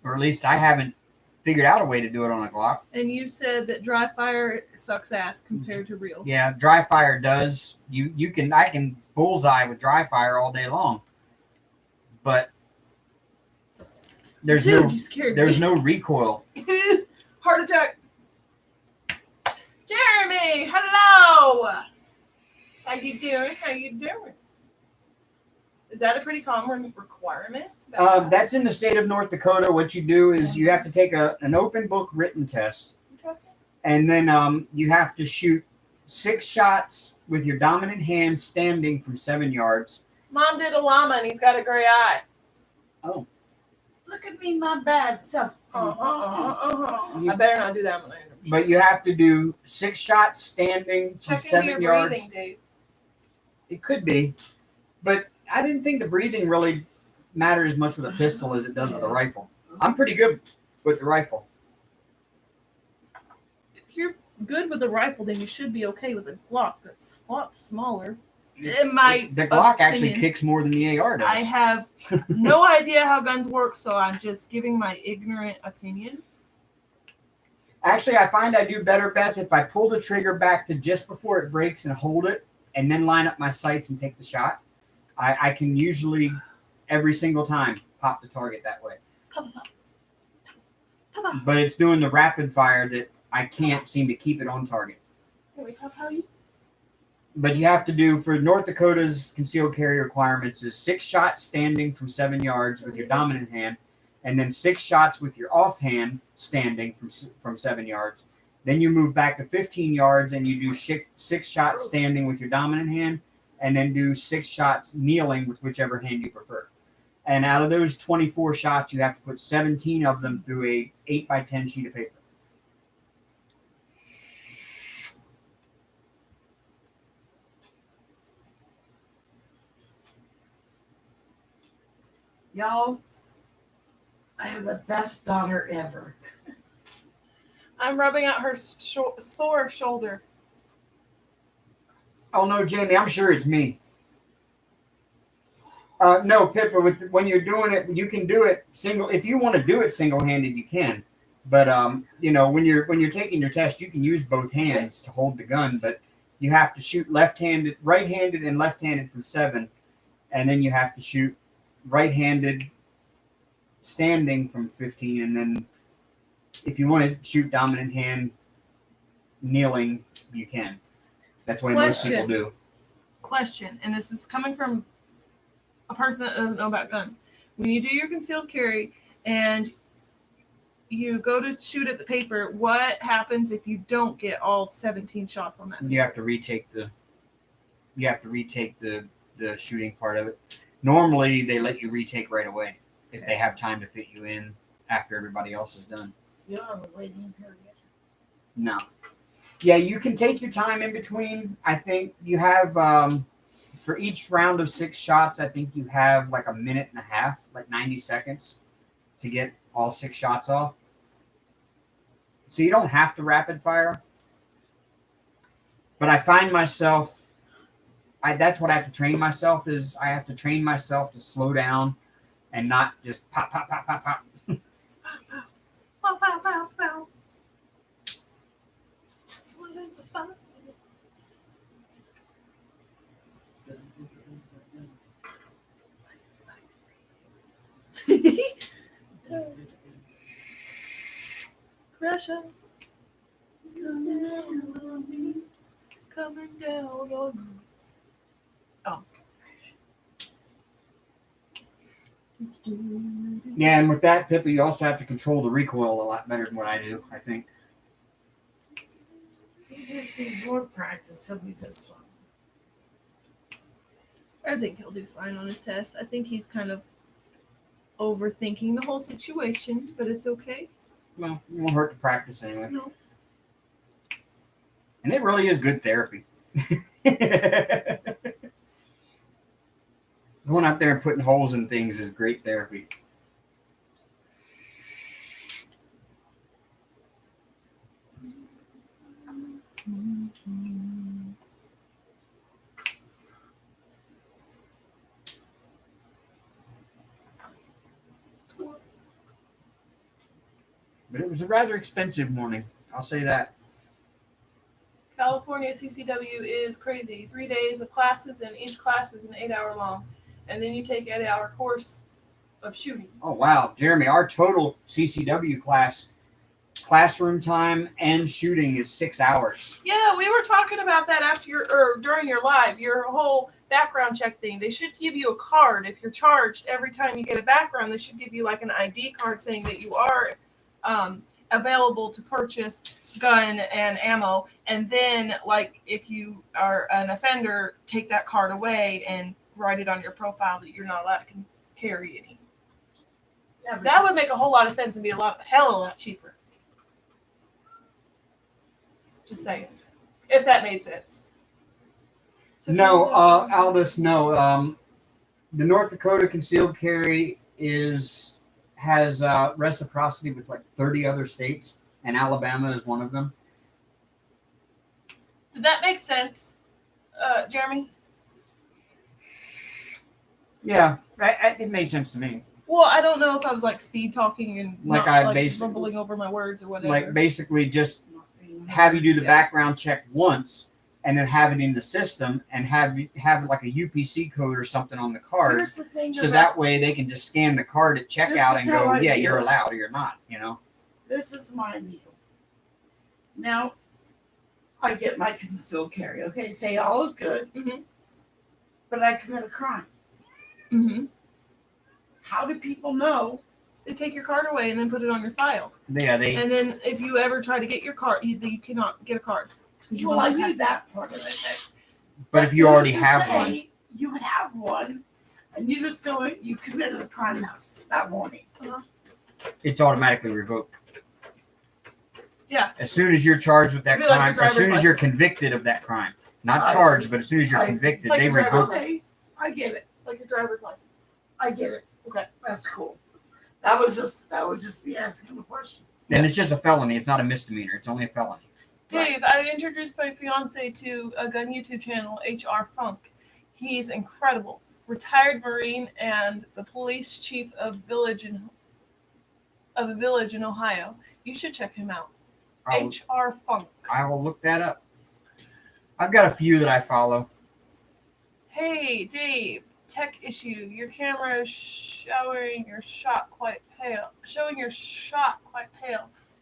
Or at least I haven't figured out a way to do it on a Glock. And you said that dry fire sucks ass compared to real. Yeah, dry fire does. I can bullseye with dry fire all day long. But there's Dude, you scared me. no recoil. Heart attack. Jeremy, hello. How you doing? Is that a pretty common requirement? That's in the state of North Dakota. What you do is you have to take an open book written test, Interesting. and then you have to shoot 6 shots with your dominant hand standing from 7 yards. Mom did a llama and he's got a gray eye. Oh. Look at me, my bad self. I better not do that when I enter. But you have to do 6 shots standing from Check into 7 your yards. breathing, Dave. It could be, but I didn't think the breathing really mattered as much with a pistol as it does with a rifle. I'm pretty good with the rifle. If you're good with a rifle, then you should be okay with a Glock. That's a lot smaller. In my The Glock actually opinion, kicks more than the AR does. I have no idea how guns work, so I'm just giving my ignorant opinion. Actually, I find I do better, Beth, if I pull the trigger back to just before it breaks and hold it, and then line up my sights and take the shot. I can usually, every single time, pop the target that way. But it's doing the rapid fire that I can't seem to keep it on target. But you have to do, for North Dakota's concealed carry requirements, is 6 shots standing from 7 yards with your dominant hand, and then 6 shots with your offhand standing from 7 yards. Then you move back to 15 yards and you do 6 shots standing with your dominant hand, and then do 6 shots kneeling with whichever hand you prefer. And out of those 24 shots, you have to put 17 of them through a 8x10 sheet of paper. Y'all, I have the best daughter ever. I'm rubbing out her sore shoulder. Oh no, Jamie, I'm sure it's me. No, Pippa, when you're doing it, you can do it single. If you want to do it single-handed, you can. But when you're taking your test, you can use both hands to hold the gun. But you have to shoot left-handed, right-handed, and left-handed from 7, and then you have to shoot right-handed, standing from 15, and then if you want to shoot dominant hand, kneeling, you can. That's what most people do. Question, and this is coming from a person that doesn't know about guns. When you do your concealed carry and you go to shoot at the paper, what happens if you don't get all 17 shots on that paper? You have to retake the shooting part of it. Normally, they let you retake right away if they have time to fit you in after everybody else is done. You don't have a waiting period. No. Yeah, you can take your time in between. I think you have, for each round of 6 shots, I think you have like a minute and a half, like 90 seconds to get all 6 shots off. So you don't have to rapid fire. But I find myself, that's what I have to train myself is I have to train myself to slow down and not just pop, pop, pop, pop, pop. Pow, pow, pow, pow. What is the fun? Pressure coming down on me. Oh. Yeah, and with that, Pippa, you also have to control the recoil a lot better than what I do, I think. He just needs more practice. He'll be just fine. I think he'll do fine on his test. I think he's kind of overthinking the whole situation, but it's okay. Well, it won't hurt to practice anyway. No. And it really is good therapy. Going out there and putting holes in things is great therapy. But it was a rather expensive morning. I'll say that. California CCW is crazy. 3 days of classes, and each class is an 8-hour long. And then you take an 8-hour course of shooting. Oh, wow. Jeremy, our total CCW classroom time and shooting is 6 hours. Yeah, we were talking about that during your live, your whole background check thing. They should give you a card if you're charged every time you get a background. They should give you like an ID card saying that you are available to purchase gun and ammo, and then like if you are an offender, take that card away and write it on your profile that you're not allowed to carry any. Yeah, but That would make a whole lot of sense and be a hell of a lot cheaper. Just saying, if that made sense. So No, Aldous, no. The North Dakota concealed carry has reciprocity with like 30 other states, and Alabama is one of them. Did that make sense, Jeremy? Yeah, it made sense to me. Well, I don't know if I was like speed talking and Like not, I like basically- mumbling over my words or whatever. Like basically just have you do the background check once, and then have it in the system, and have like a UPC code or something on the card, Here's the thing so about that way they can just scan the card at checkout This and is how go, I yeah, feel. you're allowed or you're not. this is my deal. Now, I get my concealed carry. Okay, say all is good, Mhm. but I commit a crime. Mm-hmm. How do people know? They take your card away and then put it on your file. Yeah, And then if you ever try to get your card, you cannot get a card. 'Cause you Well, I don't knew have- that part of it. but if you already who's to have say one, you have one, and you just go in, you committed the crime that morning. it's automatically revoked. Yeah. As soon as you're charged with that It'd be like crime, your as soon driver's as you're license. convicted of that crime, not I charged, see. but as soon as you're I see. convicted, Like they your driver's revoke. license. I get it. Like your driver's license. I get it. Okay. That's cool. That was just me asking a question. Then it's just a felony. It's not a misdemeanor. It's only a felony. Dave, I introduced my fiance to a gun YouTube channel, HR Funk. He's incredible. Retired Marine and the police chief of a village in Ohio. You should check him out. HR Funk. I will look that up. I've got a few that I follow. Hey, Dave. Tech issue. Your camera is showing your shot quite pale.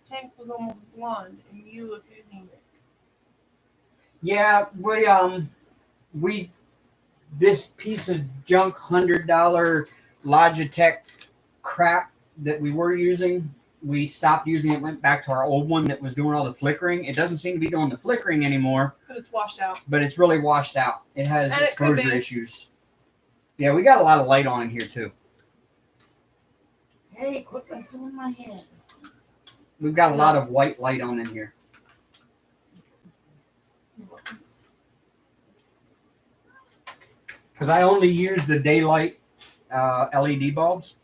Hank was almost blonde, and you look anemic. Yeah, we this piece of junk $100 Logitech crap that we were using, we stopped using it, went back to our old one that was doing all the flickering. It doesn't seem to be doing the flickering anymore, But it's washed out. but it's really washed out. It has And it could exposure be. issues. Yeah, we got a lot of light on in here too. Hey, quit messing with my head. We've got a lot of white light on in here. Because I only use the daylight LED bulbs,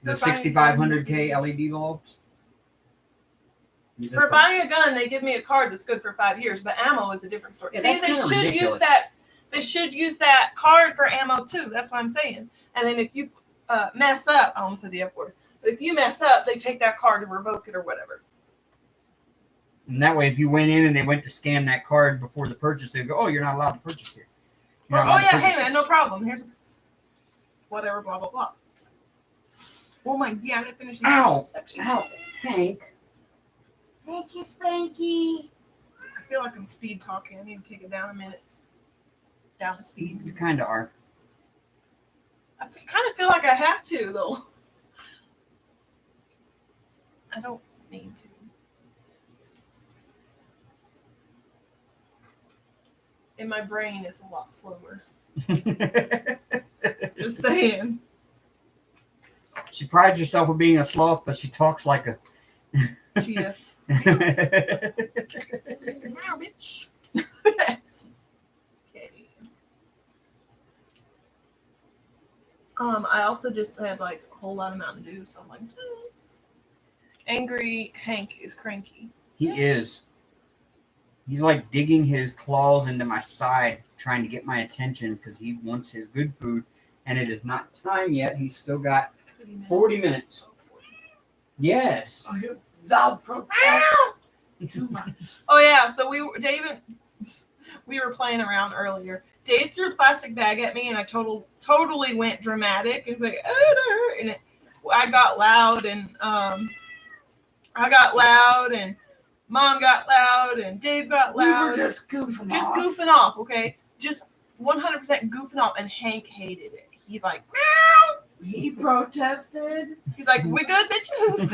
the For buying 6500K LED bulbs. These are For buying a gun, they give me a card that's good for 5 years, but ammo is a different story. Yeah, See, that's they kinda should ridiculous. use that. They should use that card for ammo too. That's what I'm saying. And then if you mess up, I almost said the F word. But if you mess up, they take that card and revoke it or whatever. And that way, if you went in and they went to scan that card before the purchase, they'd go, "Oh, you're not allowed to purchase here." You're Or, not allowed oh to yeah, purchase hey man, this." no problem. Here's whatever, blah blah blah. Oh my, yeah, I didn't finish the Ow! section. Ow, Hank. Thank you, Spanky. I feel like I'm speed talking. I need to take it down a minute. Down to speed. You kind of are. I kind of feel like I have to though. I don't mean to. In my brain, it's a lot slower. Just saying. She prides herself on being a sloth, but she talks like a. Cheetah. Now, bitch. Okay. I also just had like a whole lot of Mountain Dew, so I'm like, "Zzz." Angry Hank is cranky. He is. He's like digging his claws into my side, trying to get my attention because he wants his good food, and it is not time yet. He's still got 40 minutes. Yes. Thou protest too much. Oh yeah, so we were playing around earlier. Dave threw a plastic bag at me, and I totally went dramatic. It's like, and I got loud, and Mom got loud, and Dave got We loud. were just goofing Just off. goofing off, okay? Just 100% goofing off, and Hank hated it. He's like, meow. He protested. He's like, "We good, bitches?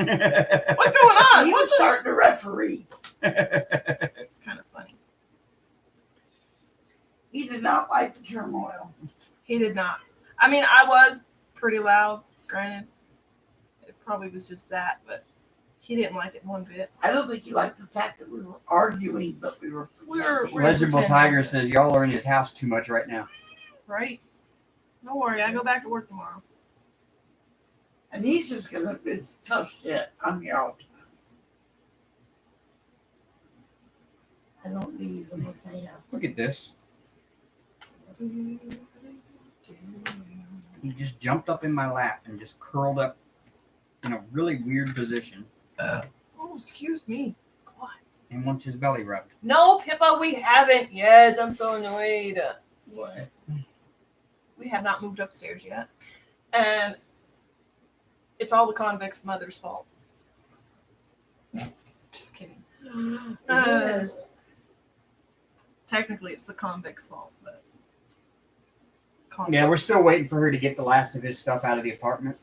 What's going on?" He was starting to referee. It's kind of funny. He did not like the turmoil. He did not. I mean, I was pretty loud. Granted, it probably was just that, but he didn't like it one bit. I don't think he liked the fact that we were arguing, but we were pretending. Legible pretending. Tiger says y'all are in his house too much right now. Right? Don't worry, I go back to work tomorrow. And he's just gonna, it's tough shit. I'm here all the time. I don't need them to say that. Look at this. He just jumped up in my lap and just curled up in a really weird position. Oh, excuse me. What? And wants his belly rubbed. No, Pippa, we haven't yet. I'm so annoyed. What? We have not moved upstairs yet. And it's all the convict's mother's fault. Just kidding. Yes. Technically, it's the convict's fault, but. Yeah, we're still waiting for her to get the last of his stuff out of the apartment.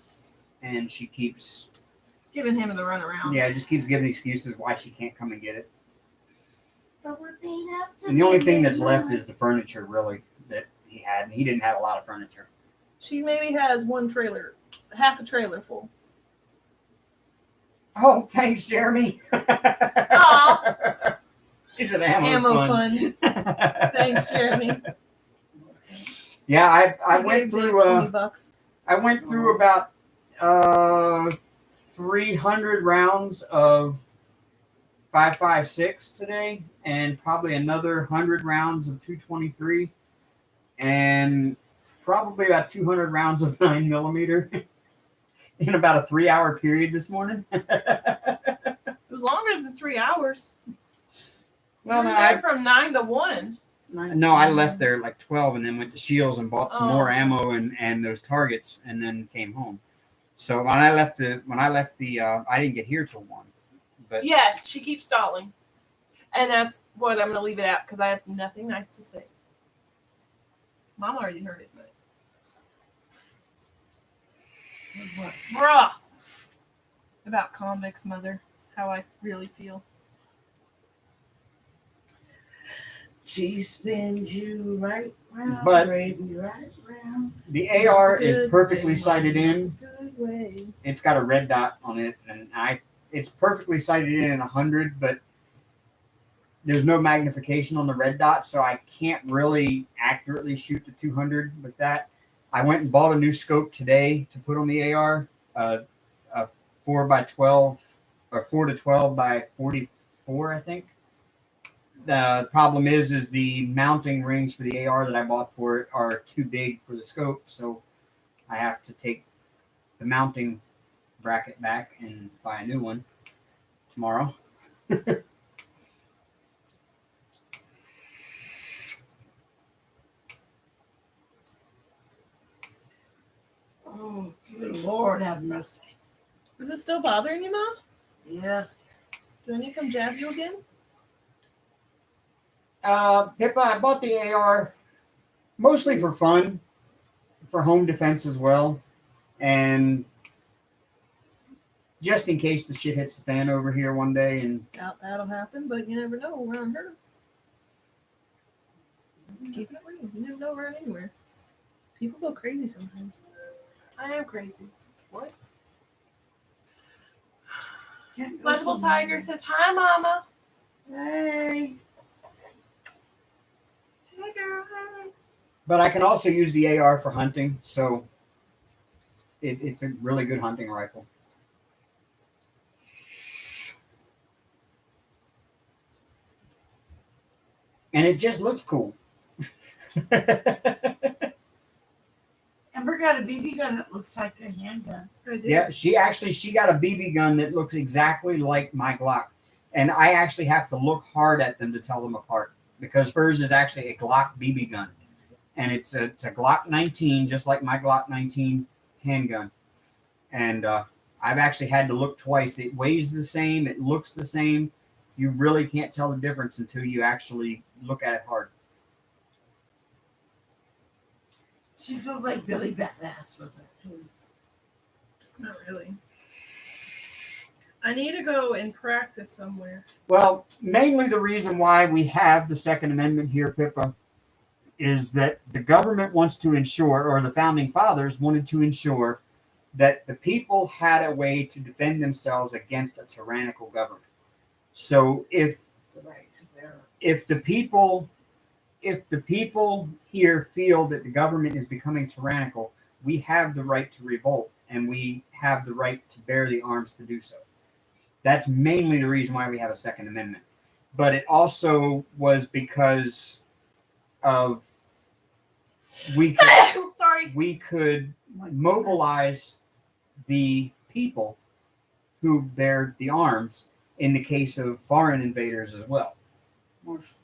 And she keeps... Giving him the runaround. Yeah, just keeps giving excuses why she can't come and get it. But we're being up to And the only thing that's left is the furniture, really, that he had. And he didn't have a lot of furniture. She maybe has one trailer, half a trailer full. Oh, thanks, Jeremy. Aw. She's an ammo Ammo fun. fun. Thanks, Jeremy. Yeah, I He went gave Jake through. $20. I went through about 300 rounds of 5.56 today, and probably another 100 rounds of 223, and probably about 200 rounds of 9mm in about a 3-hour period this morning. It was longer than 3 hours. Well, We no, were there from 9 to 1. I left there at like 12 and then went to Shields and bought some Oh. more ammo and those targets and then came home. So when I left the I didn't get here till 1. But Yes, she keeps stalling. And that's what I'm going to leave it at because I have nothing nice to say. Mom already heard it, but. What? Bruh! About convict's mother. How I really feel. She spins you right round, But- baby, right round. the AR is Good perfectly way, sighted in. Good way. It's got a red dot on it, and it's perfectly sighted in 100, but there's no magnification on the red dot, so I can't really accurately shoot the 200 with that. I went and bought a new scope today to put on the AR, a 4x12 or 4 to 12 by 44, I think. The problem is the mounting rings for the AR that I bought for it are too big for the scope, so I have to take the mounting bracket back and buy a new one tomorrow. Oh, good Lord, have mercy. Is it still bothering you, Mom? Yes. Do I need to come jab you again? Pippa, I bought the AR mostly for fun, for home defense as well, and just in case the shit hits the fan over here one day. And Doubt that'll happen, but you never know around her. Keep it real. You never know around anywhere. People go crazy sometimes. I am crazy. What? Can't go Legible somewhere. Tiger says, "Hi, Mama." Hey. Hey, girl. Hi. but I can also use the AR for hunting, so it's a really good hunting rifle. And it just looks cool. Amber got a BB gun that looks like a handgun. I did. Yeah, she got a BB gun that looks exactly like my Glock. And I actually have to look hard at them to tell them apart because hers is actually a Glock BB gun. And it's a Glock 19, just like my Glock 19 handgun. And I've actually had to look twice. It weighs the same. It looks the same. You really can't tell the difference until you actually look at it hard. She feels like Billy Badass with it too. Not really. I need to go and practice somewhere. Well, mainly the reason why we have the Second Amendment here, Pippa, is that the government wants to ensure, or the founding fathers wanted to ensure, that the people had a way to defend themselves against a tyrannical government. So if the people here feel that the government is becoming tyrannical, we have the right to revolt, and we have the right to bear the arms to do so. That's mainly the reason why we have a Second Amendment. But it also was because of we could mobilize the people who bear the arms in the case of foreign invaders as well. Marshall.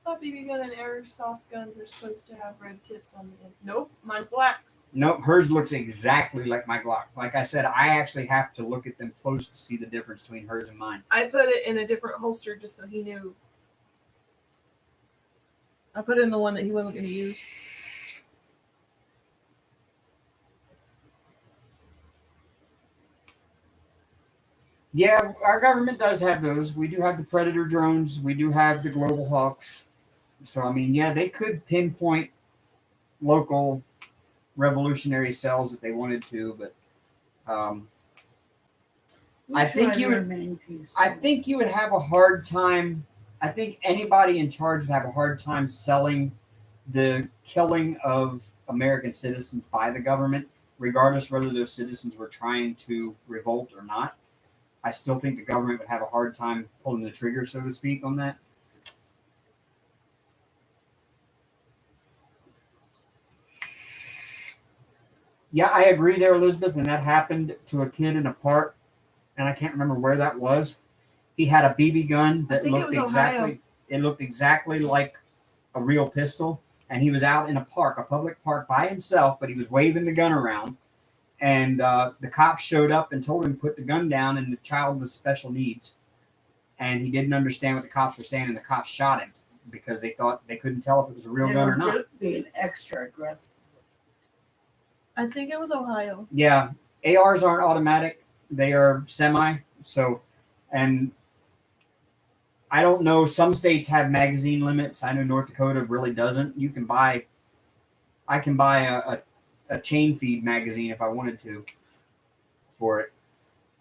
I thought BB gun and airsoft guns are supposed to have red tips on the end. Nope, mine's black. Nope, hers looks exactly like my Glock. Like I said, I actually have to look at them close to see the difference between hers and mine. I put it in a different holster just so he knew. I put it in the one that he wasn't going to use. Yeah, our government does have those. We do have the Predator drones. We do have the Global Hawks. So, I mean, yeah, they could pinpoint local revolutionary cells if they wanted to, but I think you would have a hard time. I think anybody in charge would have a hard time selling the killing of American citizens by the government, regardless whether those citizens were trying to revolt or not. I still think the government would have a hard time pulling the trigger, so to speak, on that. Yeah, I agree there, Elizabeth, and that happened to a kid in a park, and I can't remember where that was. He had a BB gun that looked exactly like a real pistol, and he was out in a park, a public park by himself, but he was waving the gun around, and the cops showed up and told him to put the gun down, and the child was special needs, and he didn't understand what the cops were saying, and the cops shot him because they thought they couldn't tell if it was a real gun or not. Being extra aggressive. I think it was Ohio. Yeah, ARs aren't automatic; they are semi. So, and I don't know. Some states have magazine limits. I know North Dakota really doesn't. I can buy a chain feed magazine if I wanted to for it.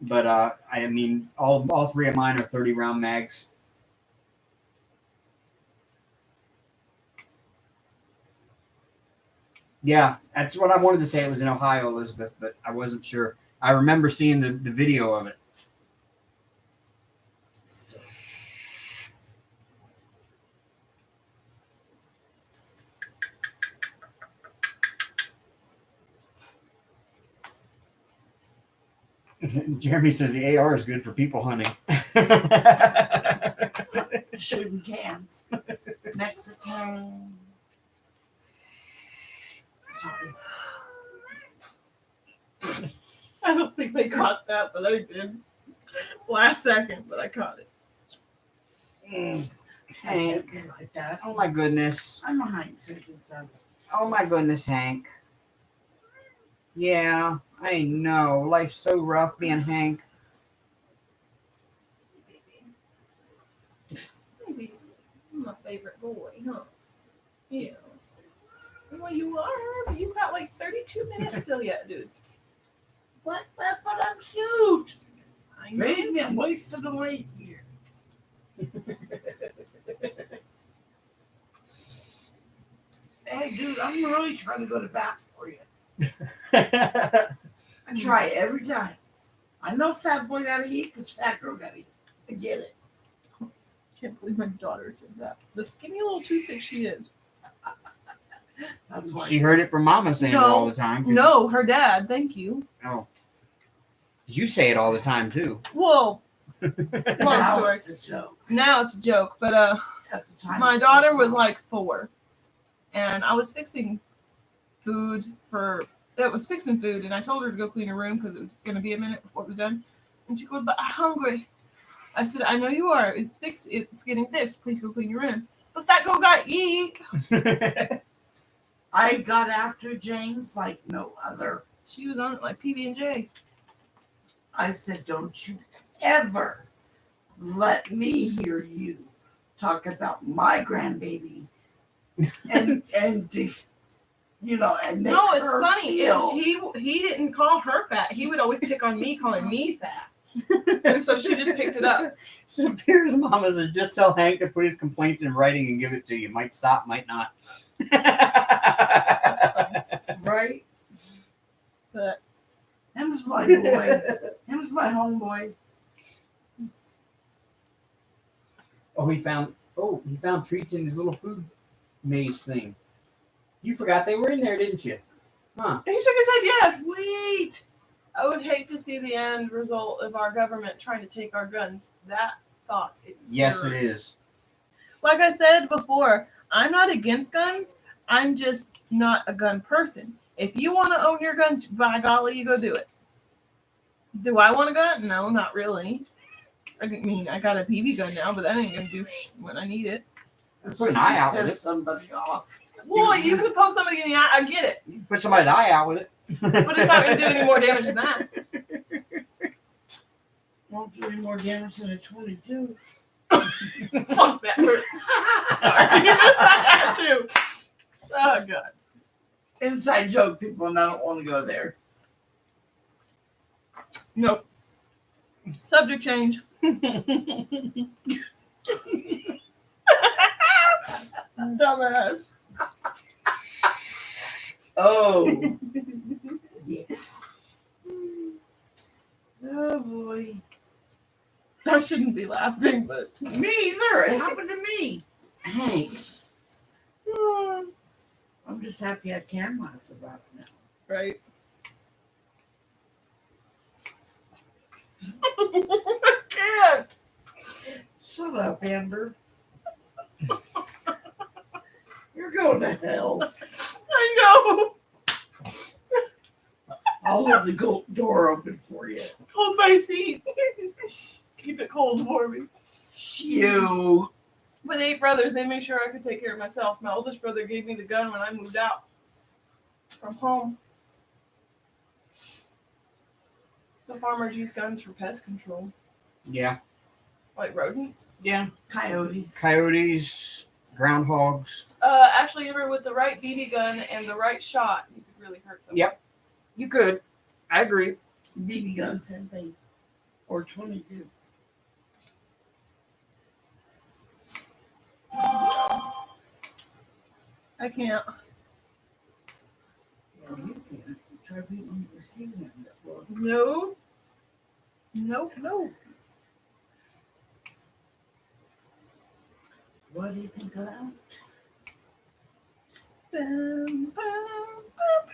But I mean, all three of mine are 30 round mags. Yeah, that's what I wanted to say. It was in Ohio, Elizabeth, but I wasn't sure. I remember seeing the video of it. Jeremy says the AR is good for people hunting. Shooting cans. Mexican. Sorry. I don't think they caught that, but I did. Last second, but I caught it. Hank. Like that. Oh my goodness. I'm a Hank citizen. Oh my goodness, Hank. Yeah, I know. Life's so rough being Hank. Maybe you're my favorite boy, huh? Yeah. Well, you are, but you've got like 32 minutes still yet, dude. But I'm cute. I know. Feed me, I'm wasting away here. Hey, dude, I'm really trying to go to bat for you. I try it every time. I know fat boy gotta eat because fat girl gotta eat. I get it. Can't believe my daughter said that. The skinny little toothpick she is. That's why She heard it from Mama saying it all the time. No, her dad. Thank you. Oh. You say it all the time, too. Whoa. Long now story. it's a joke. Now it's a joke, but At the time, my daughter was like 4, and I was fixing food and I told her to go clean her room because it was going to be a minute before it was done. And she goes, "But I'm hungry." I said, "I know you are. It's getting fixed. Please go clean your room." But that girl got eat. I got after James like no other. She was on it like PB&J. I said, don't you ever let me hear you talk about my grandbaby and you know, and make No, it's her funny. feel. He didn't call her fat. He would always pick on me, calling me fat. And so she just picked it up. So Pierre's mama said, just tell Hank to put his complaints in writing and give it to you. Might stop, might not. Right? But Him's my boy. Him's my homeboy. He found treats in his little food maze thing. You forgot they were in there, didn't you? Huh? he shook his head yes. Sweet. I would hate to see the end result of our government trying to take our guns. That thought is scary. Yes, it is. Like I said before, I'm not against guns. I'm just not a gun person. If you want to own your guns, by golly, you go do it. Do I want a gun? No, not really. I mean, I got a BB gun now, but that ain't gonna do when I need it. Put an eye out with Piss it. somebody off. Well, you could poke somebody in the eye. I get it, You can put somebody's eye out with it. but it's not gonna do any more damage than that. Won't do any more damage than a 22. Fuck that hurt. Sorry, I had to. Oh god. Inside joke, people, and I don't want to go there. Nope. Subject change. Dumbass. Oh. Yes. Oh boy. I shouldn't be laughing, but Me either. It happened to me. Hank. I'm just happy I can laugh about it now. right. I can't. Shut up, Amber. You're going to hell. I know. I'll hold the door open for you. Hold my seat. Keep it cold for me. You. With 8 brothers, they made sure I could take care of myself. My oldest brother gave me the gun when I moved out from home. The farmers use guns for pest control, Yeah. like rodents. Yeah. Coyotes. Coyotes, groundhogs. Actually, ever with the right BB gun and the right shot, you could really hurt someone. Yep. You could. I agree. BB guns, same thing. Or 22. I can't. Yeah, you can. Try beating on the receiving end of floor. No. Nope. No. What do you think of that? Bum, bum, bum, bum.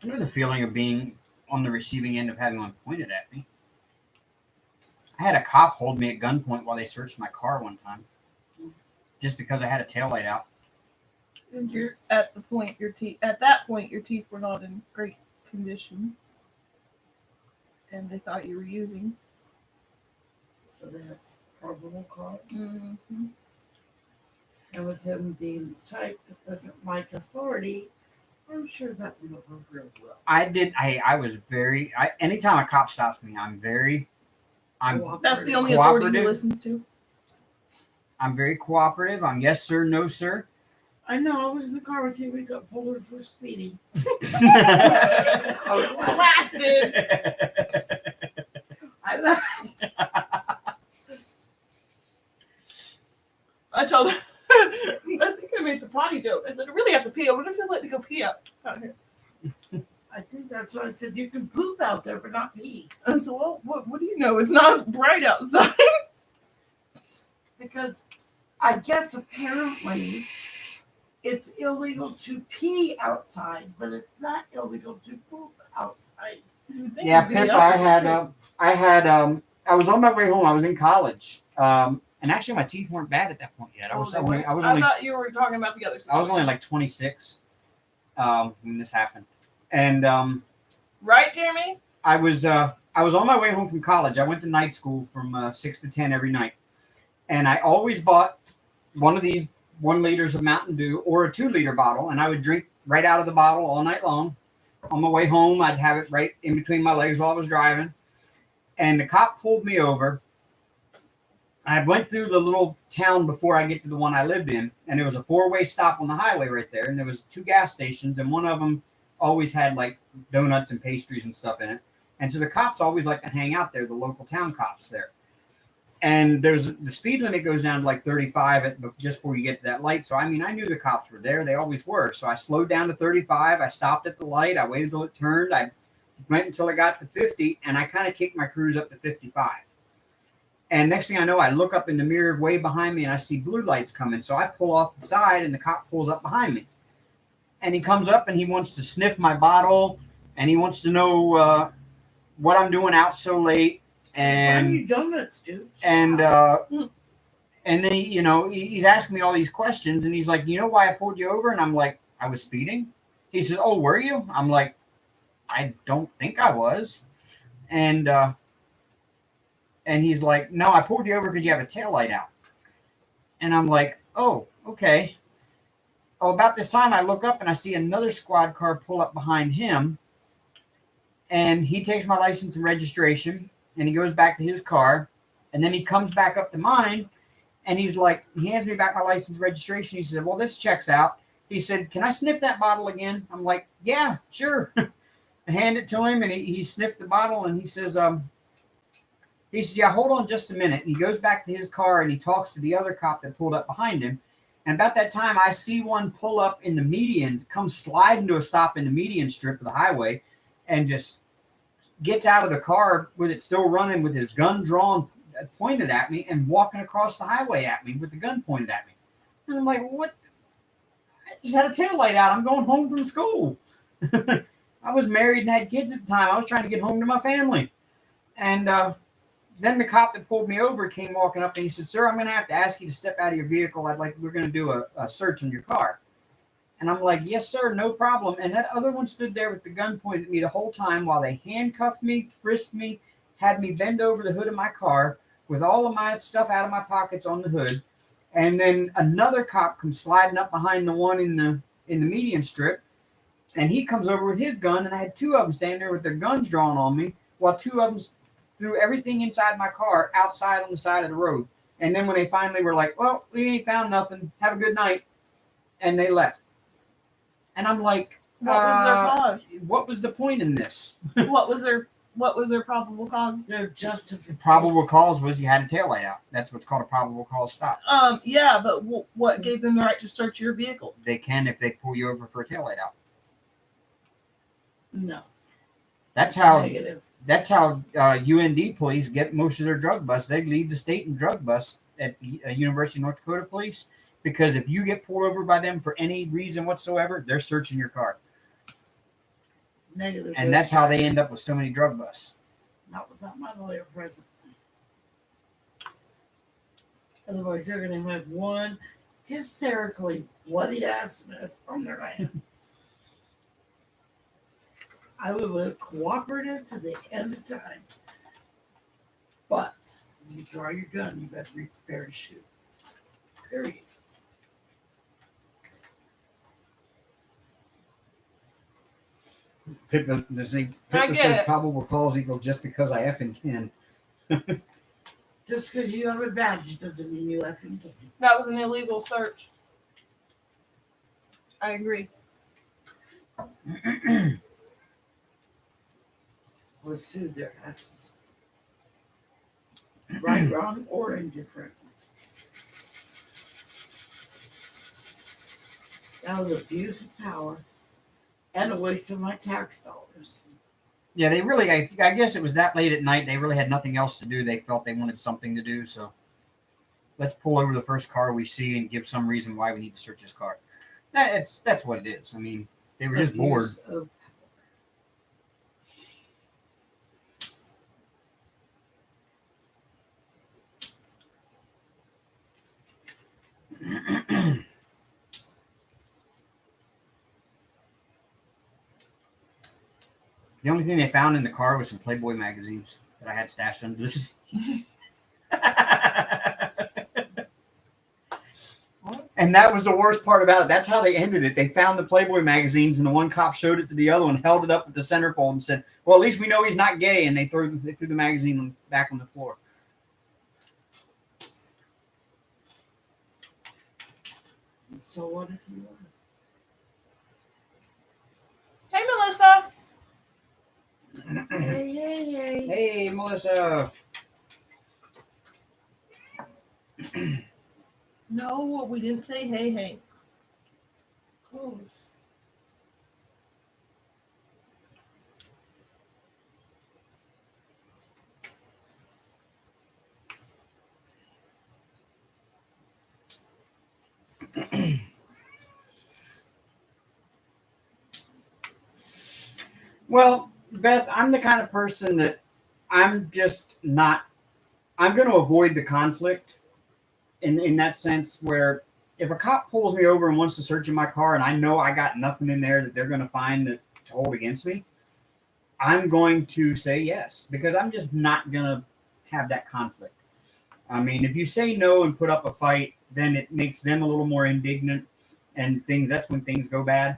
I know the feeling of being on the receiving end of having one pointed at me. I had a cop hold me at gunpoint while they searched my car one time, just because I had a taillight out. And you're at that point your teeth were not in great condition. And they thought you were using. So that probable cause. Mm-hmm. And with him being the type that doesn't like authority, I'm sure that went over real well. I was very, anytime a cop stops me, I'm That's the only authority he cooperative. listens to. I'm very cooperative. I'm yes sir, no sir. I know, I was in the car with you. We got pulled over for speeding. I was like, Blasted. I laughed. I told her. I think I made the potty joke. I said, I really have to pee. I wonder if they'll let me go pee out here. I think that's what I said. You can poop out there, but not pee. I said, well, what do you know? It's not bright outside. Because I guess apparently it's illegal to pee outside, but it's not illegal to poop outside. Yeah, Pimp, I was on my way home. I was in college. And actually my teeth weren't bad at that point yet. I thought you were talking about the other I was only like 26 when this happened. And right, Jeremy? I was on my way home from college. I went to night school from 6 to 10 every night. And I always bought one of these 1 liters of Mountain Dew or a 2-liter bottle, and I would drink right out of the bottle all night long. On my way home, I'd have it right in between my legs while I was driving. And the cop pulled me over. I went through the little town before I get to the one I lived in, and there was a 4-way stop on the highway right there, and there was 2 gas stations, and one of them always had like donuts and pastries and stuff in it. And so the cops always like to hang out there, the local town cops there. And there's the speed limit goes down to like 35 just before you get to that light. So I mean, I knew the cops were there; they always were. So I slowed down to 35. I stopped at the light. I waited till it turned. I went until I got to 50, and I kind of kicked my cruise up to 55. And next thing I know, I look up in the mirror way behind me, and I see blue lights coming. So I pull off the side, and the cop pulls up behind me. And he comes up, and he wants to sniff my bottle, and he wants to know what I'm doing out so late. And you donuts, dude. And then he's asking me all these questions, and he's like, you know why I pulled you over? And I'm like, I was speeding. He says, oh, were you? I'm like, I don't think I was. And he's like, no, I pulled you over because you have a taillight out. And I'm like, oh, okay. Oh, about this time I look up and I see another squad car pull up behind him, and he takes my license and registration. And he goes back to his car, and then he comes back up to mine, and he's like, he hands me back my license registration. He said, well, this checks out. He said, can I sniff that bottle again? I'm like, yeah, sure. I hand it to him, and he sniffed the bottle, and he says, yeah, hold on just a minute. And he goes back to his car, and he talks to the other cop that pulled up behind him. And about that time, I see one pull up in the median, come sliding to a stop in the median strip of the highway, and just gets out of the car with it still running with his gun drawn, pointed at me, and walking across the highway at me with the gun pointed at me. And I'm like, what? I just had a taillight out. I'm going home from school. I was married and had kids at the time. I was trying to get home to my family. And then the cop that pulled me over came walking up, and he said, sir, I'm going to have to ask you to step out of your vehicle. We're going to do a search on your car. And I'm like, yes, sir, no problem. And that other one stood there with the gun pointed at me the whole time while they handcuffed me, frisked me, had me bend over the hood of my car with all of my stuff out of my pockets on the hood. And then another cop comes sliding up behind the one in the median strip. And he comes over with his gun. And I had 2 of them standing there with their guns drawn on me while 2 of them threw everything inside my car outside on the side of the road. And then when they finally were like, well, we ain't found nothing. Have a good night. And they left. And I'm like, what was their cause? What was the point in this? What was their probable cause? They're justified. Probable cause was you had a taillight out. That's what's called a probable cause stop. Yeah, but what gave them the right to search your vehicle? They can if they pull you over for a taillight out. No. That's how. Negative. That's how UND police get most of their drug busts. They leave the state and drug busts at the University of North Dakota police. Because if you get pulled over by them for any reason whatsoever, they're searching your car. Negative. And that's how they end up with so many drug busts. Not without my lawyer present. Otherwise, they're going to have one hysterically bloody ass mess on their hand. I will live cooperative to the end of time. But when you draw your gun, you better be prepared to shoot. Period. Says probable cause equal just because I effing can. Just because you have a badge doesn't mean you effing can. That was an illegal search. I agree. Or sued their asses. Right, wrong, or indifferent. That was abuse of power and a waste of my tax dollars. Yeah, they really, I guess it was that late at night. They really had nothing else to do. They felt they wanted something to do. So let's pull over the first car we see and give some reason why we need to search this car. That's what it is. I mean, they were just bored. The only thing they found in the car was some Playboy magazines that I had stashed under the seat. And that was the worst part about it. That's how they ended it. They found the Playboy magazines, and the one cop showed it to the other one, held it up at the centerfold, and said, "Well, at least we know he's not gay." And they threw the magazine back on the floor. So what if you were? Hey, Melissa. Hey. Hey, Melissa. No, we didn't say hey. Close. Well, Beth, I'm the kind of person that I'm just not. I'm going to avoid the conflict in that sense where if a cop pulls me over and wants to search in my car and I know I got nothing in there that they're going to find to hold against me, I'm going to say yes because I'm just not going to have that conflict. I mean, if you say no and put up a fight, then it makes them a little more indignant and things. That's when things go bad.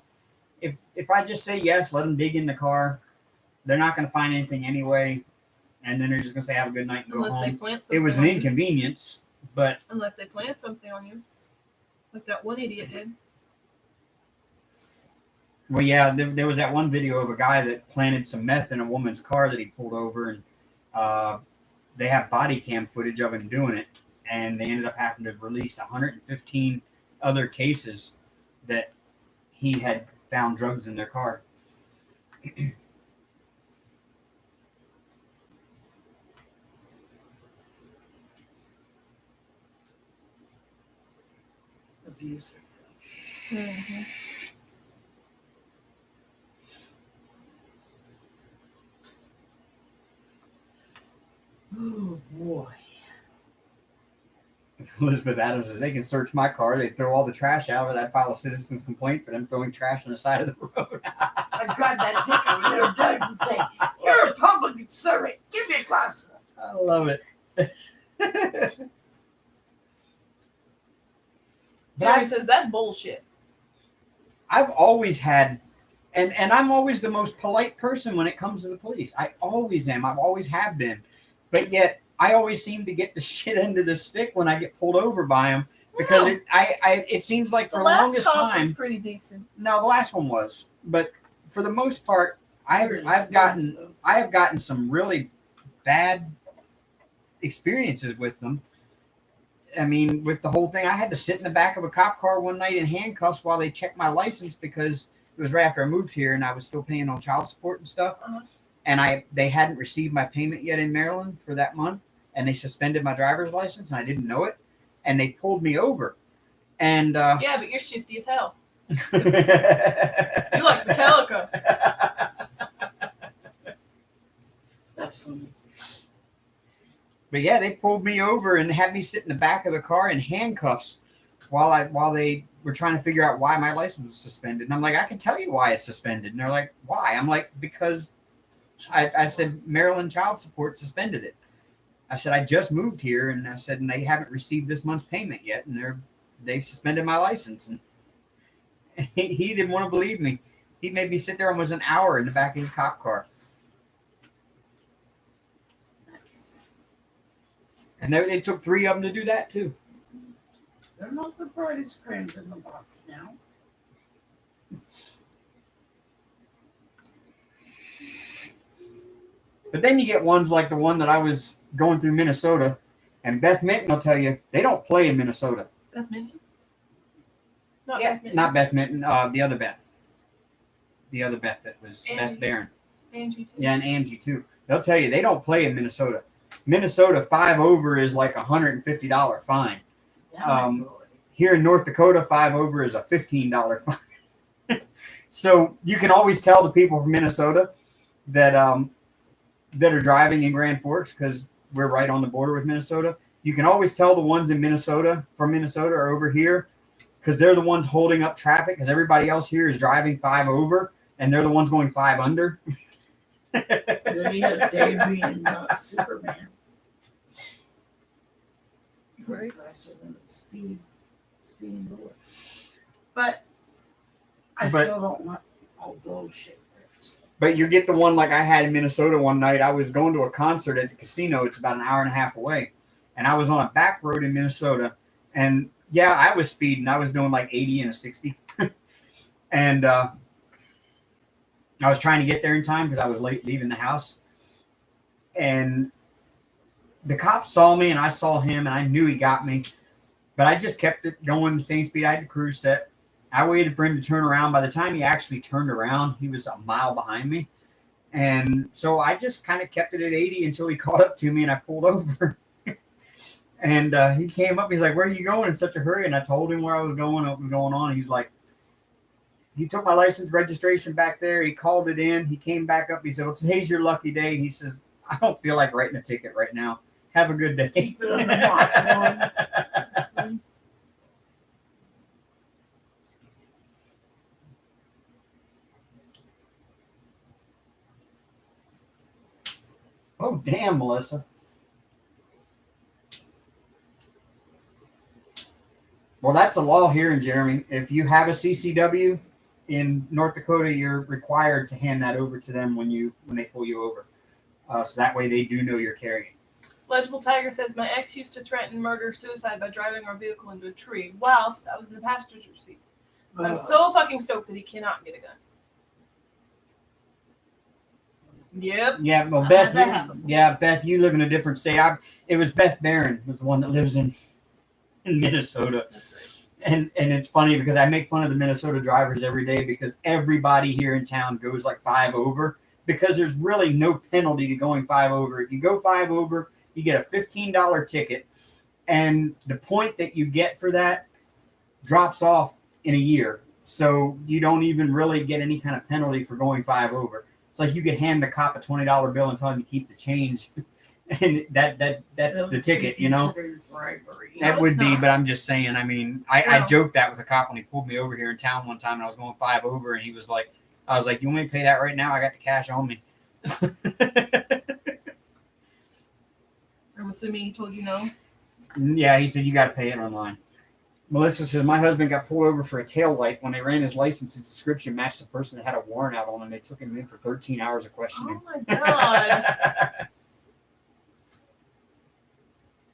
If I just say yes, let them dig in the car, they're not going to find anything anyway, and then they're just going to say have a good night and go Unless they home. plant something. It was an on you. inconvenience, but Unless they plant something on you, like that one idiot did. well, yeah, there was that one video of a guy that planted some meth in a woman's car that he pulled over, and they have body cam footage of him doing it, and they ended up having to release 115 other cases that he had found drugs in their car. Abusive. Mm-hmm. Oh boy. Elizabeth Adams says they can search my car, they throw all the trash out, and I'd file a citizen's complaint for them throwing trash on the side of the road. I'd grab that ticket with little Doug and say, "You're a public servant. Give me a glass." I love it. Jerry says that's bullshit. I've always had, and I'm always the most polite person when it comes to the police. I always am. I've always have been. But yet, I always seem to get the shit end of the stick when I get pulled over by them because it seems like for the longest time. Was pretty decent. No, the last one was, but for the most part, I have gotten some really bad experiences with them. I mean, with the whole thing, I had to sit in the back of a cop car one night in handcuffs while they checked my license because it was right after I moved here and I was still paying on child support and stuff. Uh-huh. And they hadn't received my payment yet in Maryland for that month, and they suspended my driver's license, and I didn't know it, and they pulled me over. And yeah, but you're shifty as hell. You like Metallica. That's funny. But yeah, they pulled me over and had me sit in the back of the car in handcuffs while they were trying to figure out why my license was suspended. And I'm like, I can tell you why it's suspended. And they're like, why? I'm like, because I said Maryland child support suspended it. I said, I just moved here, and I said, and they haven't received this month's payment yet, and they've suspended my license. And he didn't want to believe me. He made me sit there almost an hour in the back of his cop car. Nice. And it took 3 of them to do that too. They're not the brightest crayons in the box now. But then you get ones like the one that I was going through Minnesota, and Beth Minton will tell you they don't play in Minnesota. Beth Minton? Not Yeah, Beth Minton. not Beth Minton. The other Beth. The other Beth that was Angie. Beth Barron. Angie too. Yeah, and Angie too. They'll tell you they don't play in Minnesota. Minnesota 5 over is like $150 fine. Here in North Dakota, 5 over is a $15 fine. So you can always tell the people from Minnesota that are driving in Grand Forks, because we're right on the border with Minnesota. You can always tell the ones in Minnesota from Minnesota are over here because they're the ones holding up traffic, because everybody else here is driving 5 over and they're the ones going 5 under. Then you have Davey and Superman. Right. Faster than Speedy. speeding bullet. But I But- still don't want all those shit. But you get the one like I had in Minnesota one night. I was going to a concert at the casino. It's about an hour and a half away. And I was on a back road in Minnesota. And yeah, I was speeding. I was doing like 80 and a 60. And I was trying to get there in time because I was late leaving the house. And the cop saw me and I saw him and I knew he got me. But I just kept it going the same speed. I had the cruise set. I waited for him to turn around. By the time he actually turned around, he was a mile behind me. And so I just kind of kept it at 80 until he caught up to me and I pulled over. And he came up. He's like, "Where are you going in such a hurry?" And I told him where I was going, what was going on. He's like, he took my license registration back there. He called it in. He came back up. He said, "Well, today's your lucky day." He says, "I don't feel like writing a ticket right now. Have a good day." Keep it on the Mach 1. That's funny. Oh, damn, Melissa. Well, that's a law here in Jeremy. If you have a CCW in North Dakota, you're required to hand that over to them when they pull you over. So that way they do know you're carrying. Legible Tiger says, my ex used to threaten murder suicide by driving our vehicle into a tree whilst I was in the passenger seat. I'm so fucking stoked that he cannot get a gun. Yep. Yeah, well, How'd Beth. that happen? Beth, you live in a different state. It was Beth Barron was the one that lives in Minnesota. That's And it's funny because I make fun of the Minnesota drivers every day because everybody here in town goes like 5 over because there's really no penalty to going 5 over. If you go 5 over, you get a $15 ticket, and the point that you get for that drops off in a year. So you don't even really get any kind of penalty for going 5 over. It's like you could hand the cop a $20 bill and tell him to keep the change, and that's the ticket, you know. Bribery. That No, would it's be, not. but I'm just saying. I mean, I No. joked that with a cop when he pulled me over here in town one time, and I was going 5 over, and he was like, "I was like, you want me to pay that right now? I got the cash on me." I'm assuming he told you no. Yeah, he said you got to pay it online. Melissa says my husband got pulled over for a tail light. When they ran his license, his description matched the person that had a warrant out on him. They took him in for 13 hours of questioning. Oh my god.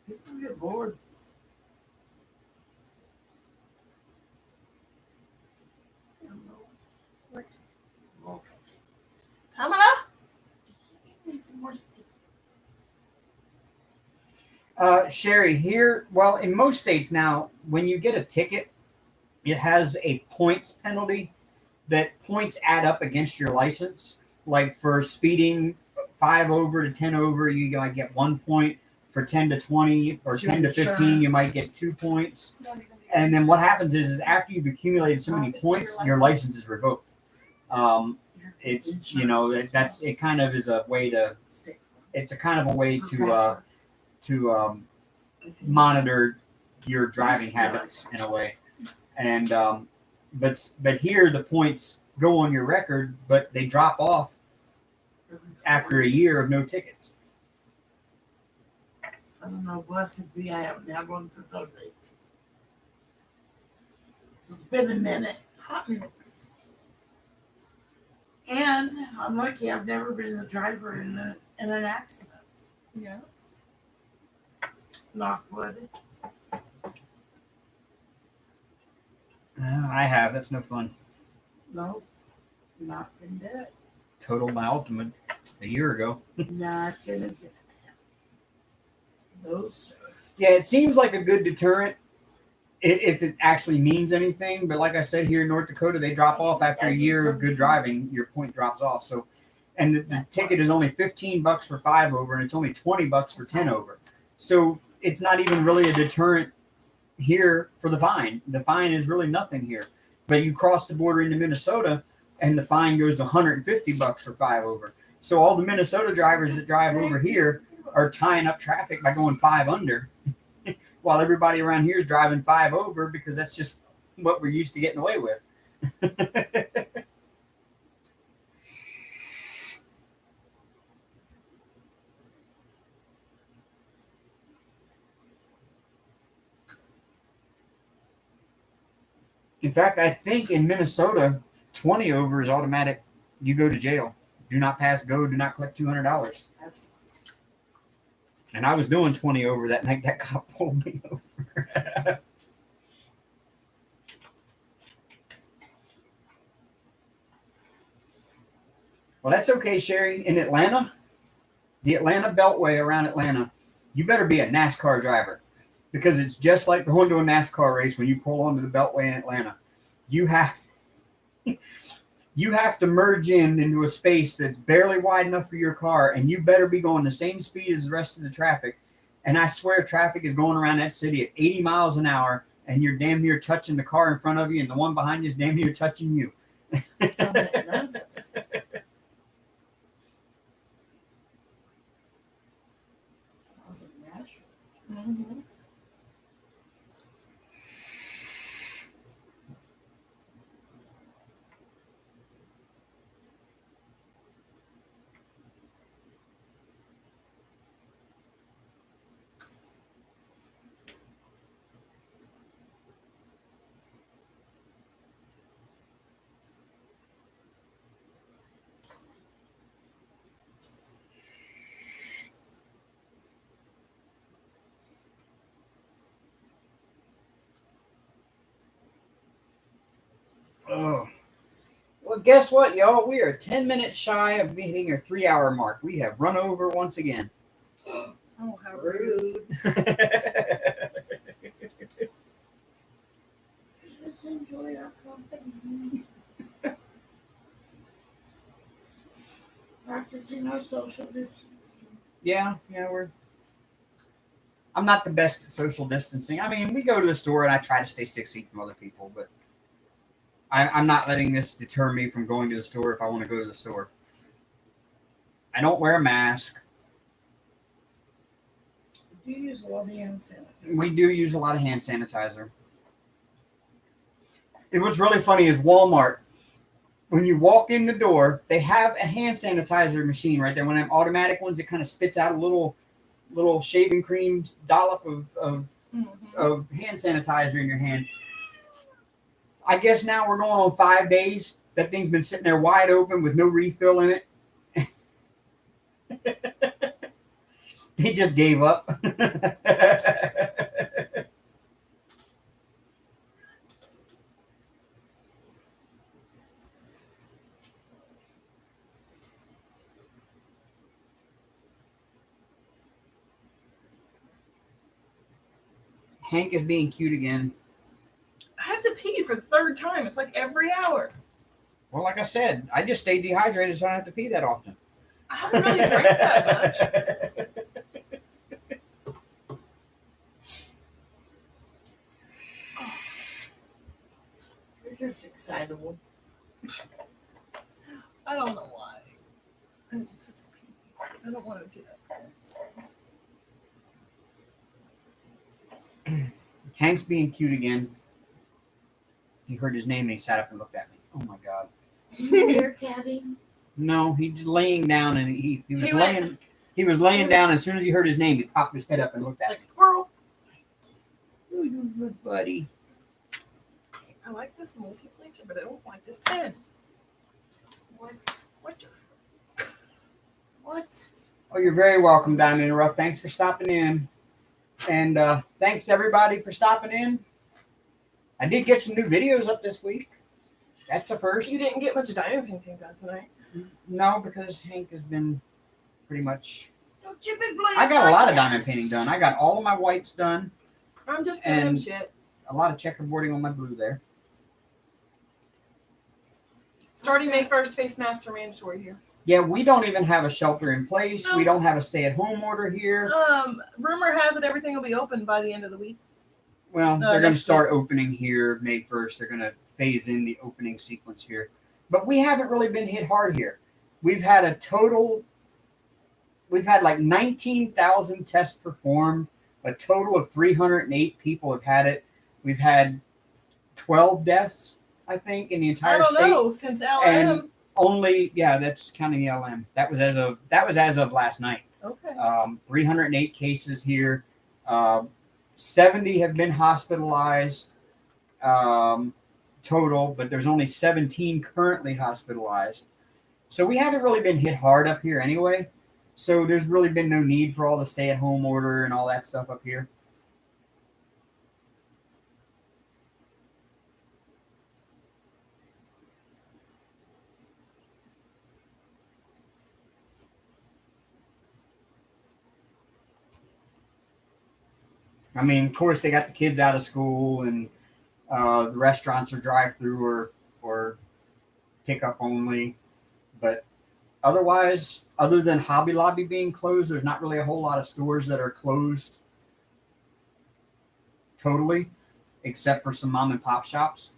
People get bored. Okay. Pamela? Need some more sticks. Sherry, here, well, in most states now, when you get a ticket, it has a points penalty. That points add up against your license. Like for speeding 5 over to 10 over, you might get 1 point. For 10 to 20 or 10 to 15, you might get 2 points. And then what happens is after you've accumulated so many points, your license is revoked. It's, you know, that's it. Kind of is a way to. It's a kind of a way to monitor your driving habits in a way. And but here the points go on your record, but they drop off after a year of no tickets. I don't know, blessed be, I haven't had one since I was 18. So it's been a minute. Hot minute. And I'm lucky I've never been the driver in an accident. Yeah. Knock wood. I have. That's no fun. No, not been dead. Totaled my ultimate a year ago. Not gonna get it. No, sir. Yeah, it seems like a good deterrent if it actually means anything. But like I said, here in North Dakota, they drop off after a year of good driving. Your point drops off. So, and the ticket is only $15 for 5 over, and it's only $20 for 10 over. So it's not even really a deterrent here for the fine. The fine is really nothing here. But you cross the border into Minnesota, and the fine goes to $150 for 5 over. So all the Minnesota drivers that drive over here are tying up traffic by going 5 under, while everybody around here is driving 5 over because that's just what we're used to getting away with. In fact, I think in Minnesota, 20 over is automatic. You go to jail. Do not pass go. Do not collect $200. That's And I was doing 20 over that night. That cop pulled me over. Well, that's okay, Sherry. In Atlanta, the Atlanta Beltway around Atlanta, you better be a NASCAR driver because it's just like going to a NASCAR race when you pull onto the Beltway in Atlanta. You have to merge into a space that's barely wide enough for your car, and you better be going the same speed as the rest of the traffic. And I swear traffic is going around that city at 80 miles an hour, and you're damn near touching the car in front of you, and the one behind you is damn near touching you. sounds like Memphis. Sounds like Nashville. Mm-hmm. Oh. Well, guess what, y'all? We are 10 minutes shy of hitting our 3-hour mark. We have run over once again. Oh, how rude. Just enjoy our company. Practicing our social distancing. Yeah, I'm not the best at social distancing. I mean, we go to the store and I try to stay 6 feet from other people, but I'm not letting this deter me from going to the store if I want to go to the store. I don't wear a mask. Do you use a lot of hand sanitizer? We do use a lot of hand sanitizer. And what's really funny is Walmart. When you walk in the door, they have a hand sanitizer machine right there. One of them automatic ones that kind of spits out a little shaving cream dollop of hand sanitizer in your hand. I guess now we're going on 5 days. That thing's been sitting there wide open with no refill in it. It just gave up. Hank is being cute again. I have to pee for the third time. It's like every hour. Well, like I said, I just stay dehydrated so I don't have to pee that often. I haven't really drank that much. You're just excitable. I don't know why. I just have to pee. I don't want to get up. Hank's being cute again. He heard his name and he sat up and looked at me. Oh my God. Bear catting. No, he's laying down and he was He laying. went- He was laying down. As soon as he heard his name, he popped his head up and looked at me. Like a squirrel. Oh, you good buddy. I like this multi-placer, but I don't like this pen. What? What the What? Oh, you're very welcome, Diamond in the Rough. Thanks for stopping in. And thanks everybody for stopping in. I did get some new videos up this week. That's a first. You didn't get much diamond painting done tonight. No, because Hank has been pretty much. Don't you be blaming I got a my lot of cat. diamond painting done. I got all of my whites done. I'm just giving him And- shit. A lot of checkerboarding on my blue there. Starting May 1st, face masks are mandatory here. Yeah, we don't even have a shelter in place. No. We don't have a stay-at-home order here. Rumor has it everything will be open by the end of the week. Well, No, they're going to next start opening here May 1st. They're going to phase in the opening sequence here. But we haven't really been hit hard here. We've had like 19,000 tests performed. A total of 308 people have had it. We've had 12 deaths, I think, in the I entire don't state. know since LM. And only, yeah, that's counting the LM. That was as of last night. Okay. 308 cases here. 70 have been hospitalized. total, but there's only 17 currently hospitalized. So we haven't really been hit hard up here anyway. So there's really been no need for all the stay-at-home order and all that stuff up here. I mean, of course, they got the kids out of school, and the restaurants are drive-through or pickup only. But otherwise, other than Hobby Lobby being closed, there's not really a whole lot of stores that are closed totally, except for some mom and pop shops.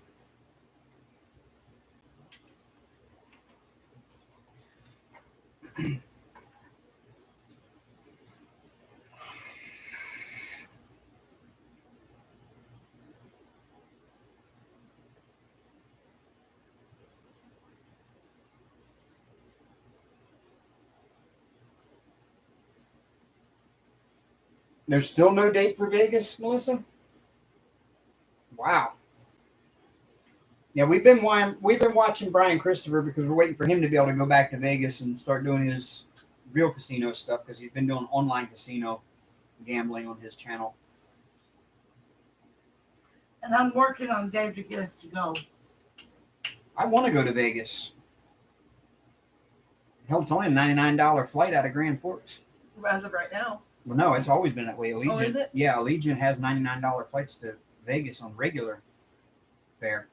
There's still no date for Vegas, Melissa? Wow. Yeah, we've been watching Brian Christopher because we're waiting for him to be able to go back to Vegas and start doing his real casino stuff because he's been doing online casino gambling on his channel. And I'm working on Dave to get us to go. I want to go to Vegas. Hell, it's only a $99 flight out of Grand Forks. As of right now. Well, no, it's always been that way. Allegiant, is it? Yeah, Allegiant has $99 flights to Vegas on regular fare.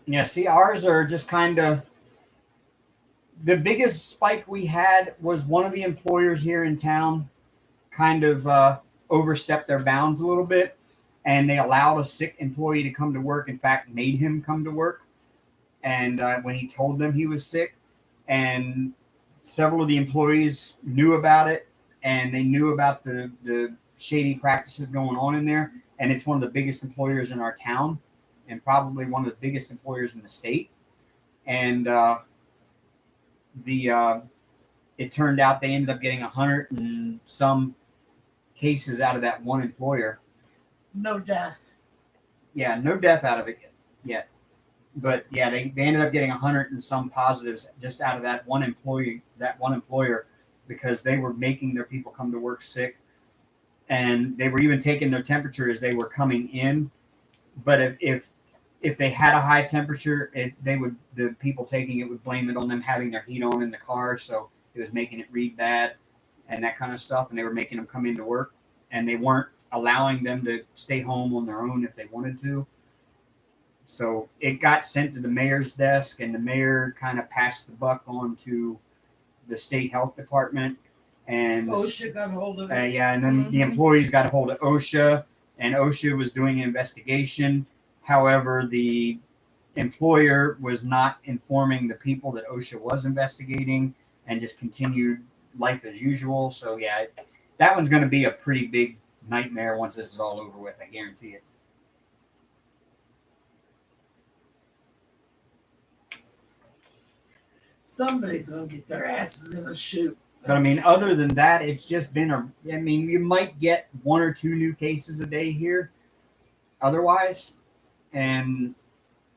Yeah, see, ours are just kind of... The biggest spike we had was one of the employers here in town kind of overstepped their bounds a little bit, and they allowed a sick employee to come to work. In fact, made him come to work. And when he told them he was sick, and several of the employees knew about it, and they knew about the shady practices going on in there. And it's one of the biggest employers in our town, and probably one of the biggest employers in the state. And it turned out they ended up getting 100 and some cases out of that one employer. No death. Yeah, no death out of it yet. But yeah, they ended up getting 100 and some positives just out of that one employer, because they were making their people come to work sick, and they were even taking their temperature as they were coming in. But if they had a high temperature, the people taking it would blame it on them having their heat on in the car, so it was making it read bad and that kind of stuff, and they were making them come into work, and they weren't allowing them to stay home on their own if they wanted to. So it got sent to the mayor's desk, and the mayor kind of passed the buck on to the state health department. And OSHA got hold of it. Yeah, and then the employees got a hold of OSHA, and OSHA was doing an investigation. However, the employer was not informing the people that OSHA was investigating, and just continued life as usual. So yeah, that one's going to be a pretty big nightmare once this is all over with. I guarantee it. Somebody's going to get their asses in a chute. But I mean, other than that, it's just been you might get 1 or 2 new cases a day here otherwise, and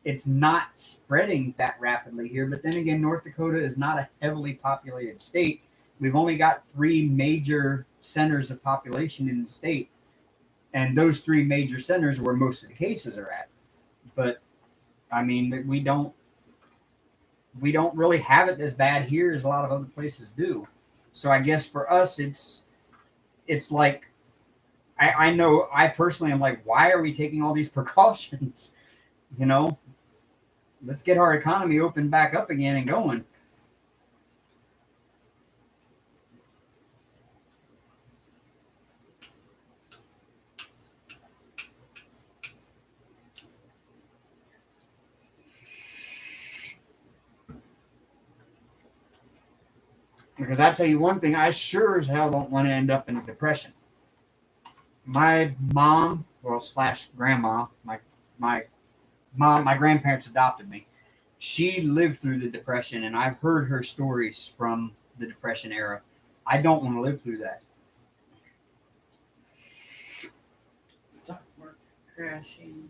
it's not spreading that rapidly here. But then again, North Dakota is not a heavily populated state. We've only got 3 major centers of population in the state, and those 3 major centers are where most of the cases are at. But I mean, we don't really have it as bad here as a lot of other places do. So I guess for us, it's like, I know I personally am like, why are we taking all these precautions? Let's get our economy open back up again and going. Because I tell you one thing, I sure as hell don't want to end up in a depression. My mom, / grandma, my grandparents adopted me. She lived through the Depression, and I've heard her stories from the Depression era. I don't want to live through that. Stock market crashing.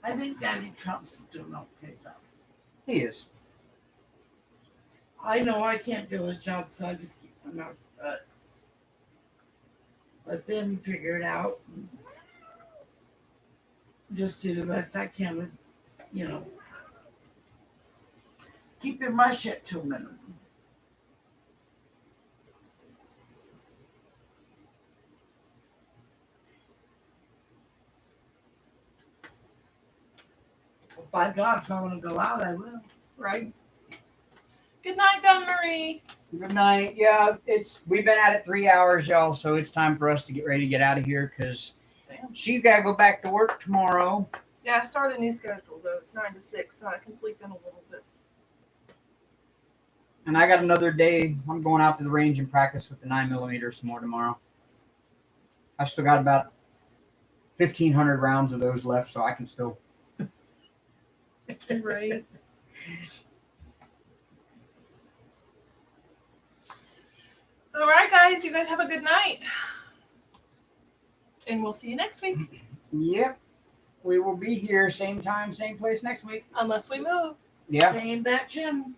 I think Daddy Trump's doing okay though. He is. I know I can't do his job, so I just keep my mouth shut. Let them figure it out. And just do the best I can with, you know, keeping my shit to a minimum. But by God, if I want to go out, I will. Right. Good night, Donna Marie. Good night. Yeah, we've been at it 3 hours, y'all, so it's time for us to get ready to get out of here because she's got to go back to work tomorrow. Yeah, I started a new schedule though. It's 9 to 6, so I can sleep in a little bit. And I got another day. I'm going out to the range and practice with the 9mm some more tomorrow. I've still got about 1,500 rounds of those left, so I can still. Right. All right, guys. You guys have a good night. And we'll see you next week. Yep. We will be here same time, same place next week. Unless we move. Yeah. Same that gym.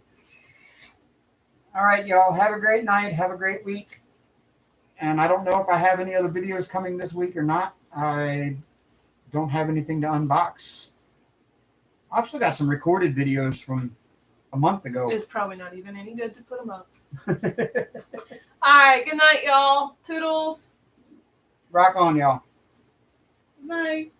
All right, y'all. Have a great night. Have a great week. And I don't know if I have any other videos coming this week or not. I don't have anything to unbox. I've still got some recorded videos from a month ago. It's probably not even any good to put them up. All right. Good night, y'all. Toodles. Rock on, y'all. Night.